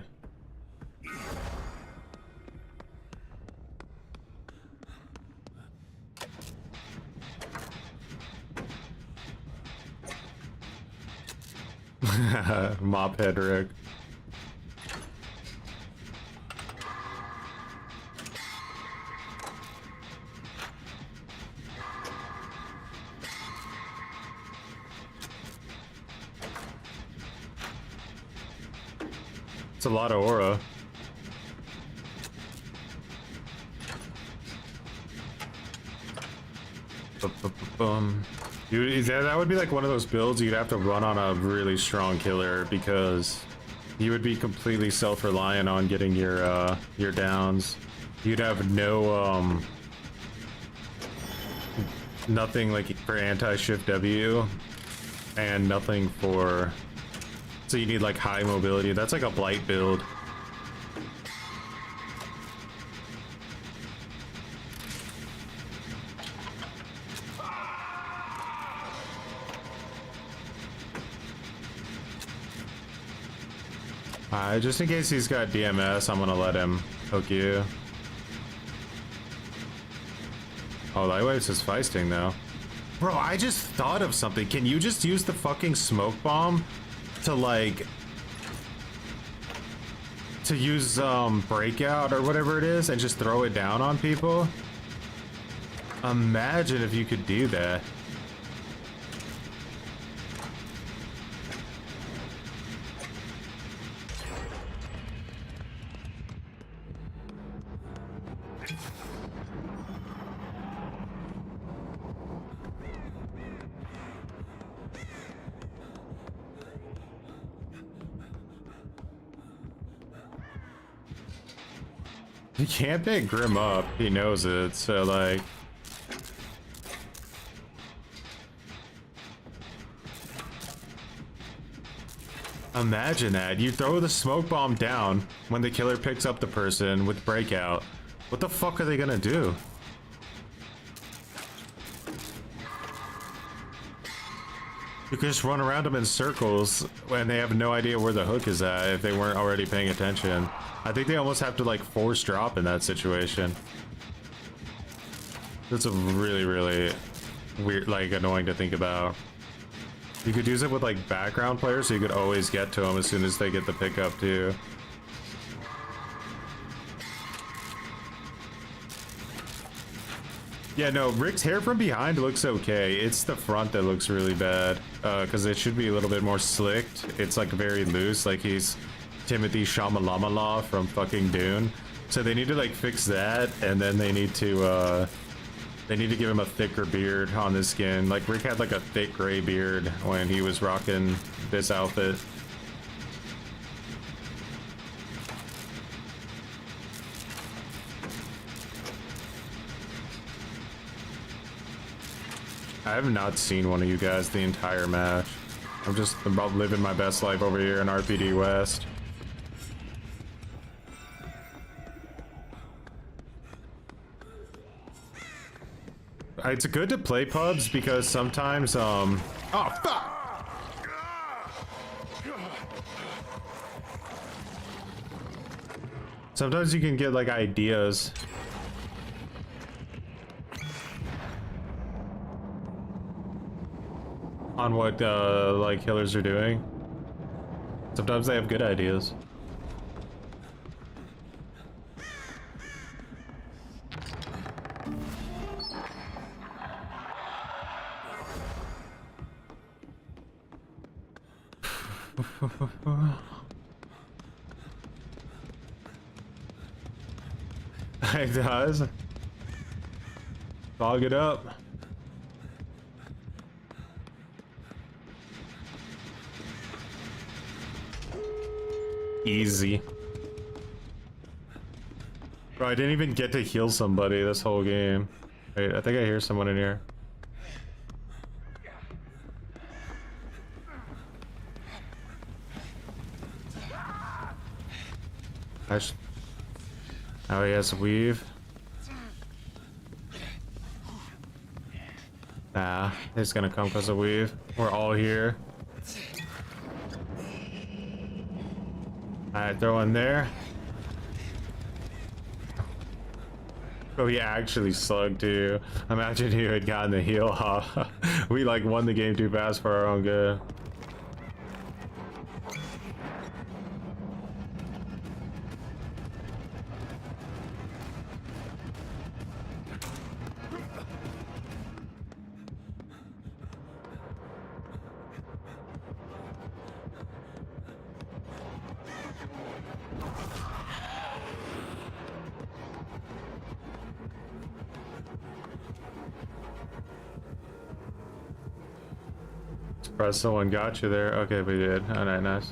Mop head Rick. It's a lot of aura. Dude, that would be like one of those builds you'd have to run on a really strong killer, because you would be completely self-reliant on getting your downs. You'd have no nothing like for anti-shift W, and nothing for, so you need like high mobility. That's like a blight build. Just in case he's got DMS, I'm gonna let him hook you. Oh, Lightwave's is feisting though. Bro, I just thought of something. Can you just use the fucking smoke bomb to like, to use breakout or whatever it is and just throw it down on people? Imagine if you could do that. He can't pick Grim up, he knows it, so like... Imagine that, you throw the smoke bomb down when the killer picks up the person with breakout. What the fuck are they gonna do? You could just run around them in circles when they have no idea where the hook is at if they weren't already paying attention. I think they almost have to like force drop in that situation. That's a really, really weird, like annoying to think about. You could use it with like background players so you could always get to them as soon as they get the pickup too. Yeah, no, Rick's hair from behind looks okay. It's the front that looks really bad, because it should be a little bit more slicked. It's like very loose, like he's Timothy Chalamet from fucking Dune. So they need to like fix that, and then they need to give him a thicker beard on his skin. Like Rick had like a thick gray beard when he was rocking this outfit. I have not seen one of you guys the entire match. I'm just about living my best life over here in RPD West. it's good to play pubs because sometimes oh fuck. Sometimes you can get like ideas on what like killers are doing. Sometimes they have good ideas. It does. Fog it up. Easy. Bro, I didn't even get to heal somebody this whole game. Wait, I think I hear someone in here. Oh, he has a weave. Nah, he's gonna come because of weave. We're all here. Alright, throw in there. Oh, he actually slugged too. Imagine he had gotten the heal off. We like won the game too fast for our own good. Surprised someone got you there. Okay, we did. Alright, nice.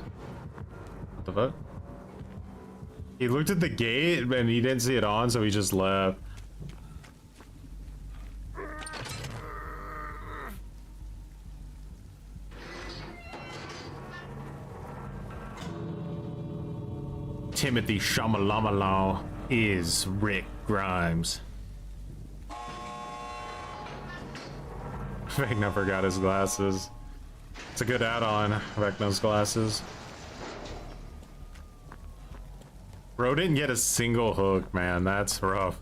What the fuck? He looked at the gate and he didn't see it on, so he just left. Timothy Shamalamalau is Rick Grimes. Vecna forgot his glasses. It's a good add-on, Vecna's glasses. Bro didn't get a single hook, man. That's rough.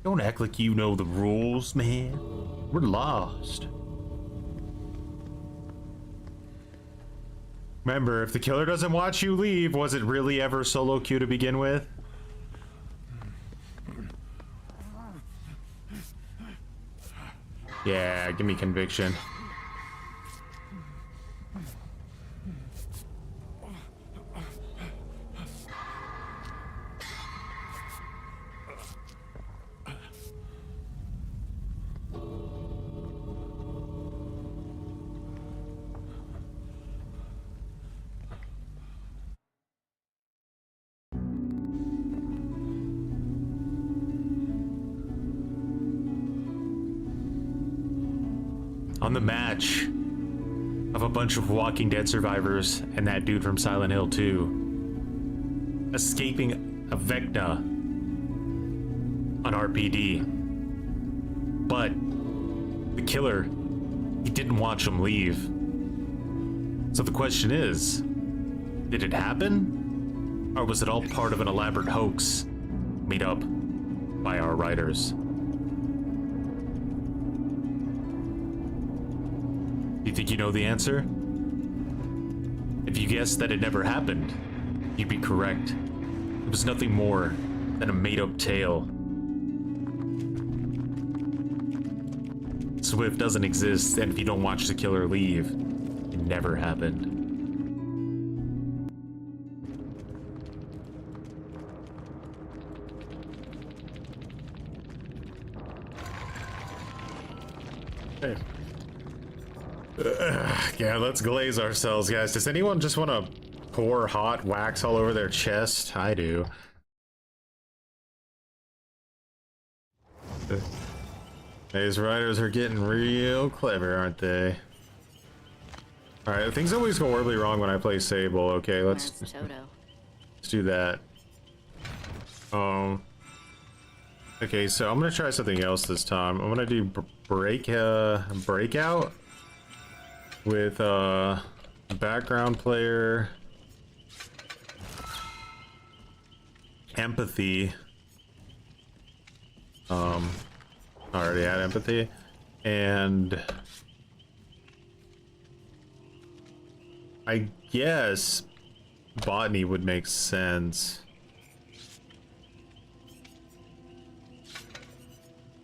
Don't act like you know the rules, man. We're lost. Remember, if the killer doesn't watch you leave, was it really ever solo queue to begin with? Yeah, give me conviction. On the match of a bunch of Walking Dead survivors and that dude from Silent Hill 2 escaping a Vecna on RPD, but the killer, he didn't watch him leave. So the question is, did it happen, or was it all part of an elaborate hoax made up by our writers? You think you know the answer? If you guess that it never happened, you'd be correct. It was nothing more than a made-up tale. Swift doesn't exist, and if you don't watch the killer leave, it never happened. Hey. Yeah, let's glaze ourselves, guys. Does anyone just want to pour hot wax all over their chest? I do. These writers are getting real clever, aren't they? Alright, things always go horribly wrong when I play Sable. Okay, let's Let's do that. Okay, so I'm gonna try something else this time. I'm gonna do breakout with background player, empathy. I already had empathy, and I guess botany would make sense.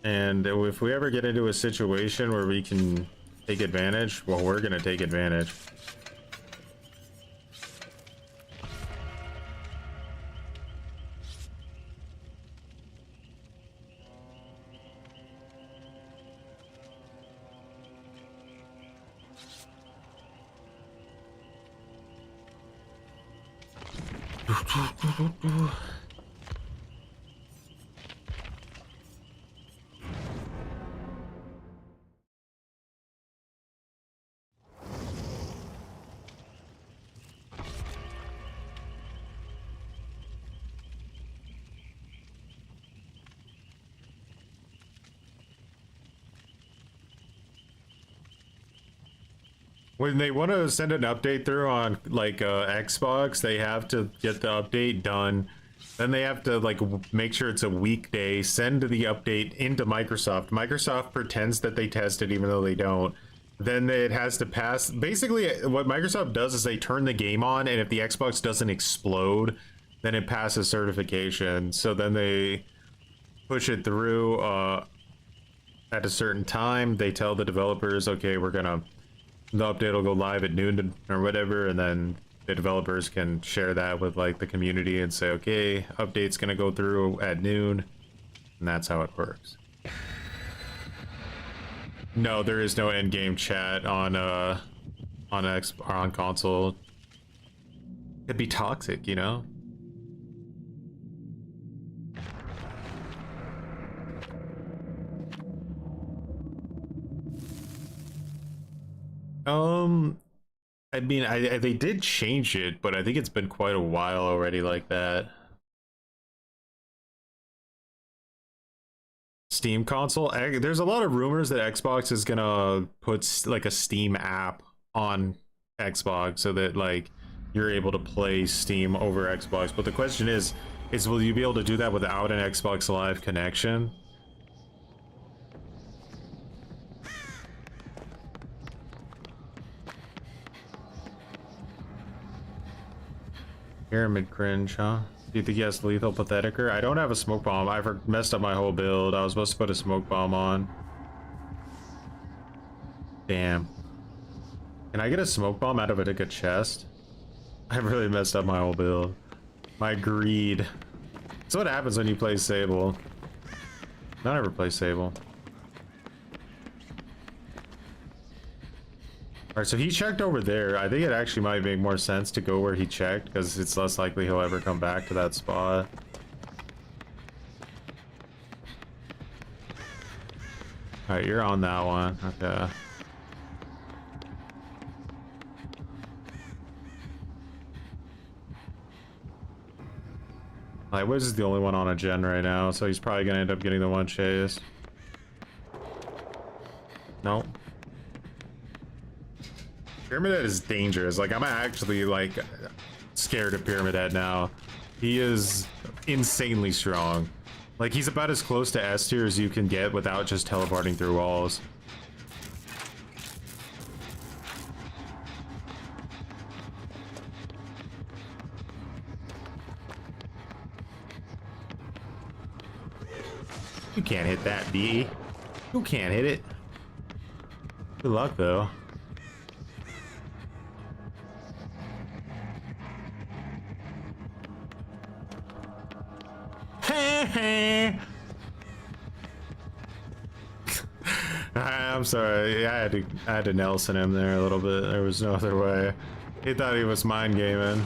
And if we ever get into a situation where we can take advantage, well, we're gonna take advantage. When they want to send an update through on like Xbox, they have to get the update done. Then they have to like make sure it's a weekday, send the update into Microsoft. Microsoft pretends that they test it even though they don't. Then it has to pass. Basically, what Microsoft does is they turn the game on, and if the Xbox doesn't explode, then it passes certification. So then they push it through at a certain time. They tell the developers, okay, the update will go live at noon or whatever, and then the developers can share that with like the community and say, okay, update's gonna go through at noon, and that's how it works. No, there is no in-game chat on console. It'd be toxic, you know? I mean, they did change it, but I think it's been quite a while already like that. Steam console. There's a lot of rumors that Xbox is gonna put like a Steam app on Xbox so that like you're able to play Steam over Xbox. But the question is will you be able to do that without an Xbox Live connection? Pyramid cringe, huh? Do you think he has lethal patheticer? I don't have a smoke bomb. I've messed up my whole build. I was supposed to put a smoke bomb on. Damn. Can I get a smoke bomb out of a chest? I really messed up my whole build. My greed. That's what happens when you play Sable. Don't ever play Sable. Alright, so he checked over there. I think it actually might make more sense to go where he checked, because it's less likely he'll ever come back to that spot. Alright, you're on that one. Okay. Like, Wiz is the only one on a gen right now, so he's probably gonna end up getting the one chase. Nope. Pyramid Head is dangerous. Like, I'm actually like scared of Pyramid Head now. He is insanely strong. Like, he's about as close to S tier as you can get without just teleporting through walls. You can't hit that, B. You can't hit it. Good luck, though. I'm sorry. I had to Nelson him there a little bit. There was no other way. He thought he was mind gaming.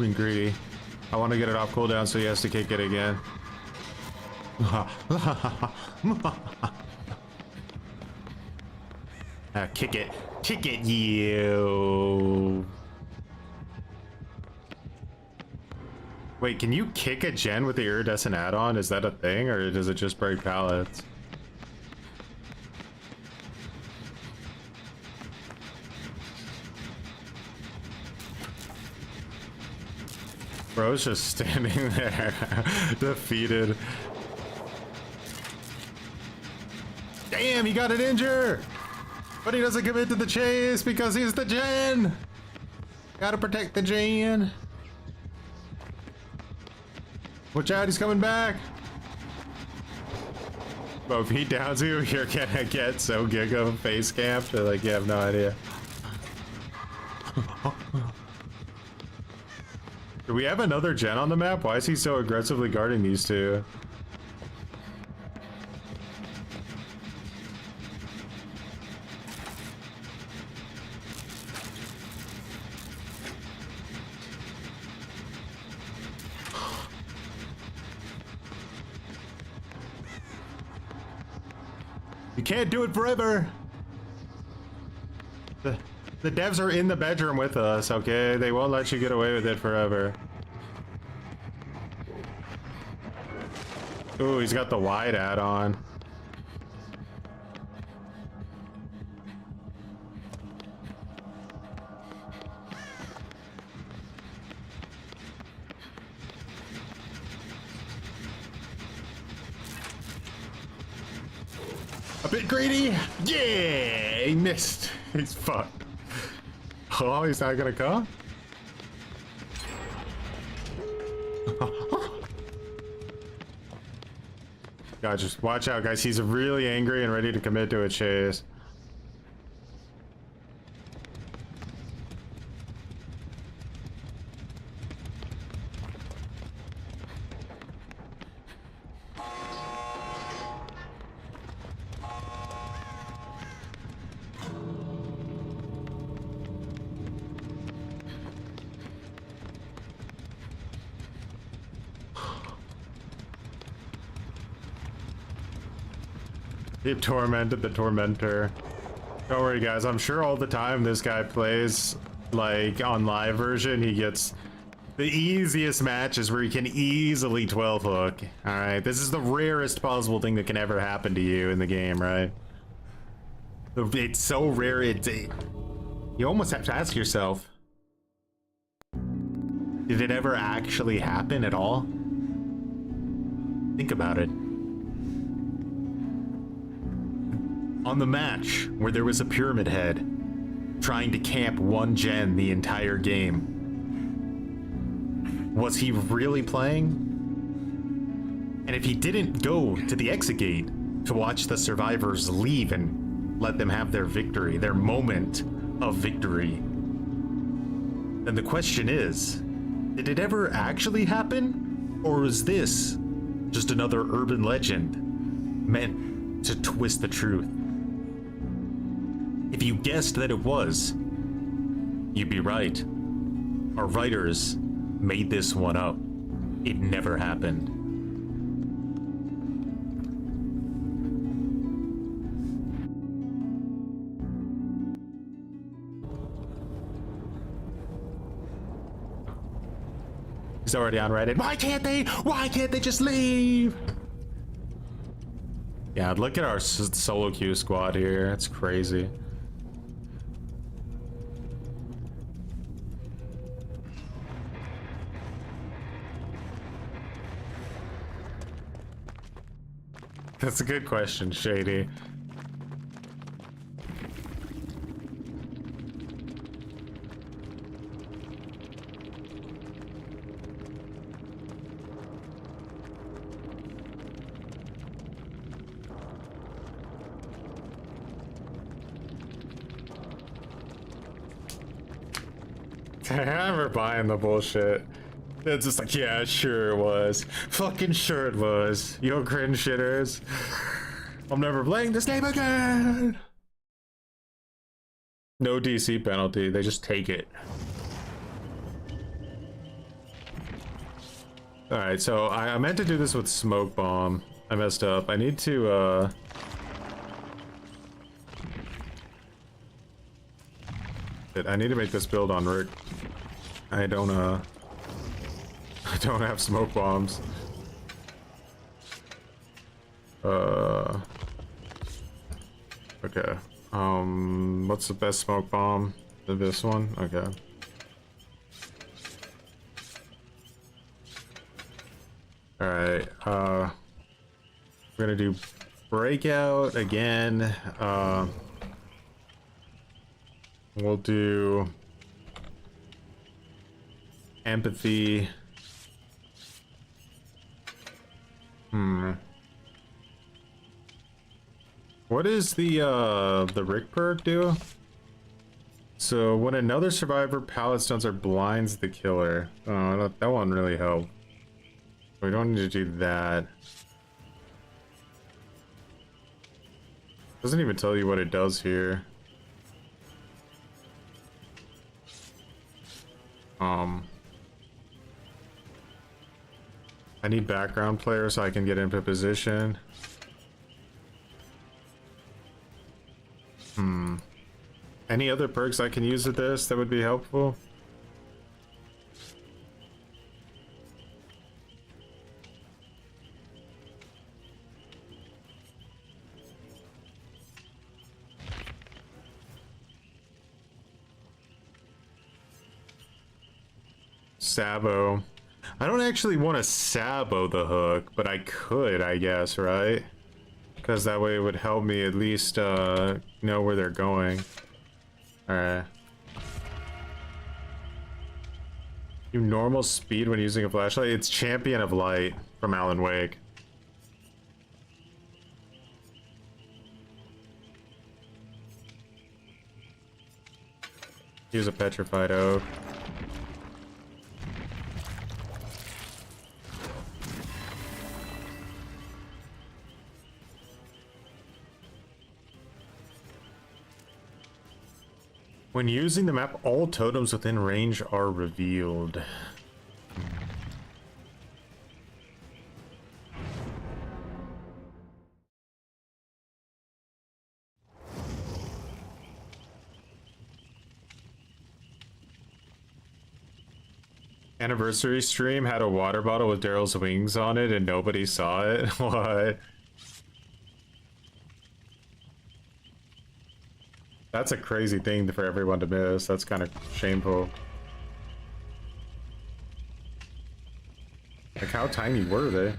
Being greedy. I want to get it off cooldown so he has to kick it again. Kick it. Kick it, you. Wait, can you kick a gen with the iridescent add-on? Is that a thing, or does it just break pallets? Bro's just standing there, defeated. Damn, he got an injure! But he doesn't commit to the chase because he's the gen! Gotta protect the gen. Watch out, he's coming back! Bro, if he downs you, you're gonna get so giga face camped that like you have no idea. Do we have another gen on the map? Why is he so aggressively guarding these two? You can't do it forever. The devs are in the bedroom with us, okay? They won't let you get away with it forever. Ooh, he's got the wide add-on. A bit greedy. Yeah, he missed. He's fucked. Oh, he's not gonna come? God, just watch out, guys. He's really angry and ready to commit to a chase. He tormented the tormentor. Don't worry, guys. I'm sure all the time this guy plays, like, on live version, he gets the easiest matches where he can easily 12 hook. Alright, this is the rarest possible thing that can ever happen to you in the game, right? It's so rare, you almost have to ask yourself, did it ever actually happen at all? Think about it. On the match where there was a pyramid head trying to camp one gen the entire game, was he really playing? And if he didn't go to the exit gate to watch the survivors leave and let them have their victory, their moment of victory, then the question is, did it ever actually happen? Or is this just another urban legend meant to twist the truth? If you guessed that it was, you'd be right. Our writers made this one up. It never happened. He's already on Reddit. Why can't they? Why can't they just leave? Yeah, look at our solo queue squad here. It's crazy. That's a good question, Shady. I remember buying the bullshit. It's just like, yeah, sure it was. Fucking sure it was. Yo, cringe shitters. I'm never playing this game again. No DC penalty. They just take it. All right, so I meant to do this with smoke bomb. I messed up. I need to I need to make this build on Rick. I don't have smoke bombs. Okay. What's the best smoke bomb? This one? Okay. Alright, we're gonna do breakout again. We'll do empathy. What is the Rick perk do? So when another survivor pallet stuns or blinds the killer. Oh, that one really helped. We don't need to do that. Doesn't even tell you what it does here. I need background player so I can get into position. Any other perks I can use with this that would be helpful? Sabo. I don't actually want to Sabo the hook, but I could, I guess, right? Because that way it would help me at least know where they're going. Alright. Do normal speed when using a flashlight? It's Champion of Light from Alan Wake. Use a petrified oak. When using the map, all totems within range are revealed. Anniversary stream had a water bottle with Daryl's wings on it and nobody saw it. What? That's a crazy thing for everyone to miss. That's kind of shameful. Like, how tiny were they?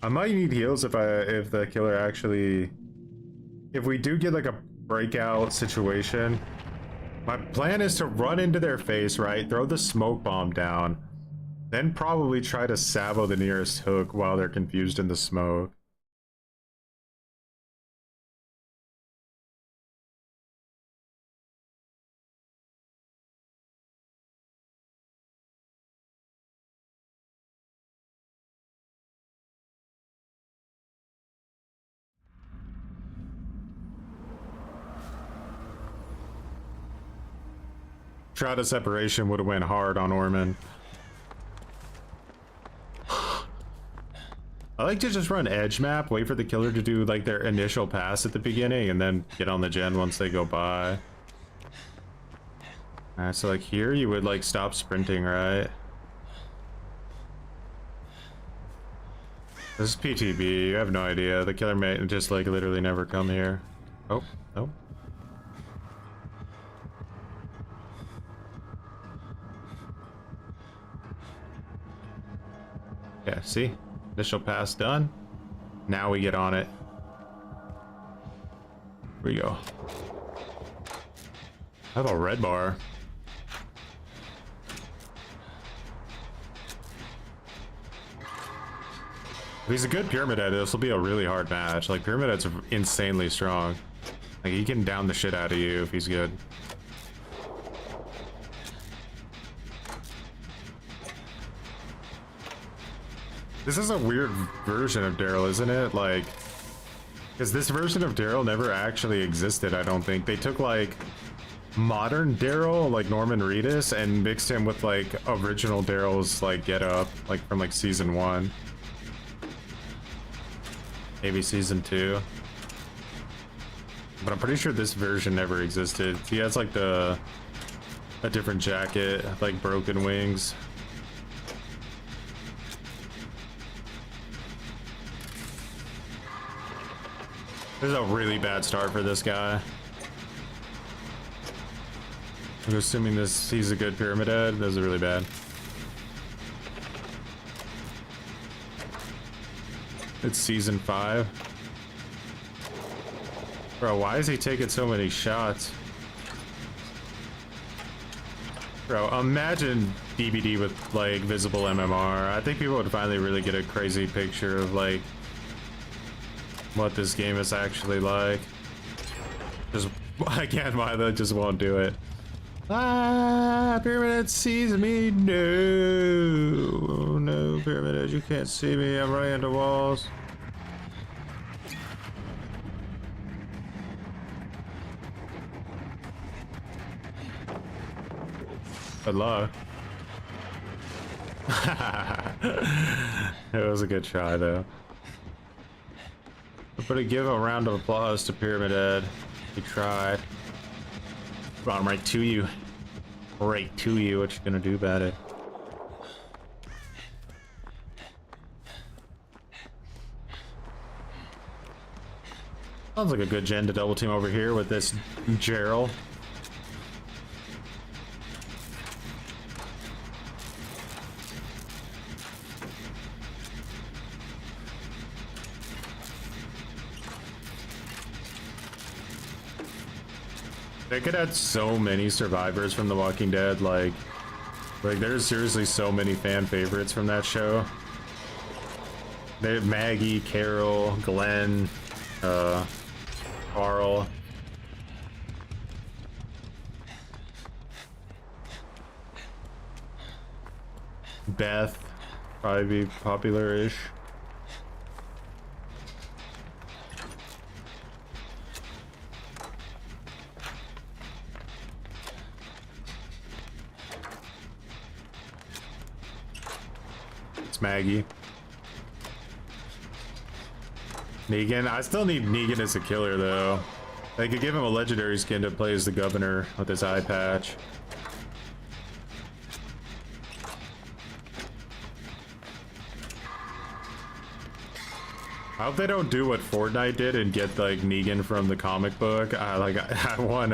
I might need heals if the killer actually... If we do get like a breakout situation, my plan is to run into their face, right? Throw the smoke bomb down, then probably try to Sabo the nearest hook while they're confused in the smoke. Shroud of Separation would have went hard on Orman. I like to just run edge map, wait for the killer to do like their initial pass at the beginning, and then get on the gen once they go by. Alright, so like here you would like stop sprinting, right? This is PTB, you have no idea. The killer may just like literally never come here. Oh, no. Yeah, see? Initial pass done. Now we get on it. Here we go. I have a red bar. If he's a good Pyramid Head, this will be a really hard match. Like, Pyramid Head's insanely strong. Like, he can down the shit out of you if he's good. This is a weird version of Daryl, isn't it? Like, because this version of Daryl never actually existed, I don't think. They took, like, modern Daryl, like Norman Reedus, and mixed him with like original Daryl's like get up, like from like season 1, maybe season 2. But I'm pretty sure this version never existed. He has like a different jacket, like broken wings. This is a really bad start for this guy. I'm assuming he's a good pyramid head. This is really bad. It's season 5. Bro, why is he taking so many shots? Bro, imagine DBD with like visible MMR. I think people would finally really get a crazy picture of like what this game is actually like. Just again, Milo just won't do it. Ah, Pyramid sees me. No, no, Pyramid, you can't see me. I'm running into walls. Good luck. It was a good try, though. But to give a round of applause to Pyramid Head. He tried. Brought him right to you. Right to you. What you gonna do about it? Sounds like a good gen to double team over here with this Gerald. They could add so many survivors from The Walking Dead, like there's seriously so many fan favorites from that show. They have Maggie, Carol, Glenn, Carl. Beth, probably be popular-ish. Maggie. Negan. I still need Negan as a killer, though. They could give him a legendary skin to play as the governor with his eye patch. I hope they don't do what Fortnite did and get like Negan from the comic book. I want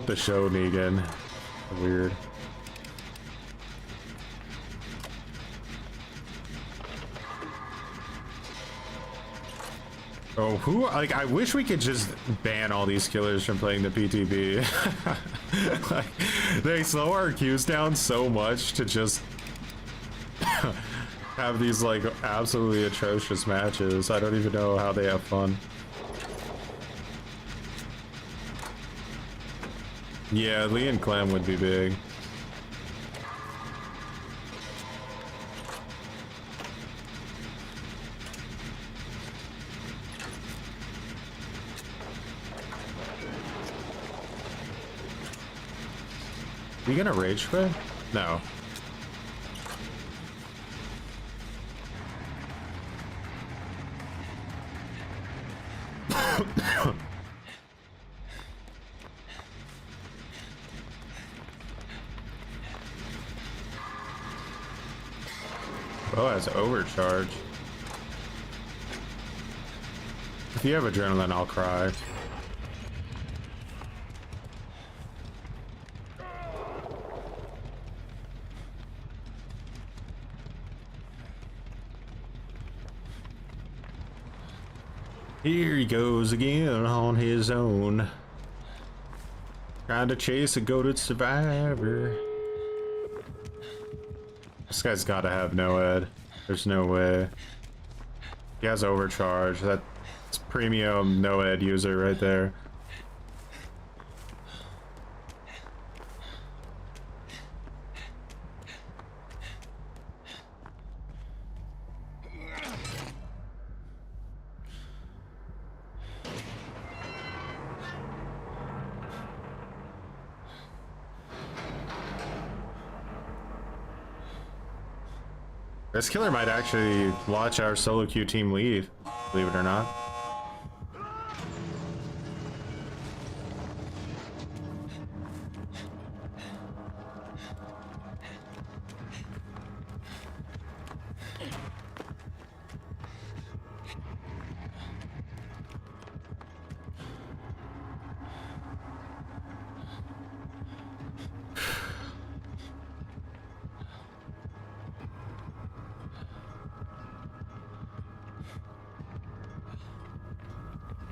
the show Negan. Weird. Oh, who? Like, I wish we could just ban all these killers from playing the PTB. Like, they slow our queues down so much to just have these, like, absolutely atrocious matches. I don't even know how they have fun. Yeah, Lee and Clem would be big. You gonna rage quit? No. Oh, that's overcharge. If you have adrenaline, I'll cry. Here he goes again on his own. Trying to chase a goated survivor. This guy's gotta have no ed. There's no way. He has overcharge. That's premium no ed user right there. This killer might actually watch our solo queue team leave, believe it or not.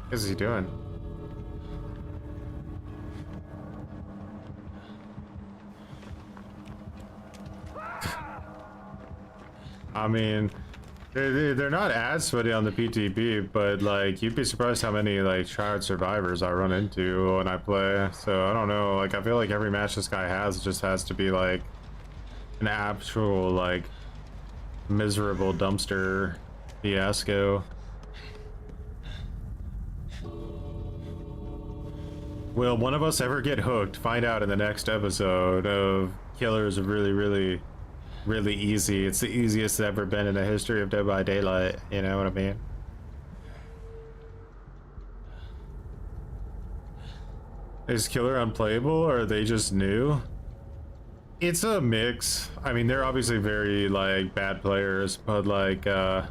What is he doing? I mean, they're not as sweaty on the PTB, but like you'd be surprised how many like tryhard survivors I run into when I play. So I don't know. Like I feel like every match this guy has just has to be like an actual like miserable dumpster fiasco. Will one of us ever get hooked? Find out in the next episode of Killers of Really Easy. It's the easiest it's ever been in the history of Dead by Daylight, you know what I mean? Is Killer unplayable or are they just new? It's a mix. I mean, they're obviously very like bad players, but like the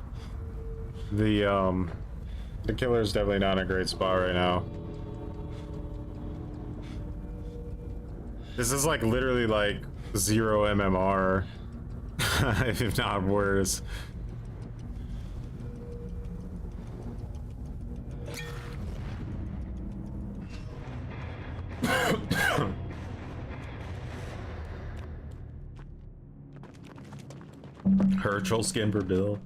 Killer is definitely not in a great spot right now. This is like literally like 0 MMR, if not worse. Herschel Skimper Bill.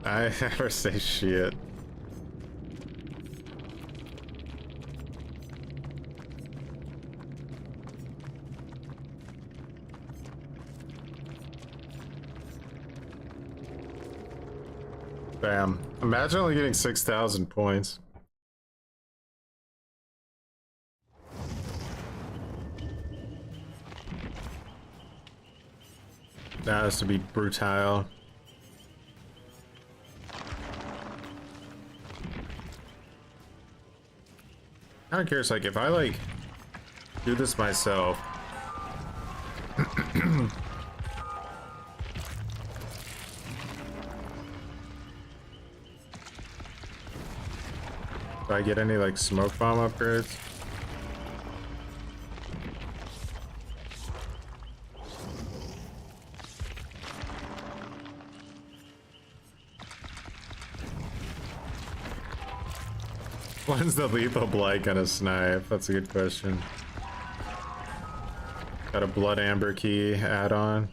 I never say shit. Bam. Imagine only getting 6,000 points. That has to be brutal. I'm curious, like, if I, like, do this myself. Do I get any, like, smoke bomb upgrades? When's the lethal blight gonna snipe? That's a good question. Got a blood amber key add-on.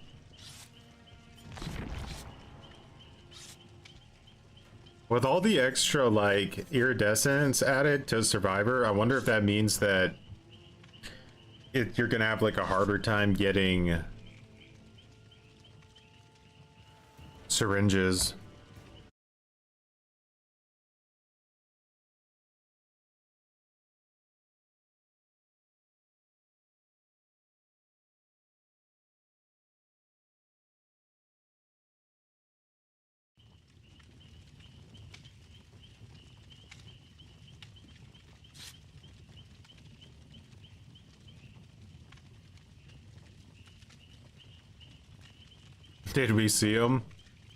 With all the extra like iridescence added to Survivor, I wonder if that means that you're gonna have like a harder time getting syringes. Did we see him?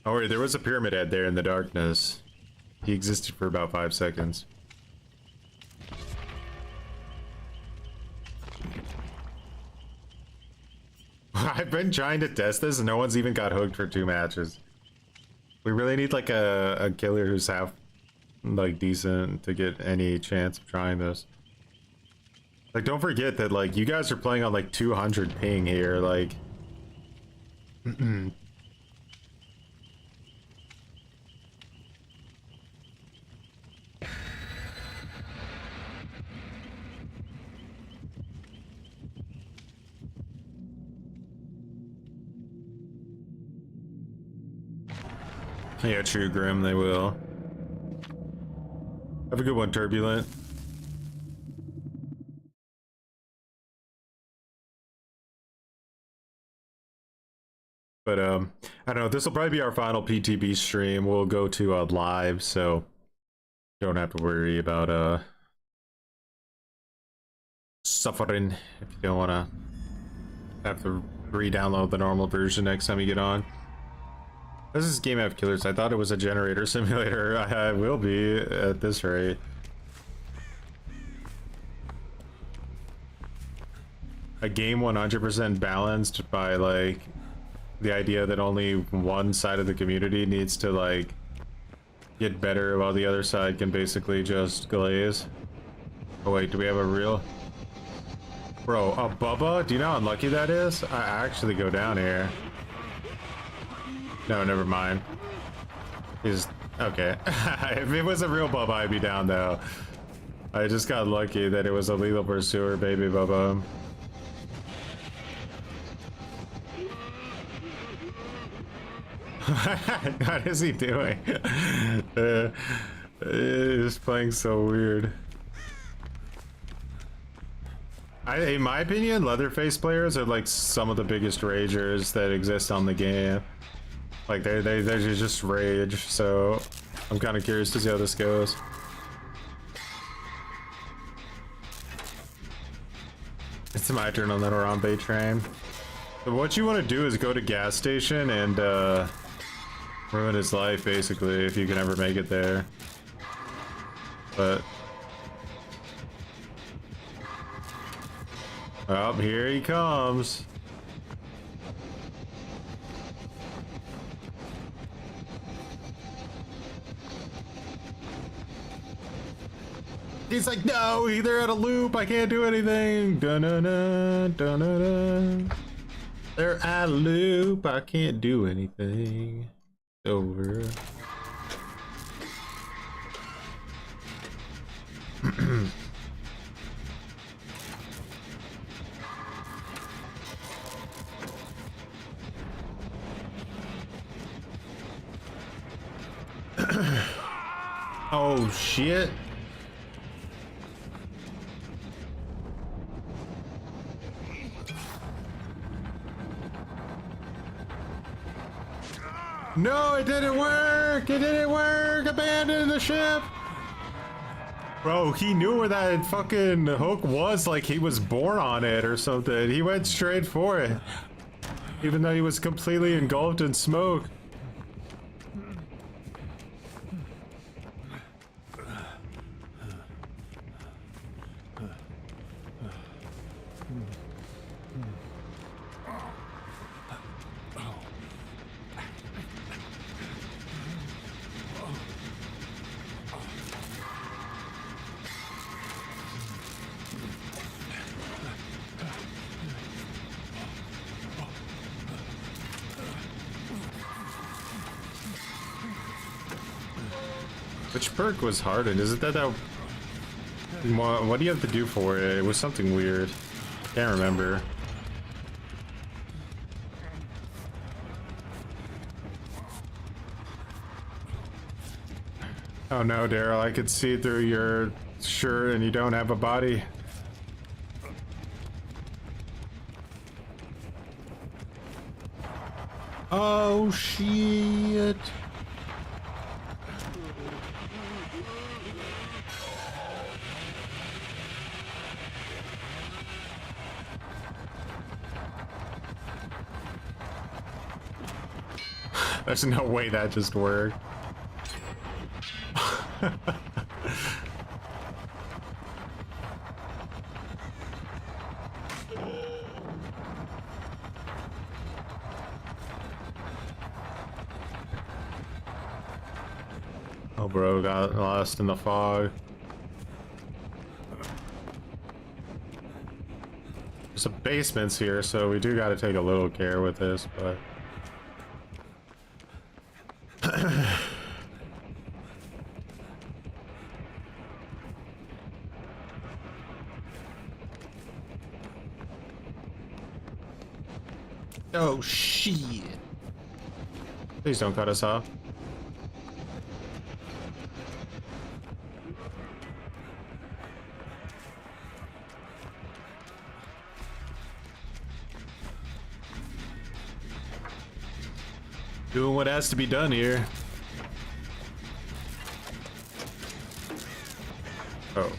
Oh wait, there was a pyramid head there in the darkness. He existed for about 5 seconds. I've been trying to test this and no one's even got hooked for 2 matches. We really need like a killer who's half like decent to get any chance of trying this. Like, don't forget that like you guys are playing on like 200 ping here, like Yeah, true, Grim, they will. Have a good one, Turbulent. But I don't know, this will probably be our final PTB stream. We'll go to live, so don't have to worry about suffering if you don't want to have to re-download the normal version next time you get on. Does this game have killers? I thought it was a generator simulator. I will be at this rate. A game 100% balanced by like the idea that only one side of the community needs to like get better while the other side can basically just glaze. Oh wait, do we have a real... Bro, a Bubba? Do you know how unlucky that is? I actually go down here. No, never mind. He's... okay. If it was a real Bubba, I'd be down though. I just got lucky that it was a lethal pursuer, baby Bubba. What is he doing? He's playing so weird. In my opinion, Leatherface players are like some of the biggest ragers that exist on the game. Like they just rage. So I'm kind of curious to see how this goes. It's my turn on that Harambe train. So what you want to do is go to gas station and ruin his life, basically, if you can ever make it there. But oh, here he comes. He's like, no, they're at a loop. I can't do anything. Dun-dun-dun, dun-dun-dun. They're at a loop. I can't do anything. Over. Oh shit. No, it didn't work! It didn't work! Abandon the ship! Bro, he knew where that fucking hook was, like he was born on it or something. He went straight for it. Even though he was completely engulfed in smoke. Which perk was hardened? Is it that what do you have to do for it? It was something weird. Can't remember. Oh no, Daryl, I could see through your shirt and you don't have a body. Oh shit. There's no way that just worked. Oh, bro, got lost in the fog. There's some basements here, so we do got to take a little care with this, but... Oh shit. Please don't cut us off. Doing what has to be done here. Oh.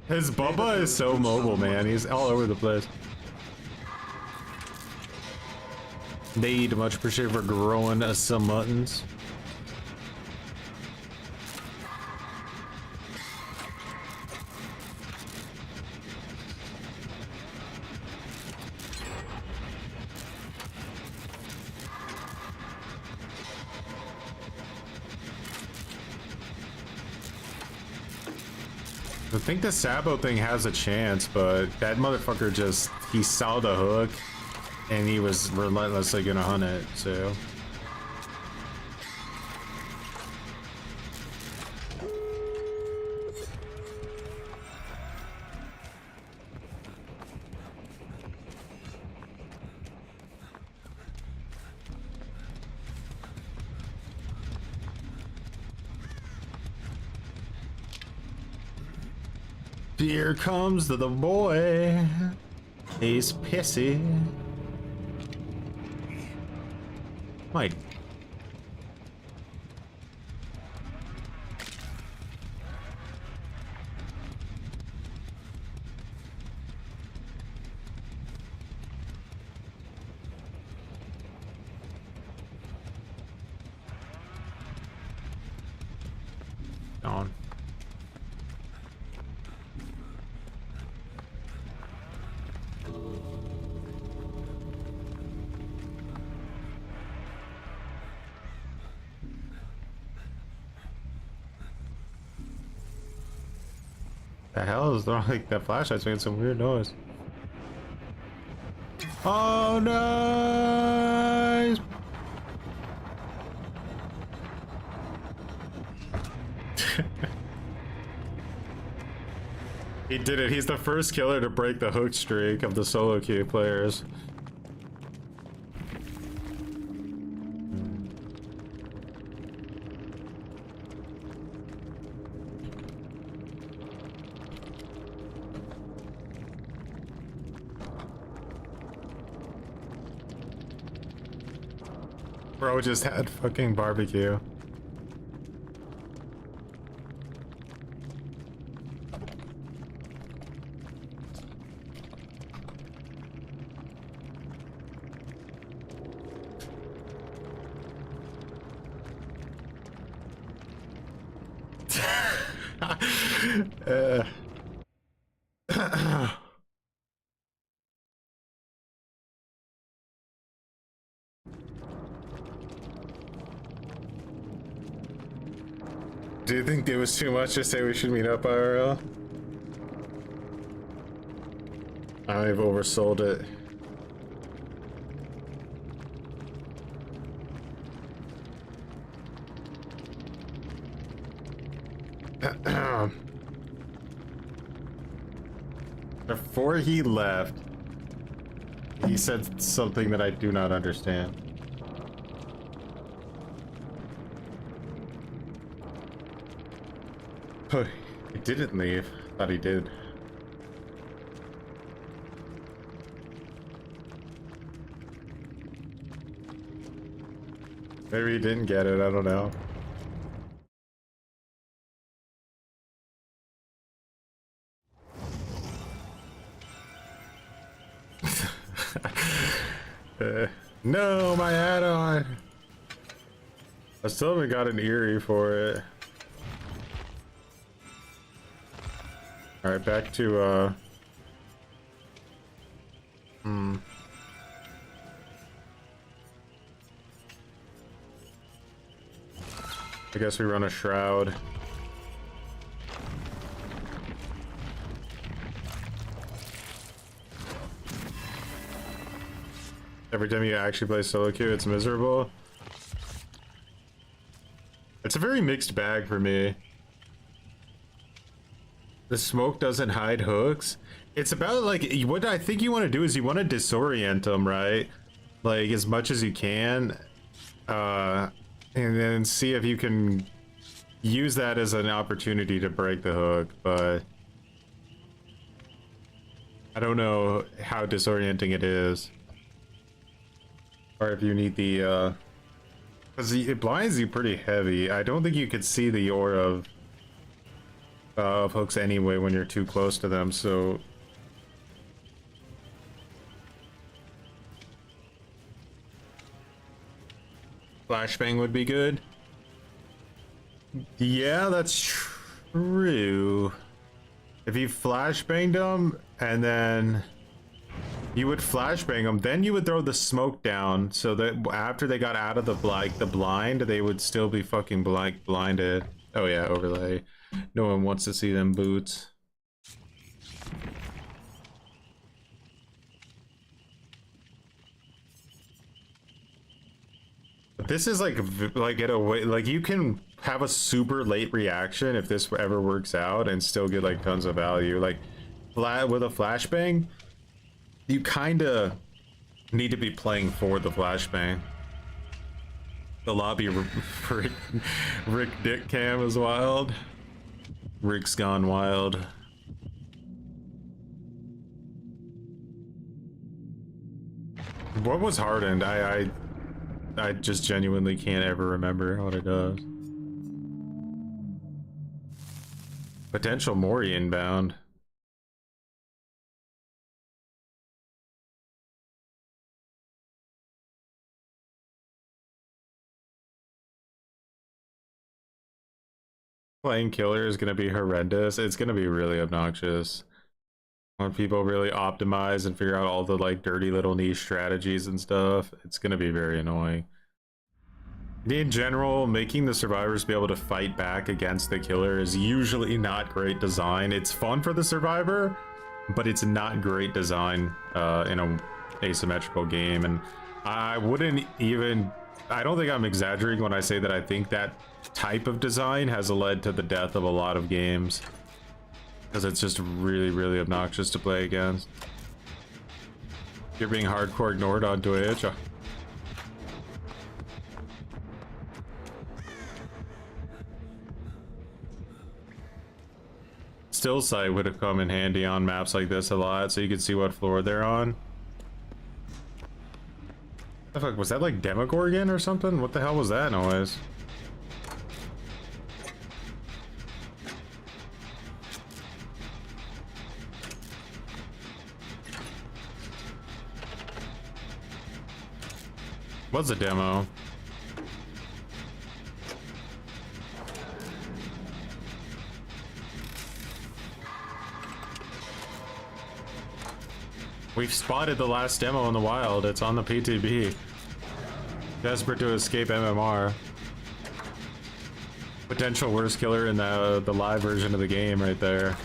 His Bubba is so mobile, man. He's all over the place. Need much appreciated for growing us some muttons. I think the Sabo thing has a chance, but that motherfucker just, he saw the hook and he was relentlessly gonna hunt it, so. Here comes the boy. He's pissy. Mike. On. The hell is wrong? Like that flashlight's making some weird noise. Oh nice! He did it. He's the first killer to break the hook streak of the solo queue players. Bro just had fucking barbecue. Do you think it was too much to say we should meet up IRL? I've oversold it. Before he left, he said something that I do not understand. Oh, he didn't leave. Thought he did. Maybe he didn't get it, I don't know. No, my add-on! I still haven't got an Eerie for it. Alright, back to, I guess we run a shroud. Every time you actually play solo queue, it's miserable. It's a very mixed bag for me. The smoke doesn't hide hooks. It's about like what I think you want to do is you want to disorient them, right? Like as much as you can, and then see if you can use that as an opportunity to break the hook. But I don't know how disorienting it is. Or if you need the, because it blinds you pretty heavy. I don't think you could see the aura of hooks anyway when you're too close to them, so... Flashbang would be good. Yeah, that's true. If you flashbanged them and then you would flashbang them, then you would throw the smoke down so that after they got out of the blind, they would still be fucking blinded. Oh yeah, overlay. No one wants to see them boots. This is like in a way, like you can have a super late reaction if this ever works out and still get like tons of value. Like with a flashbang, you kind of need to be playing for the flashbang. The lobby for Rick Dick Cam is wild. Rick's gone wild. What was hardened? I just genuinely can't ever remember what it does. Potential Mori inbound. Playing killer is going to be horrendous. It's going to be really obnoxious. When people really optimize and figure out all the like dirty little niche strategies and stuff, it's going to be very annoying. In general, making the survivors be able to fight back against the killer is usually not great design. It's fun for the survivor, but it's not great design in a asymmetrical game. And I don't think I'm exaggerating when I say that I think that type of design has led to the death of a lot of games. Because it's just really, really obnoxious to play against. You're being hardcore ignored on Twitch. Still sight would have come in handy on maps like this a lot, so you could see what floor they're on. What the fuck, was that like Demogorgon or something? What the hell was that noise? What's a demo? We've spotted the last demo in the wild. It's on the PTB. Desperate to escape MMR. Potential worst killer in the live version of the game right there.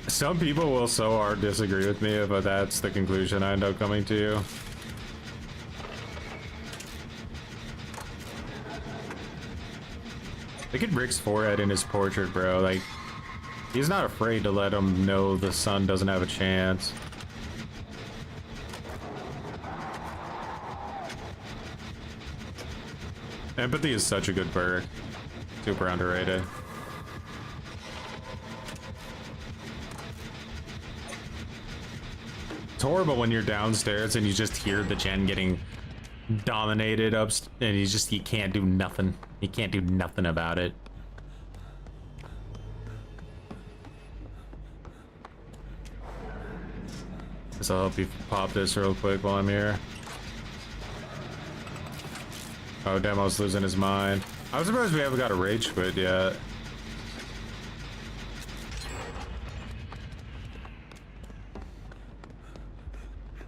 Some people will so hard disagree with me, but that's the conclusion I end up coming to. Look at Rick's forehead in his portrait, bro. Like, he's not afraid to let him know the sun doesn't have a chance. Empathy is such a good perk. Super underrated. It's horrible when you're downstairs and you just hear the gen getting dominated up, and you can't do nothing. You can't do nothing about it. Guess I'll help you pop this real quick while I'm here. Oh, Demo's losing his mind. I'm surprised we haven't got a rage quit yet.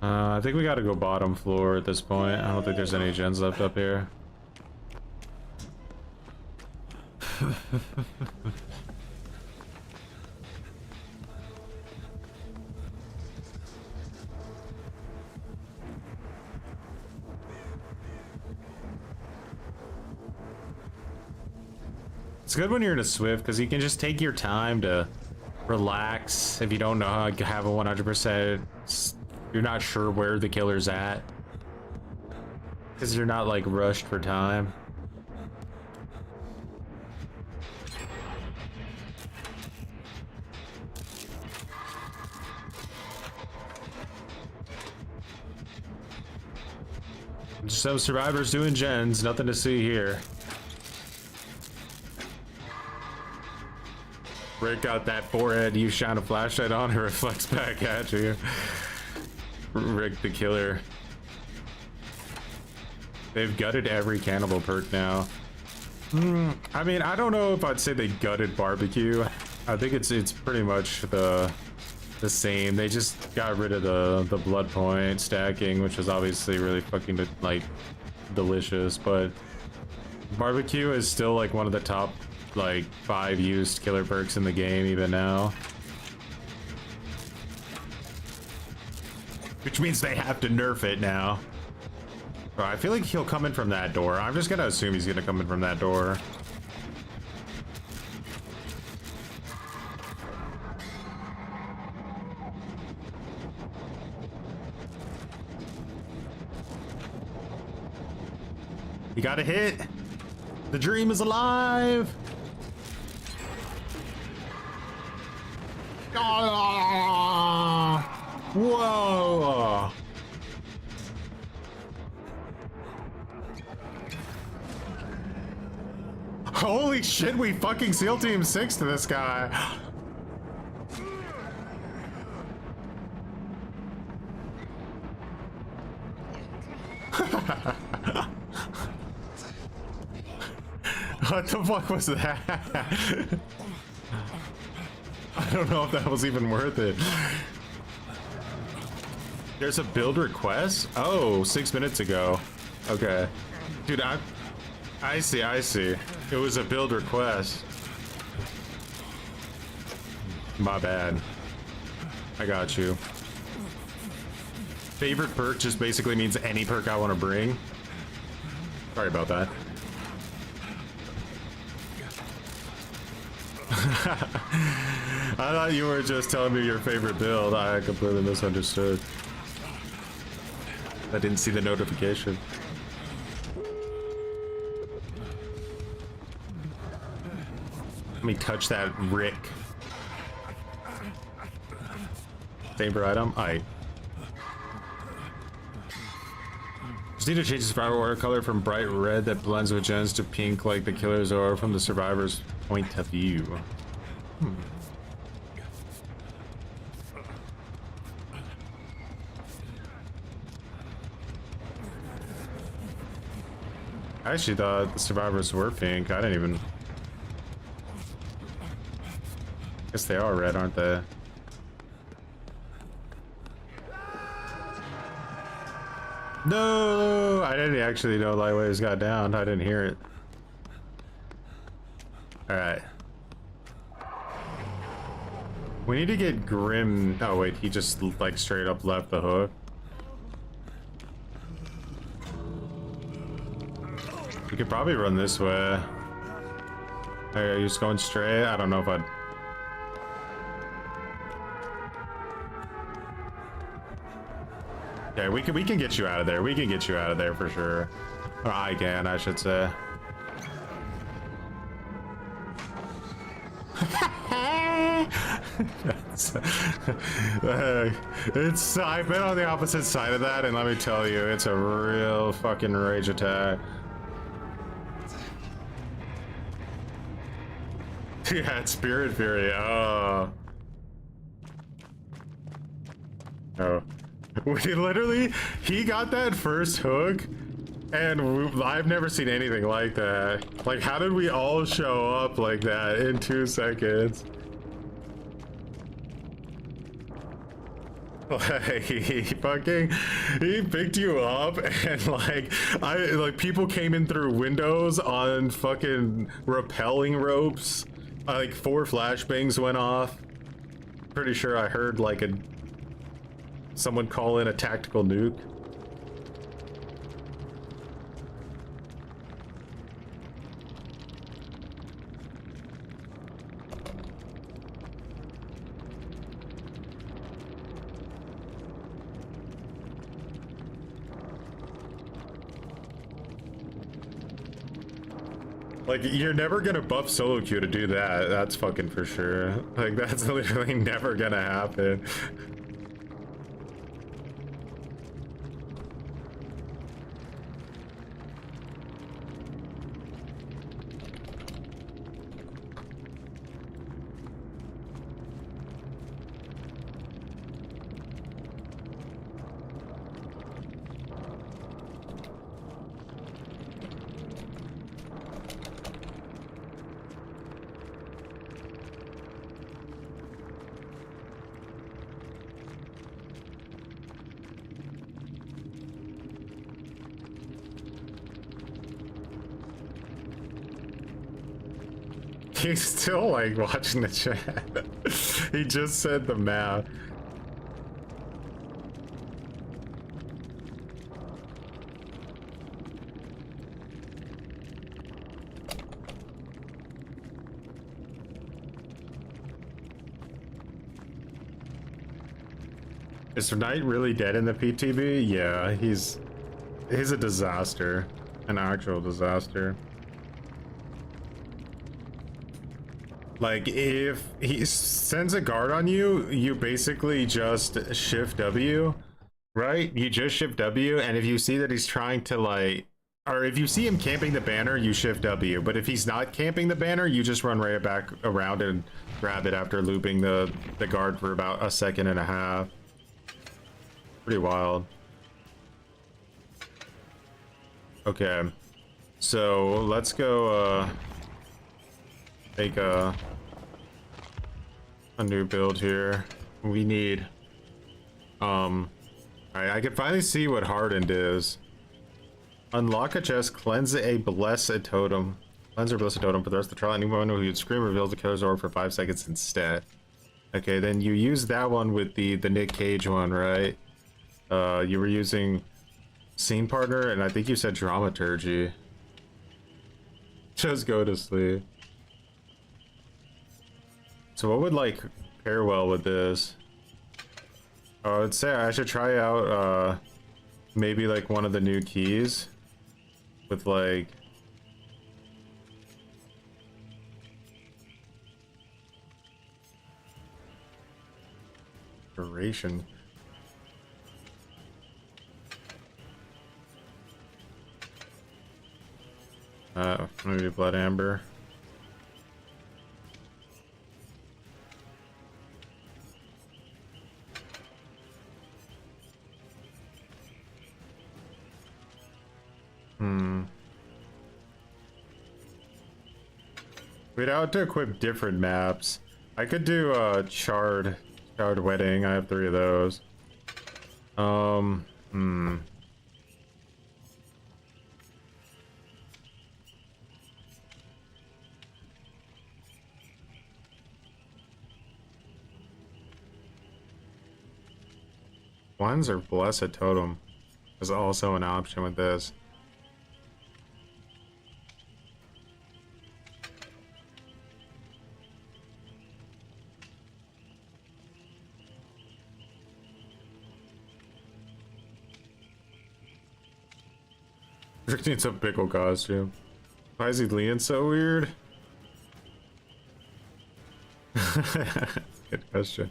I think we gotta go bottom floor at this point. I don't think there's any gens left up here. It's good when you're in a Swift because you can just take your time to relax if you don't know how to have a 100%. You're not sure where the killer's at because you're not like rushed for time. Some survivors doing gens, nothing to see here. Break out that forehead, you shine a flashlight on, it reflects back at you. Rick the killer. They've gutted every cannibal perk now. I mean, I don't know if I'd say they gutted barbecue. I think it's pretty much the same. They just got rid of the blood point stacking, which is obviously really fucking like delicious, but barbecue is still like one of the top like 5 used killer perks in the game even now. Which means they have to nerf it now. Bro, I feel like he'll come in from that door. I'm just gonna assume he's gonna come in from that door. You got a hit. The dream is alive. Whoa. Holy shit, we fucking SEAL Team 6 to this guy. What the fuck was that? I don't know if that was even worth it. There's a build request? Oh, 6 minutes ago. Okay. Dude, I see. It was a build request. My bad. I got you. Favorite perk just basically means any perk I want to bring. Sorry about that. I thought you were just telling me your favorite build. I completely misunderstood. I didn't see the notification. Let me touch that Rick. Chamber item? Aight. Just need to change the survivor aura color from bright red that blends with gens to pink like the killer's aura from the survivor's point of view. I actually thought the survivors were pink. I didn't even... Guess they are red, aren't they? No! I didn't actually know Lightwaves got down. I didn't hear it. Alright. We need to get Grim... Oh wait, he just like straight up left the hook. We could probably run this way. Are you just going straight? I don't know if I'd... Yeah, we can get you out of there. We can get you out of there for sure. Or I can, I should say. I've been on the opposite side of that, and let me tell you, it's a real fucking rage attack. Yeah, it's Spirit Fury. Oh. Oh. We literally, he got that first hook, and I've never seen anything like that. Like, how did we all show up like that in 2 seconds? Like, he picked you up, and like people came in through windows on fucking rappelling ropes. Like 4 flashbangs went off. Pretty sure I heard like someone call in a tactical nuke. Like, you're never gonna buff solo queue to do that. That's fucking for sure. Like, that's literally never gonna happen. He's still like watching the chat. He just said the math. Is Knight really dead in the PTB? Yeah, he's a disaster. An actual disaster. Like, if he sends a guard on you, you basically just shift W, right? You just shift W, and if you see that he's trying to like, or if you see him camping the banner, you shift W. But if he's not camping the banner, you just run right back around and grab it after looping the guard for about a second and a half. Pretty wild. Okay, so let's go make a new build here. We need alright, I can finally see what hardened is. Unlock a chest, cleanse a blessed totem. Cleanse or blessed totem for the rest of the trial. Anyone who would scream reveals the killer's orb for 5 seconds instead. Okay, then you use that one with the Nick Cage one, right? You were using Scene Partner, and I think you said Dramaturgy. Just go to sleep. So what would like pair well with this? I would say I should try out maybe like one of the new keys with like duration. Maybe Blood Amber. We'd have to equip different maps. I could do Charred Wedding. I have 3 of those. Cleanse or Blessed Totem is also an option with this. Rick needs a pickle costume. Why is he leaning so weird? Good question.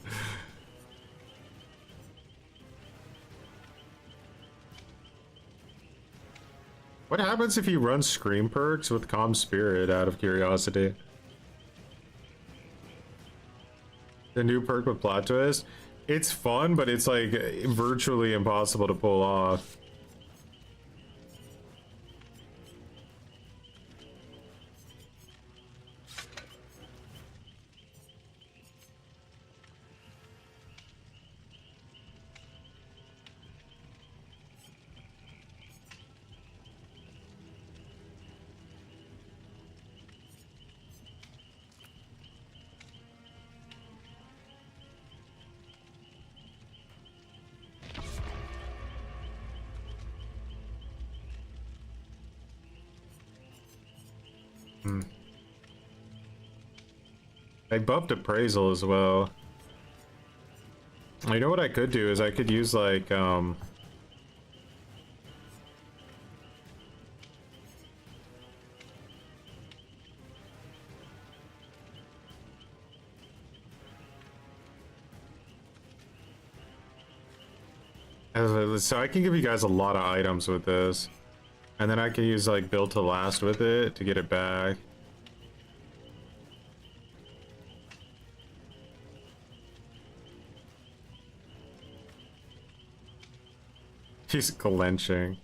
What happens if you run Scream perks with Calm Spirit, out of curiosity? The new perk with Plot Twist? It's fun, but it's like virtually impossible to pull off. I buffed Appraisal as well. You know what I could do is I could use like so I can give you guys a lot of items with this, and then I can use like Build to Last with it to get it back. He's clenching.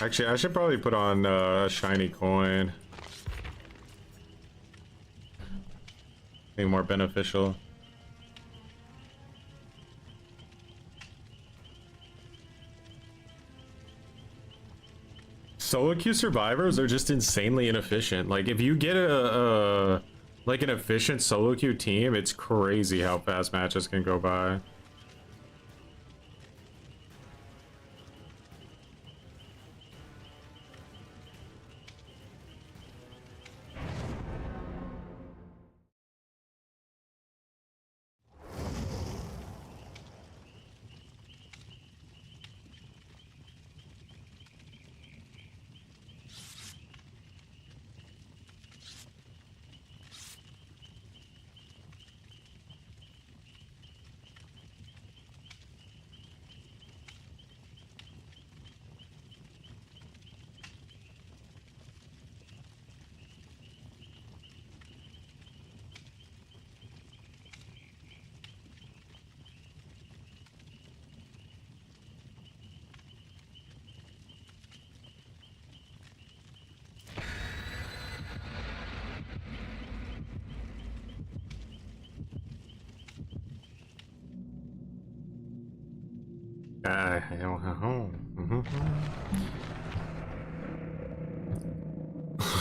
Actually, I should probably put on a shiny coin. Be more beneficial. Solo queue survivors are just insanely inefficient. Like if you get a like an efficient solo queue team, it's crazy how fast matches can go by.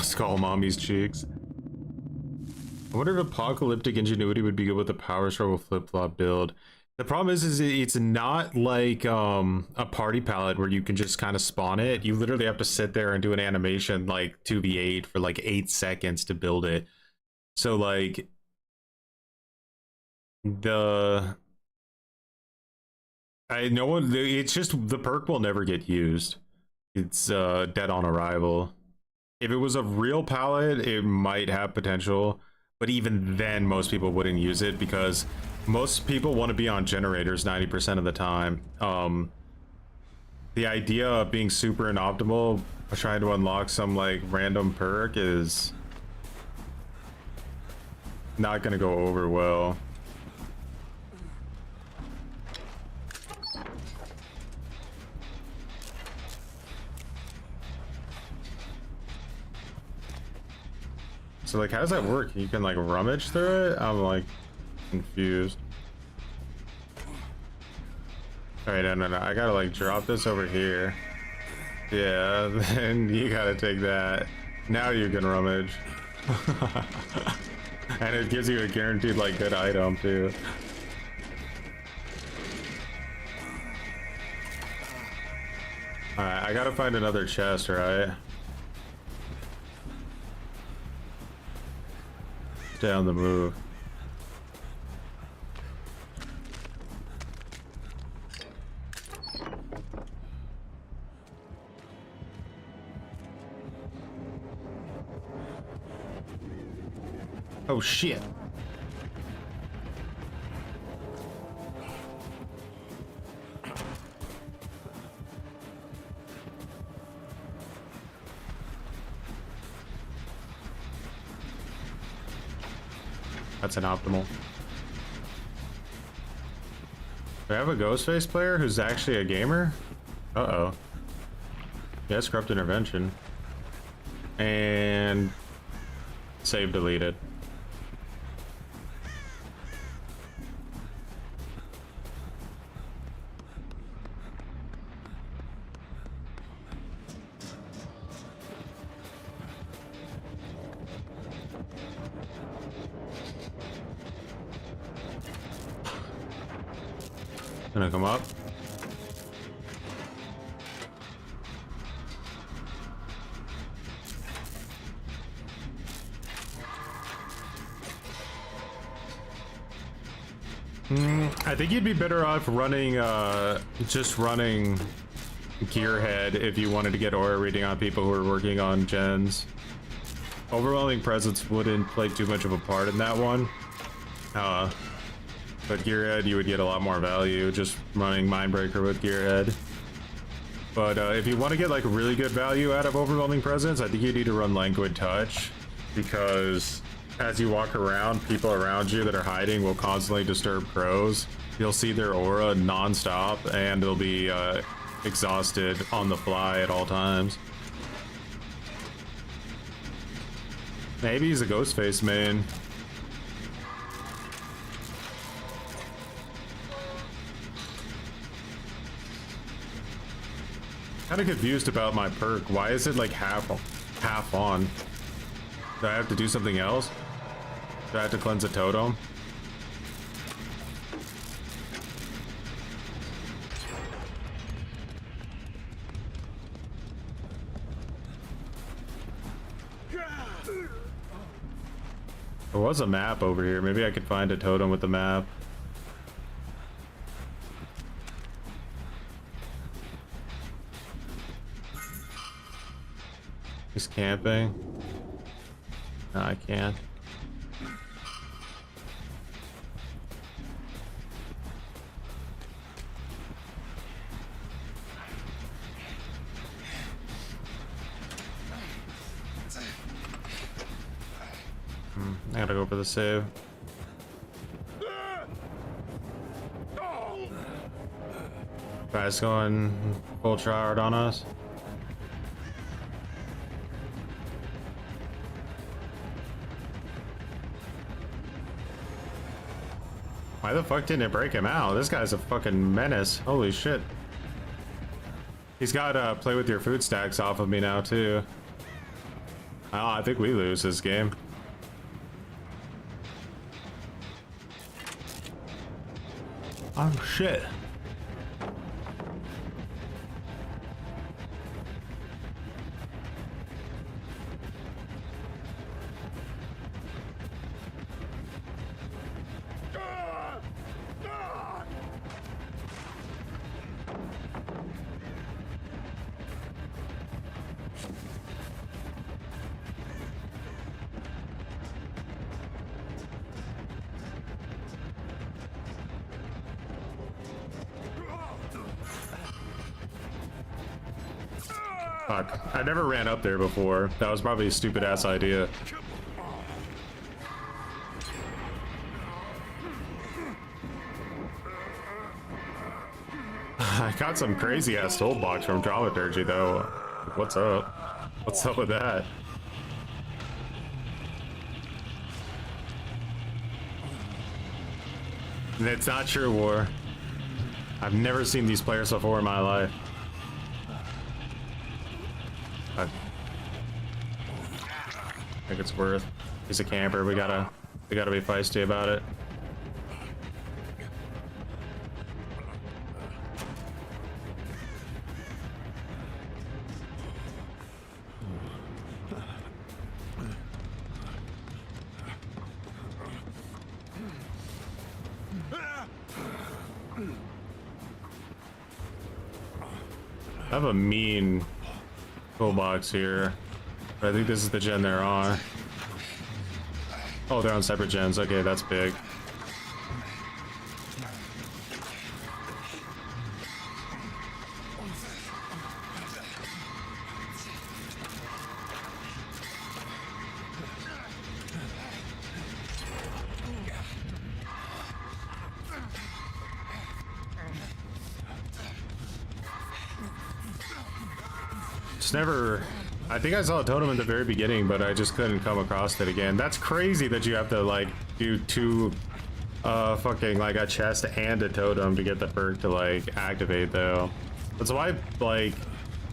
Skull mommy's cheeks. I wonder if apocalyptic ingenuity would be good with the power struggle flip-flop build. The problem is it's not like a party palette where you can just kind of spawn it. You literally have to sit there and do an animation like 2v8 for like 8 seconds to build it. So like it's just the perk will never get used. It's dead on arrival. If it was a real palette, it might have potential, but even then most people wouldn't use it because most people want to be on generators 90% of the time. The idea of being super inoptimal, trying to unlock some like random perk is not gonna go over well. So like, how does that work? You can like rummage through it? I'm like confused. All right, no. I gotta like drop this over here. Yeah, then you gotta take that. Now you can rummage. And it gives you a guaranteed like good item too. All right, I gotta find another chest, right? Stay on the move. Oh shit. That's an optimal. We have a Ghostface player who's actually a gamer? Uh-oh. Yes, corrupt intervention. And save deleted. Gonna come up. I think you'd be better off running, just running Gearhead if you wanted to get aura reading on people who are working on gens. Overwhelming Presence wouldn't play too much of a part in that one. But Gearhead, you would get a lot more value just running Mindbreaker with Gearhead. But if you want to get like really good value out of Overwhelming Presence, I think you need to run Languid Touch, because as you walk around, people around you that are hiding will constantly disturb crows. You'll see their aura non-stop, and they'll be exhausted on the fly at all times. Maybe he's a Ghostface main. Kind of confused about my perk. Why is it like half on? Do I have to do something else? Do I have to cleanse a totem? There was a map over here. Maybe I could find a totem with the map. He's camping. No, I can't. I gotta go for the save. Guys going full tryhard on us. Why the fuck didn't it break him out? This guy's a fucking menace. Holy shit. He's got play with your food stacks off of me now too. Oh, I think we lose this game. Oh shit. Fuck. I never ran up there before. That was probably a stupid ass idea. I got some crazy ass toolbox from Dramaturgy though. What's up? What's up with that? It's not true, War. I've never seen these players before in my life. I think it's worth. He's a camper. We gotta be feisty about it. I have a mean toolbox here, but I think this is the gen they're on. Oh, they're on separate gens. Okay, that's big. Never. I think I saw a totem in the very beginning, but I just couldn't come across it again. That's crazy that you have to like do two fucking like a chest and a totem to get the perk to like activate though. That's why like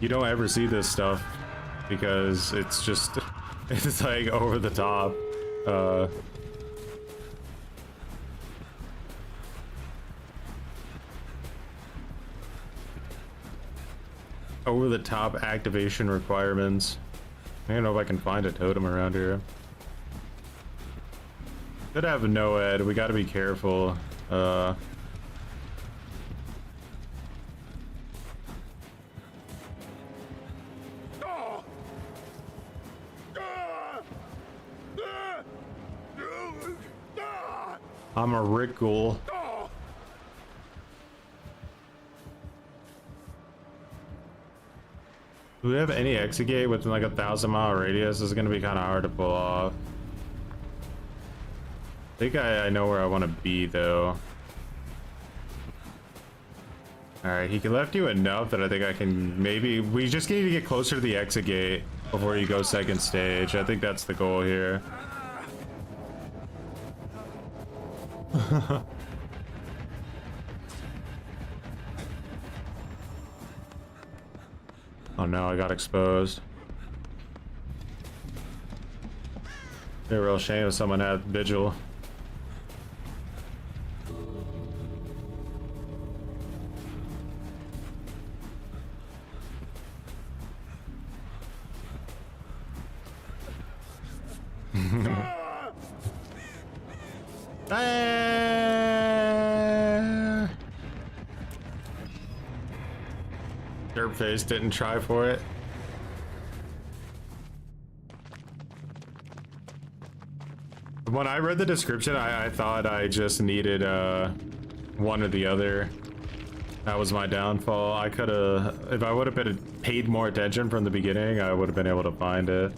you don't ever see this stuff, because it's just it's like over the top. Over the top activation requirements. I don't know if I can find a totem around here. Could have no ed. We got to be careful. I'm a Rick Ghoul. Do we have any exegate within like a 1,000-mile radius? This is gonna be kind of hard to pull off. I think I know where I want to be though. All right, he left you enough that I think I can maybe. We just need to get closer to the exegate before you go second stage. I think that's the goal here. Oh no, I got exposed. Be a real shame if someone had vigil. Dirtface didn't try for it. When I read the description, I thought I just needed one or the other. That was my downfall. I could have, if I would have been paid more attention from the beginning, I would have been able to find it.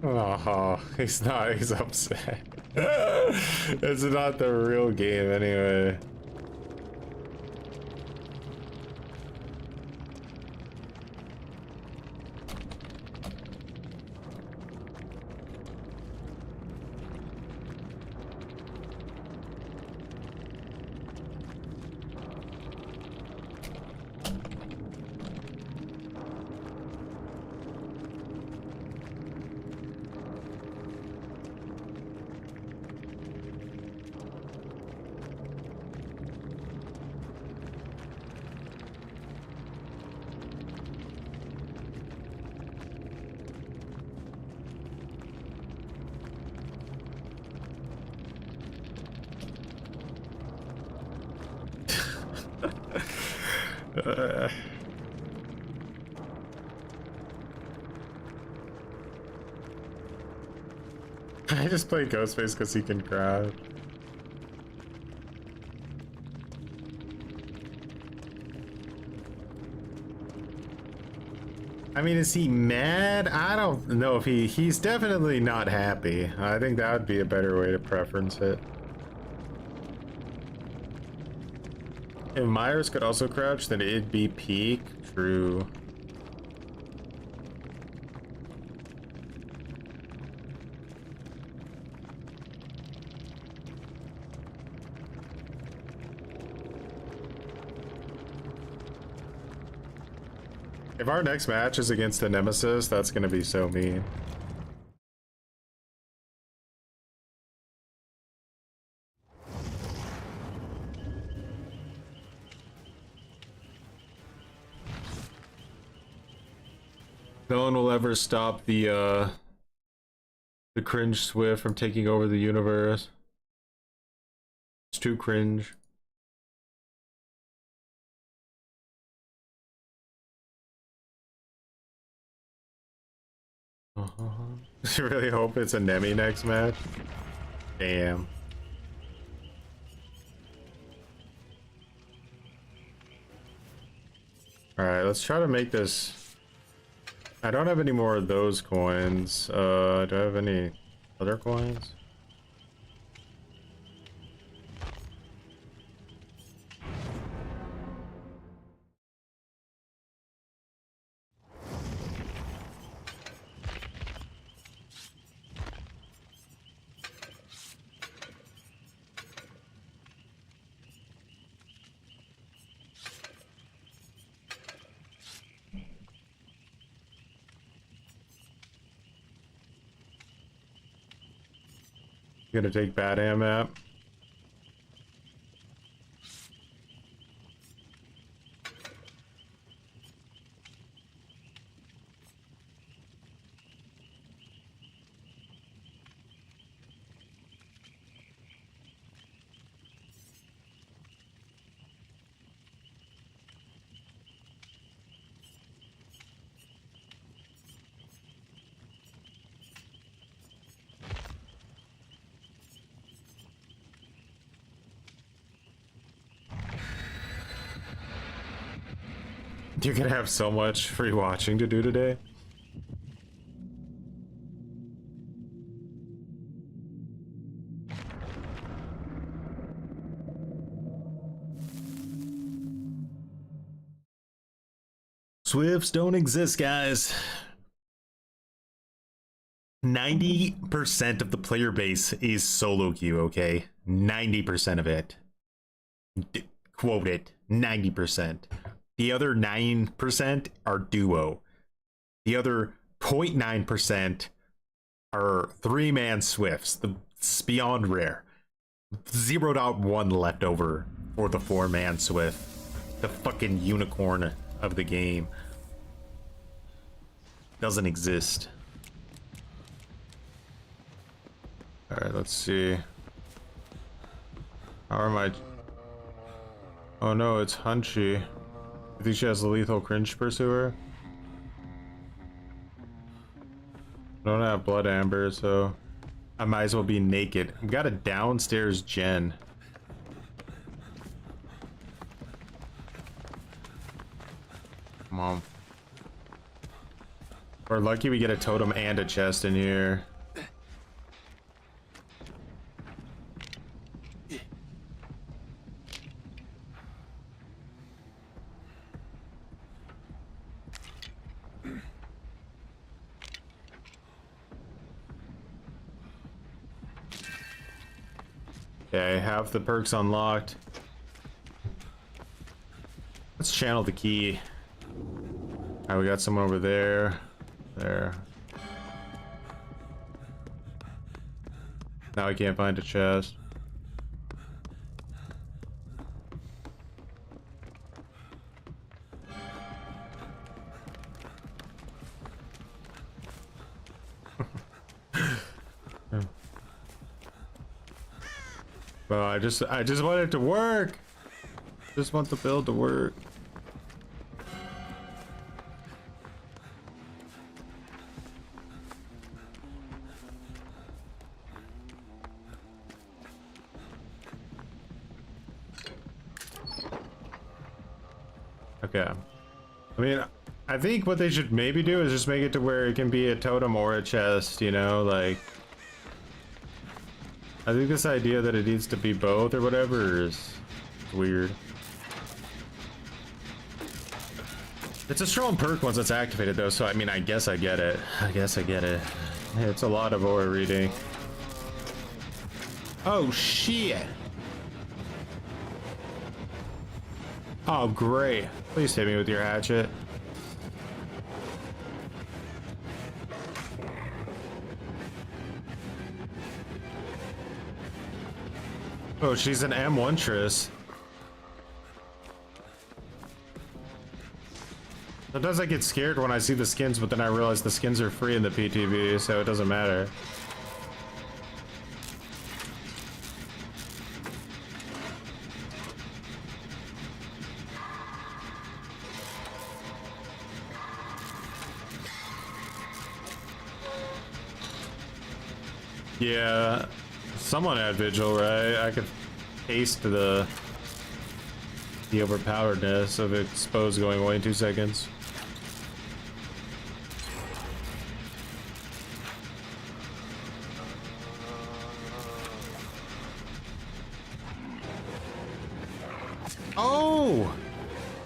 Oh, he's not, he's upset. It's not the real game anyway. I just play Ghostface because he can grab. I mean, is he mad? I don't know if he's definitely not happy. I think that would be a better way to preference it. If Myers could also crouch, then it'd be peak. True. If our next match is against a nemesis, that's gonna be so mean. No one will ever stop the cringe Swift from taking over the universe. It's too cringe. I really hope it's a Nemi next match. Damn. Alright, let's try to make this. I don't have any more of those coins. Do I have any other coins? Gonna take Bad Ham map. You're gonna have so much free watching to do today. Swifts don't exist, guys. 90% of the player base is solo queue, okay? 90% of it. Quote it, 90%. The other 9% are duo. The other 0.9% are 3-man swifts. It's beyond rare. 0.1 left over for the 4-man swift. The fucking unicorn of the game. Doesn't exist. Alright, let's see. How am I? Oh no, it's Hunchy. You think she has a lethal cringe pursuer? I don't have blood amber, so I might as well be naked. I've got a downstairs gen. Come on. We're lucky we get a totem and a chest in here. Okay, have the perks unlocked. Let's channel the key. Alright, we got someone over there. There. Now I can't find a chest. Well, I just want it to work. Just want the build to work. Okay. I mean, I think what they should maybe do is just make it to where it can be a totem or a chest, you know, like I think this idea that it needs to be both or whatever is weird. It's a strong perk once it's activated though, so I mean, I guess I get it. It's a lot of aura reading. Oh shit! Oh great. Please hit me with your hatchet. Oh, she's an M1tress. Sometimes I get scared when I see the skins, but then I realize the skins are free in the PTB, so it doesn't matter. Yeah, someone had Vigil, right? I could taste the overpoweredness of Expose going away in 2 seconds. Oh!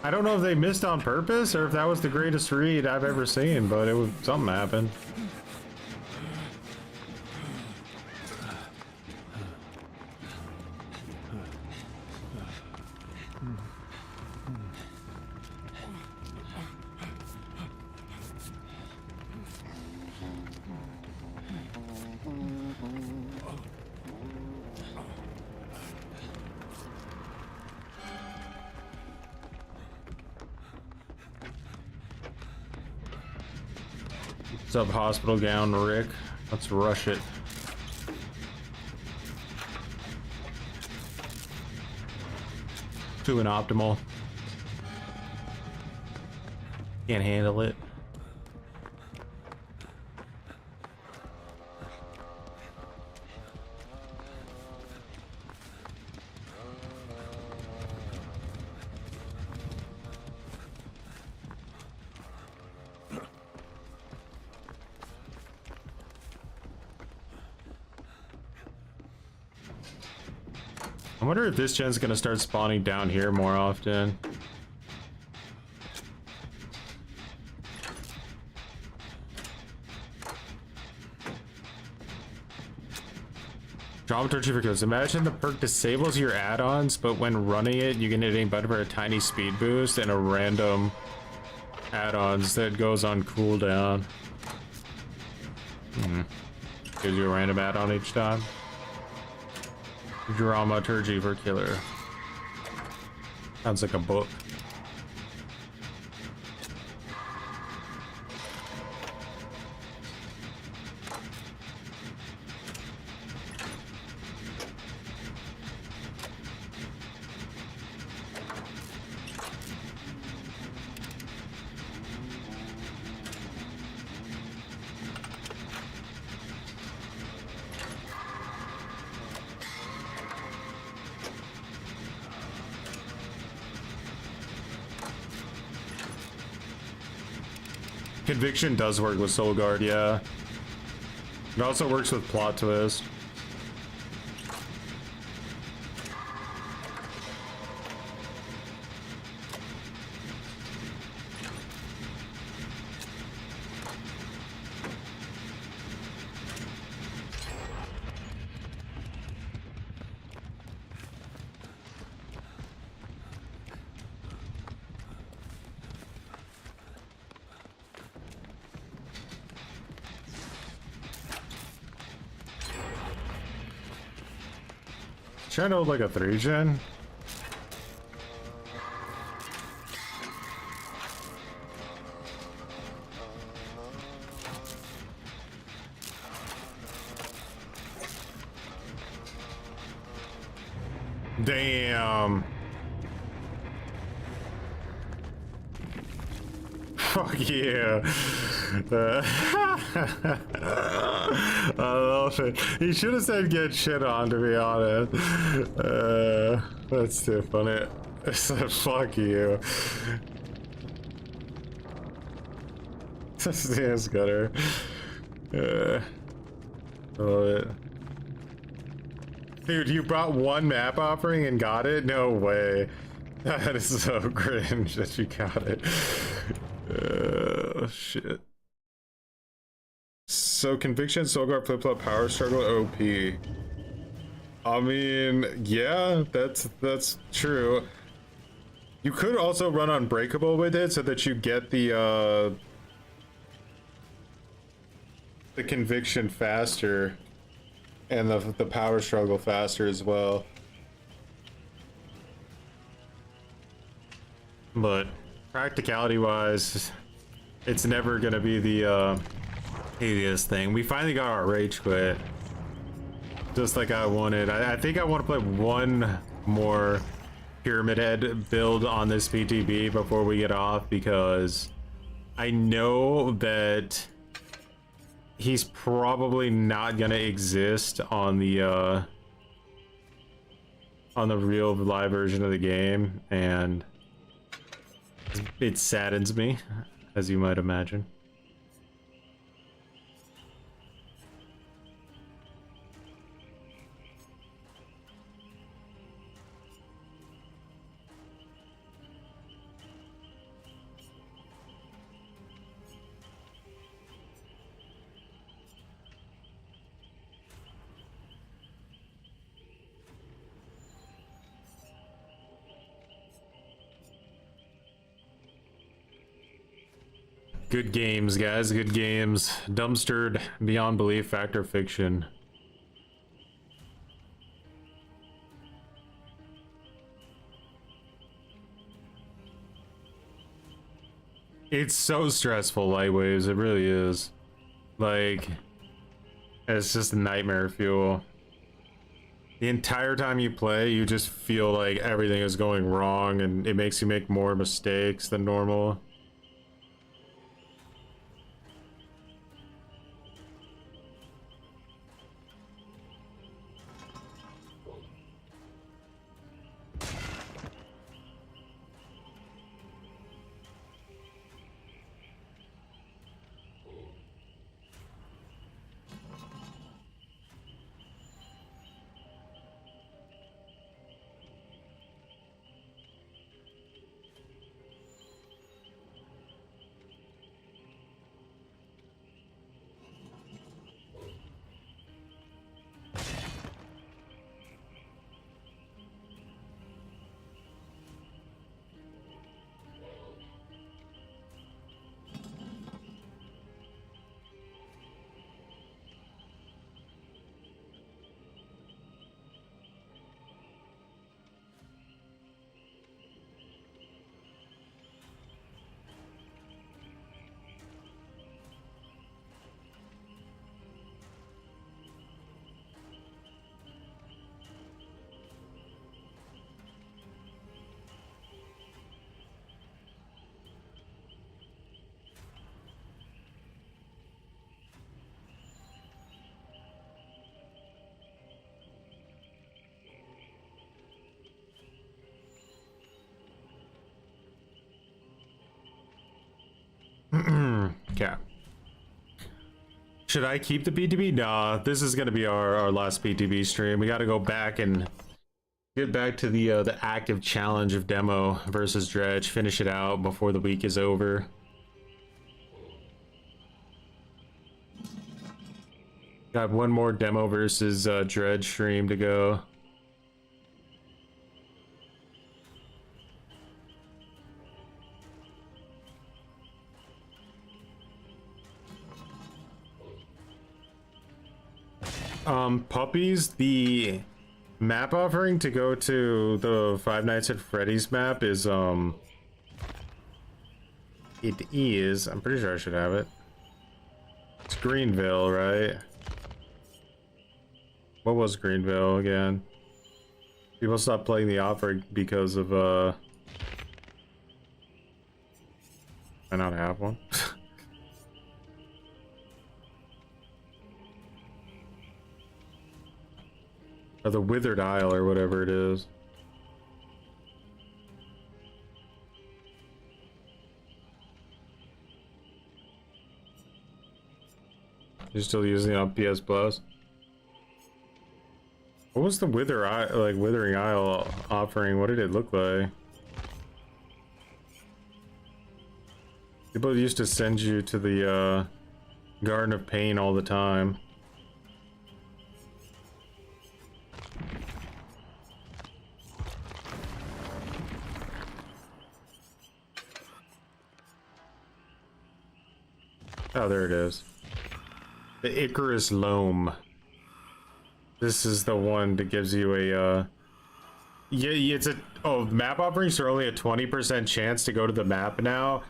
I don't know if they missed on purpose or if that was the greatest read I've ever seen, but it was something happened. What's up, hospital gown Rick? Let's rush it. To an optimal. Can't handle it. I wonder if this gen's gonna start spawning down here more often. Dramaturgy for kills. Imagine the perk disables your add-ons, but when running it, you can hit any button for a tiny speed boost and a random add-ons that goes on cooldown. Gives you a random add-on each time. Dramaturgy for killer. Sounds like a book. Conviction does work with Soul Guard, yeah. It also works with Plot Twist. Trying to hold like a 3-gen. Damn. Fuck yeah. I love it. He should have said get shit on, to be honest. That's too funny. I said fuck you. That's gutter. I love it. Dude, you brought one map offering and got it? No way. That is so cringe that you got it. Shit. So Conviction, Soul Guard, Flip Flop, Power Struggle, OP. I mean, yeah, that's true. You could also run Unbreakable with it so that you get the Conviction faster and the Power Struggle faster as well. But practicality wise, it's never gonna be the easiest thing. We finally got our rage quit, just like I wanted. I think I want to play one more Pyramid Head build on this PTB before we get off, because I know that he's probably not gonna exist on the real live version of the game, and it saddens me, as you might imagine. Good games, guys, good games. Dumpstered beyond belief, fact or fiction. It's so stressful, Lightwaves, it really is. Like, it's just nightmare fuel. The entire time you play, you just feel like everything is going wrong, and it makes you make more mistakes than normal. Should I keep the PTB? Nah, this is gonna be our last PTB stream. We gotta go back and get back to the active challenge of demo versus dredge. Finish it out before the week is over. Got one more demo versus dredge stream to go. Puppies, the map offering to go to the Five Nights at Freddy's map is I'm pretty sure I should have it. It's Greenville, right? What was Greenville again? People stopped playing the offer because of I not have one. Or the Withered Isle or whatever it is. You're still using it on PS Plus? What was the Withering Isle offering? What did it look like? People used to send you to the Garden of Pain all the time. Oh, there it is. The Icarus Loam. This is the one that gives you a yeah, it's a map offerings are only a 20% chance to go to the map now,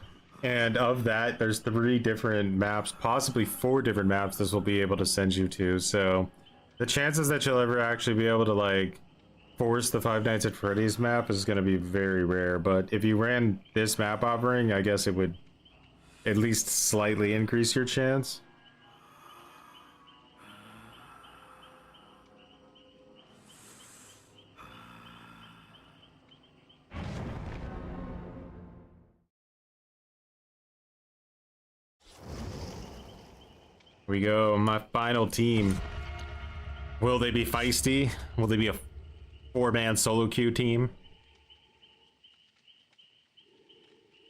and of that there's 3 different maps, possibly 4 different maps this will be able to send you to. So the chances that you'll ever actually be able to like force the Five Nights at Freddy's map is going to be very rare, but if you ran this map offering, I guess it would at least slightly increase your chance. Here we go, my final team. Will they be feisty? Will they be a 4-man solo queue team?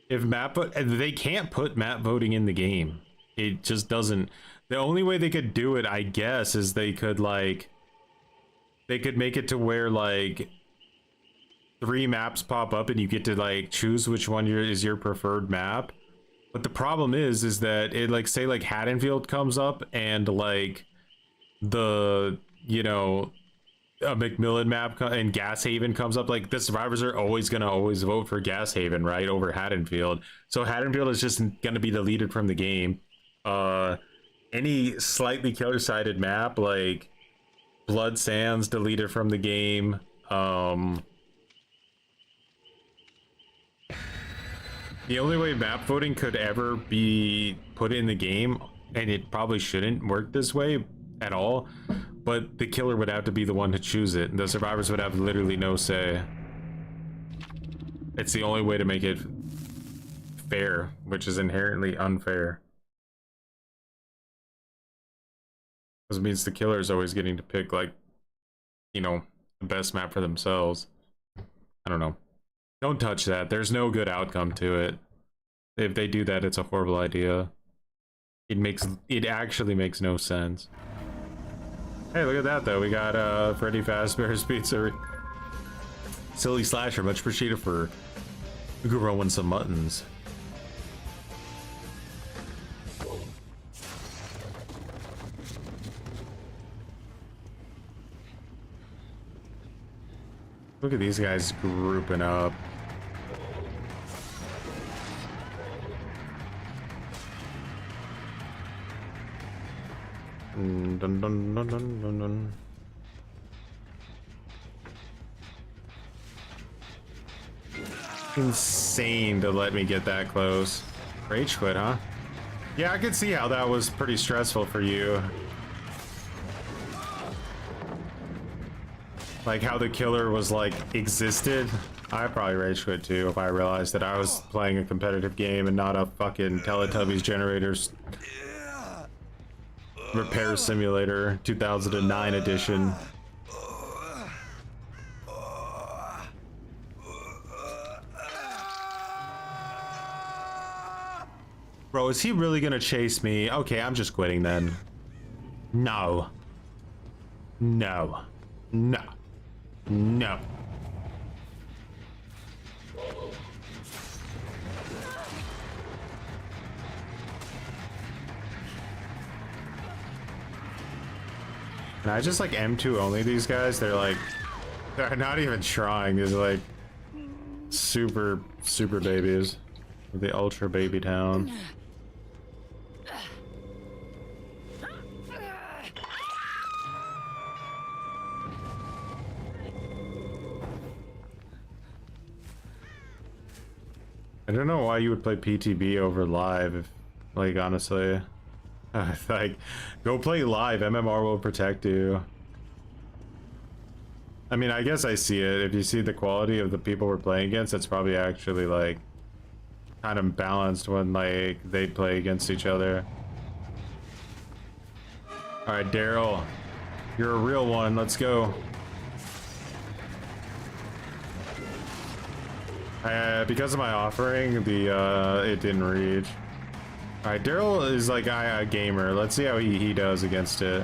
If they can't put map voting in the game. It just doesn't. The only way they could do it, I guess, is they could make it to where like 3 maps pop up and you get to like choose which one is your preferred map. But the problem is that it like say like Haddonfield comes up and like the a McMillan map and Gashaven comes up, like the survivors are always vote for Gashaven, right, over Haddonfield. So Haddonfield is just gonna be deleted from the game. Any slightly killer-sided map like Blood Sands deleted from the game. The only way map voting could ever be put in the game, and it probably shouldn't work this way at all, but the killer would have to be the one to choose it, and the survivors would have literally no say. It's the only way to make it fair, which is inherently unfair. Because it means the killer is always getting to pick, like, the best map for themselves. I don't know. Don't touch that. There's no good outcome to it. If they do that, it's a horrible idea. It actually makes no sense. Hey, look at that though. We got Freddy Fazbear's Pizza. Silly Slasher, much appreciated for growing some muttons. Look at these guys grouping up. Dun, dun, dun, dun, dun, dun. Insane to let me get that close. Rage quit, huh? Yeah, I could see how that was pretty stressful for you. Like how the killer was like existed. I probably rage quit too if I realized that I was playing a competitive game and not a fucking Teletubbies generators Repair Simulator 2009 edition. Bro, is he really gonna chase me? Okay, I'm just quitting then. No. No. No. No. Can I just like M2 only these guys? They're like, they're not even trying. These are like super babies. The ultra baby town. I don't know why you would play PTB over live if, like, honestly. Like, go play live. MMR will protect you. I mean, I guess I see it. If you see the quality of the people we're playing against, it's probably actually, like, kind of balanced when, like, they play against each other. Alright, Daryl. You're a real one. Let's go. Because of my offering, it didn't reach. Alright, Daryl is like a gamer. Let's see how he does against it.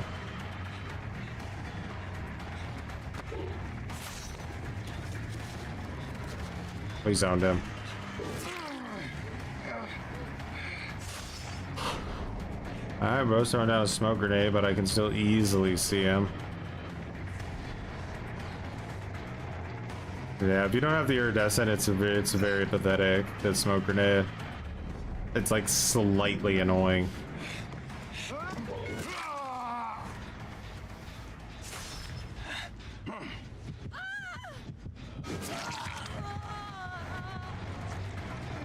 We zoned him. Alright, bro's throwing down a smoke grenade, but I can still easily see him. Yeah, if you don't have the iridescent, it's very pathetic, that smoke grenade. It's like slightly annoying.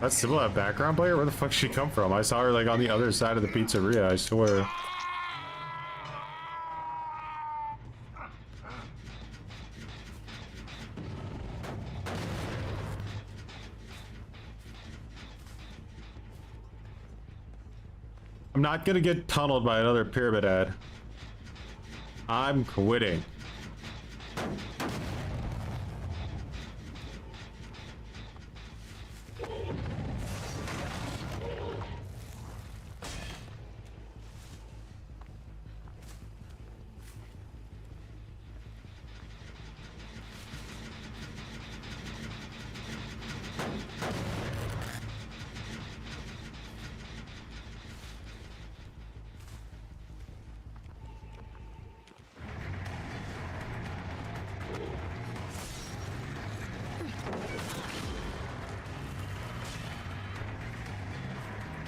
That's still a background player? Where the fuck did she come from? I saw her like on the other side of the pizzeria, I swear. I'm not gonna get tunneled by another pyramid ad. I'm quitting.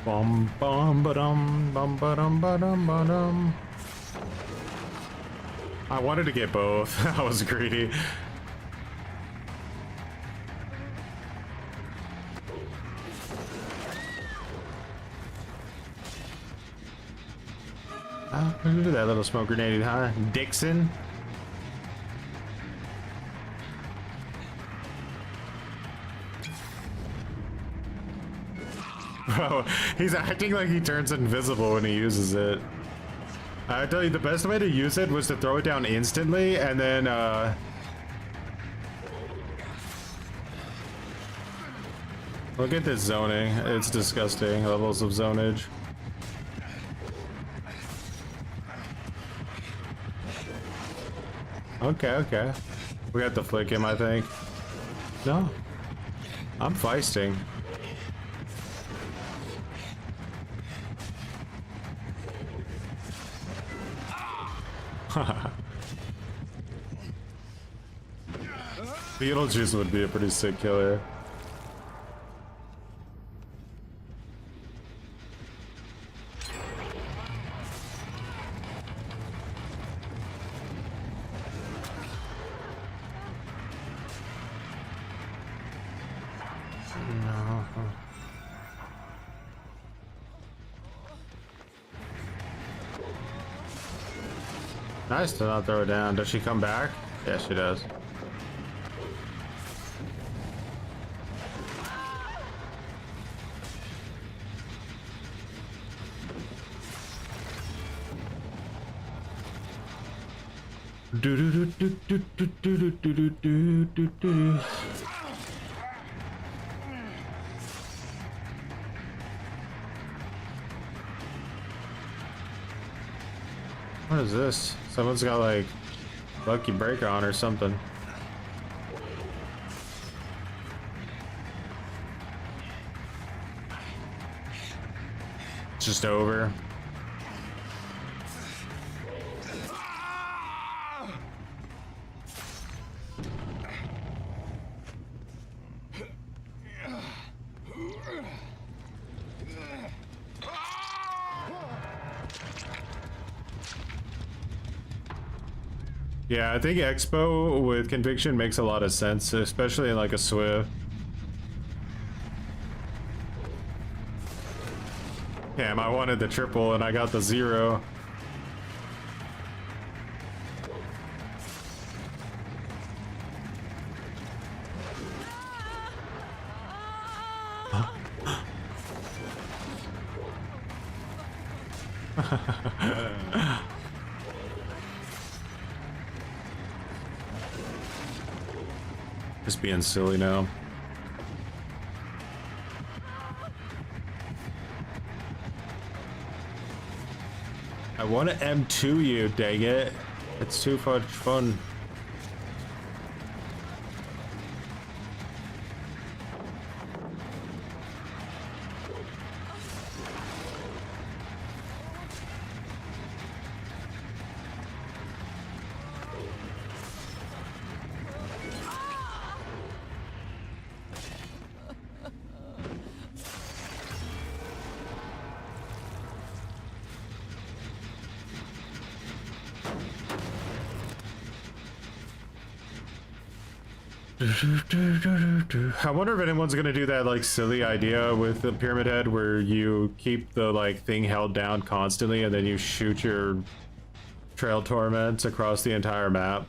Bum bum ba-dum bum ba-dum ba-dum ba-dum. I wanted to get both. I was greedy. Look at that little smoke grenade, huh? Dixon. Bro, he's acting like he turns invisible when he uses it. I tell you, the best way to use it was to throw it down instantly and then, look at this zoning. It's disgusting. Levels of zonage. Okay, okay. We have to flick him, I think. No. I'm feisting. Beetlejuice would be a pretty sick killer. Nice to not throw it down. Does she come back? Yeah, she does. What is this? Someone's got like lucky break on or something. It's just over. Yeah, I think Expo with Conviction makes a lot of sense, especially in like a Swift. Damn, I wanted the triple and I got the 0. Just being silly now. I want to M2 you, dang it. It's too much fun. I wonder if anyone's gonna do that like silly idea with the Pyramid Head where you keep the like thing held down constantly and then you shoot your trail torments across the entire map.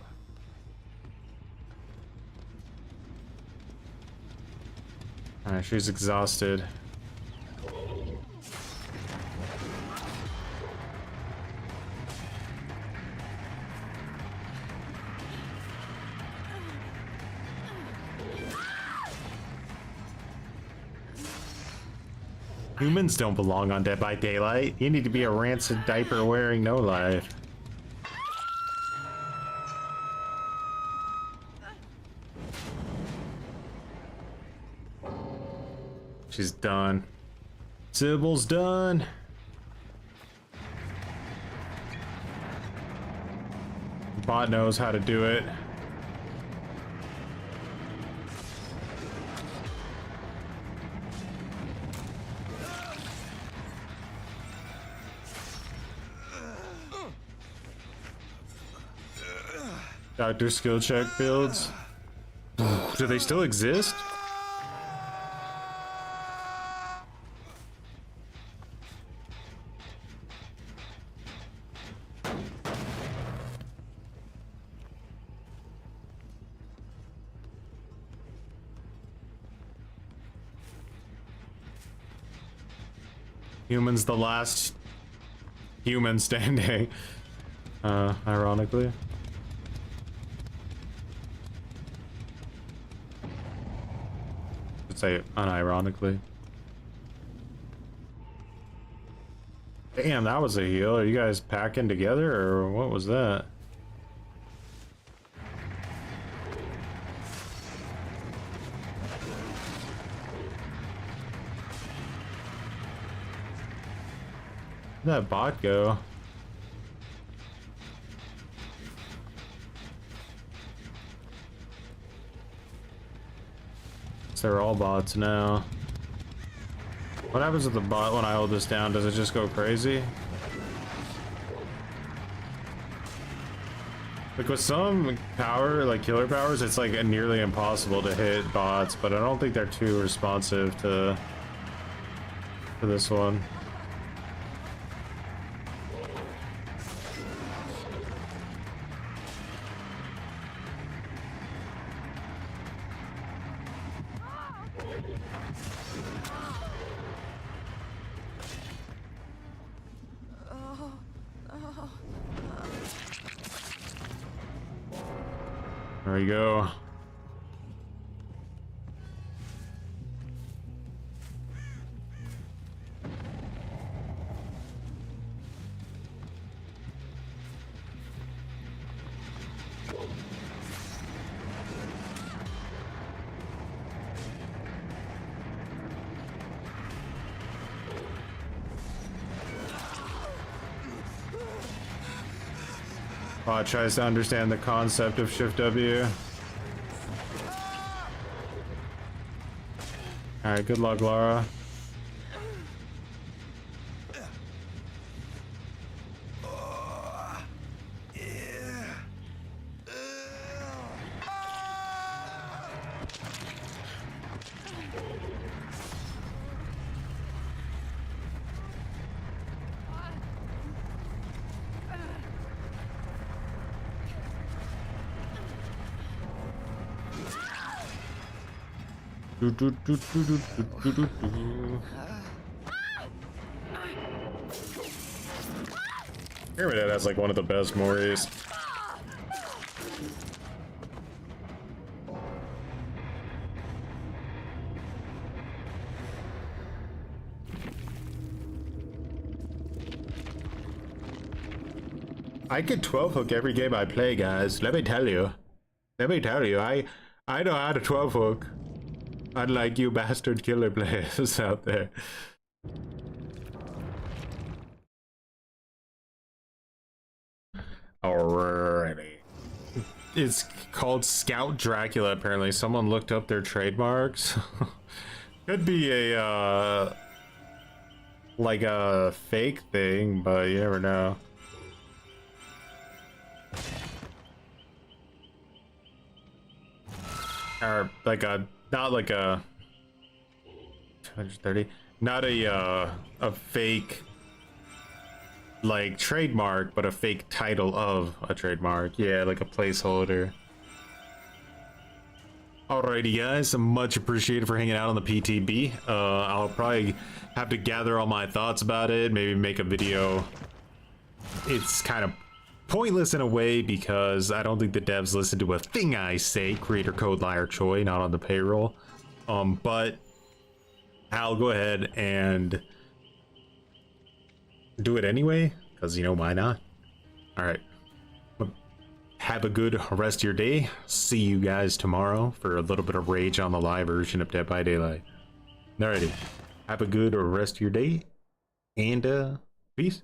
Alright, she's exhausted. Humans don't belong on Dead by Daylight. You need to be a rancid diaper wearing no life. She's done. Sybil's done. Bot knows how to do it. Doctor skill check builds. Do they still exist? Human's the last human standing. Ironically. Say unironically. Damn, that was a heal. Are you guys packing together or what was that? Where'd that bot go? They're all bots now. What happens with the bot when I hold this down? Does it just go crazy? Like with some power, like killer powers, it's like nearly impossible to hit bots, but I don't think they're too responsive to this one. There we go. Bot tries to understand the concept of Shift W. Alright, good luck, Laura. Pyramid has like one of the best Moris. I get 12 hook every game I play, guys. Let me tell you. I know how to 12 hook. Unlike you bastard killer players out there. Alrighty. It's called Scout Dracula, apparently. Someone looked up their trademarks. Could be a, like a fake thing, but you never know. Or like a, not like a 230, not a fake like trademark, but a fake title of a trademark. Yeah, like a placeholder. Alrighty guys, much appreciated for hanging out on the PTB. I'll probably have to gather all my thoughts about it, maybe make a video. It's kind of pointless in a way because I don't think the devs listen to a thing I say. Creator code liar Choi, not on the payroll. But I'll go ahead and do it anyway, because you know, why not? All right, have a good rest of your day. See you guys tomorrow for a little bit of rage on the live version of Dead by Daylight. Alrighty, have a good rest of your day, and peace.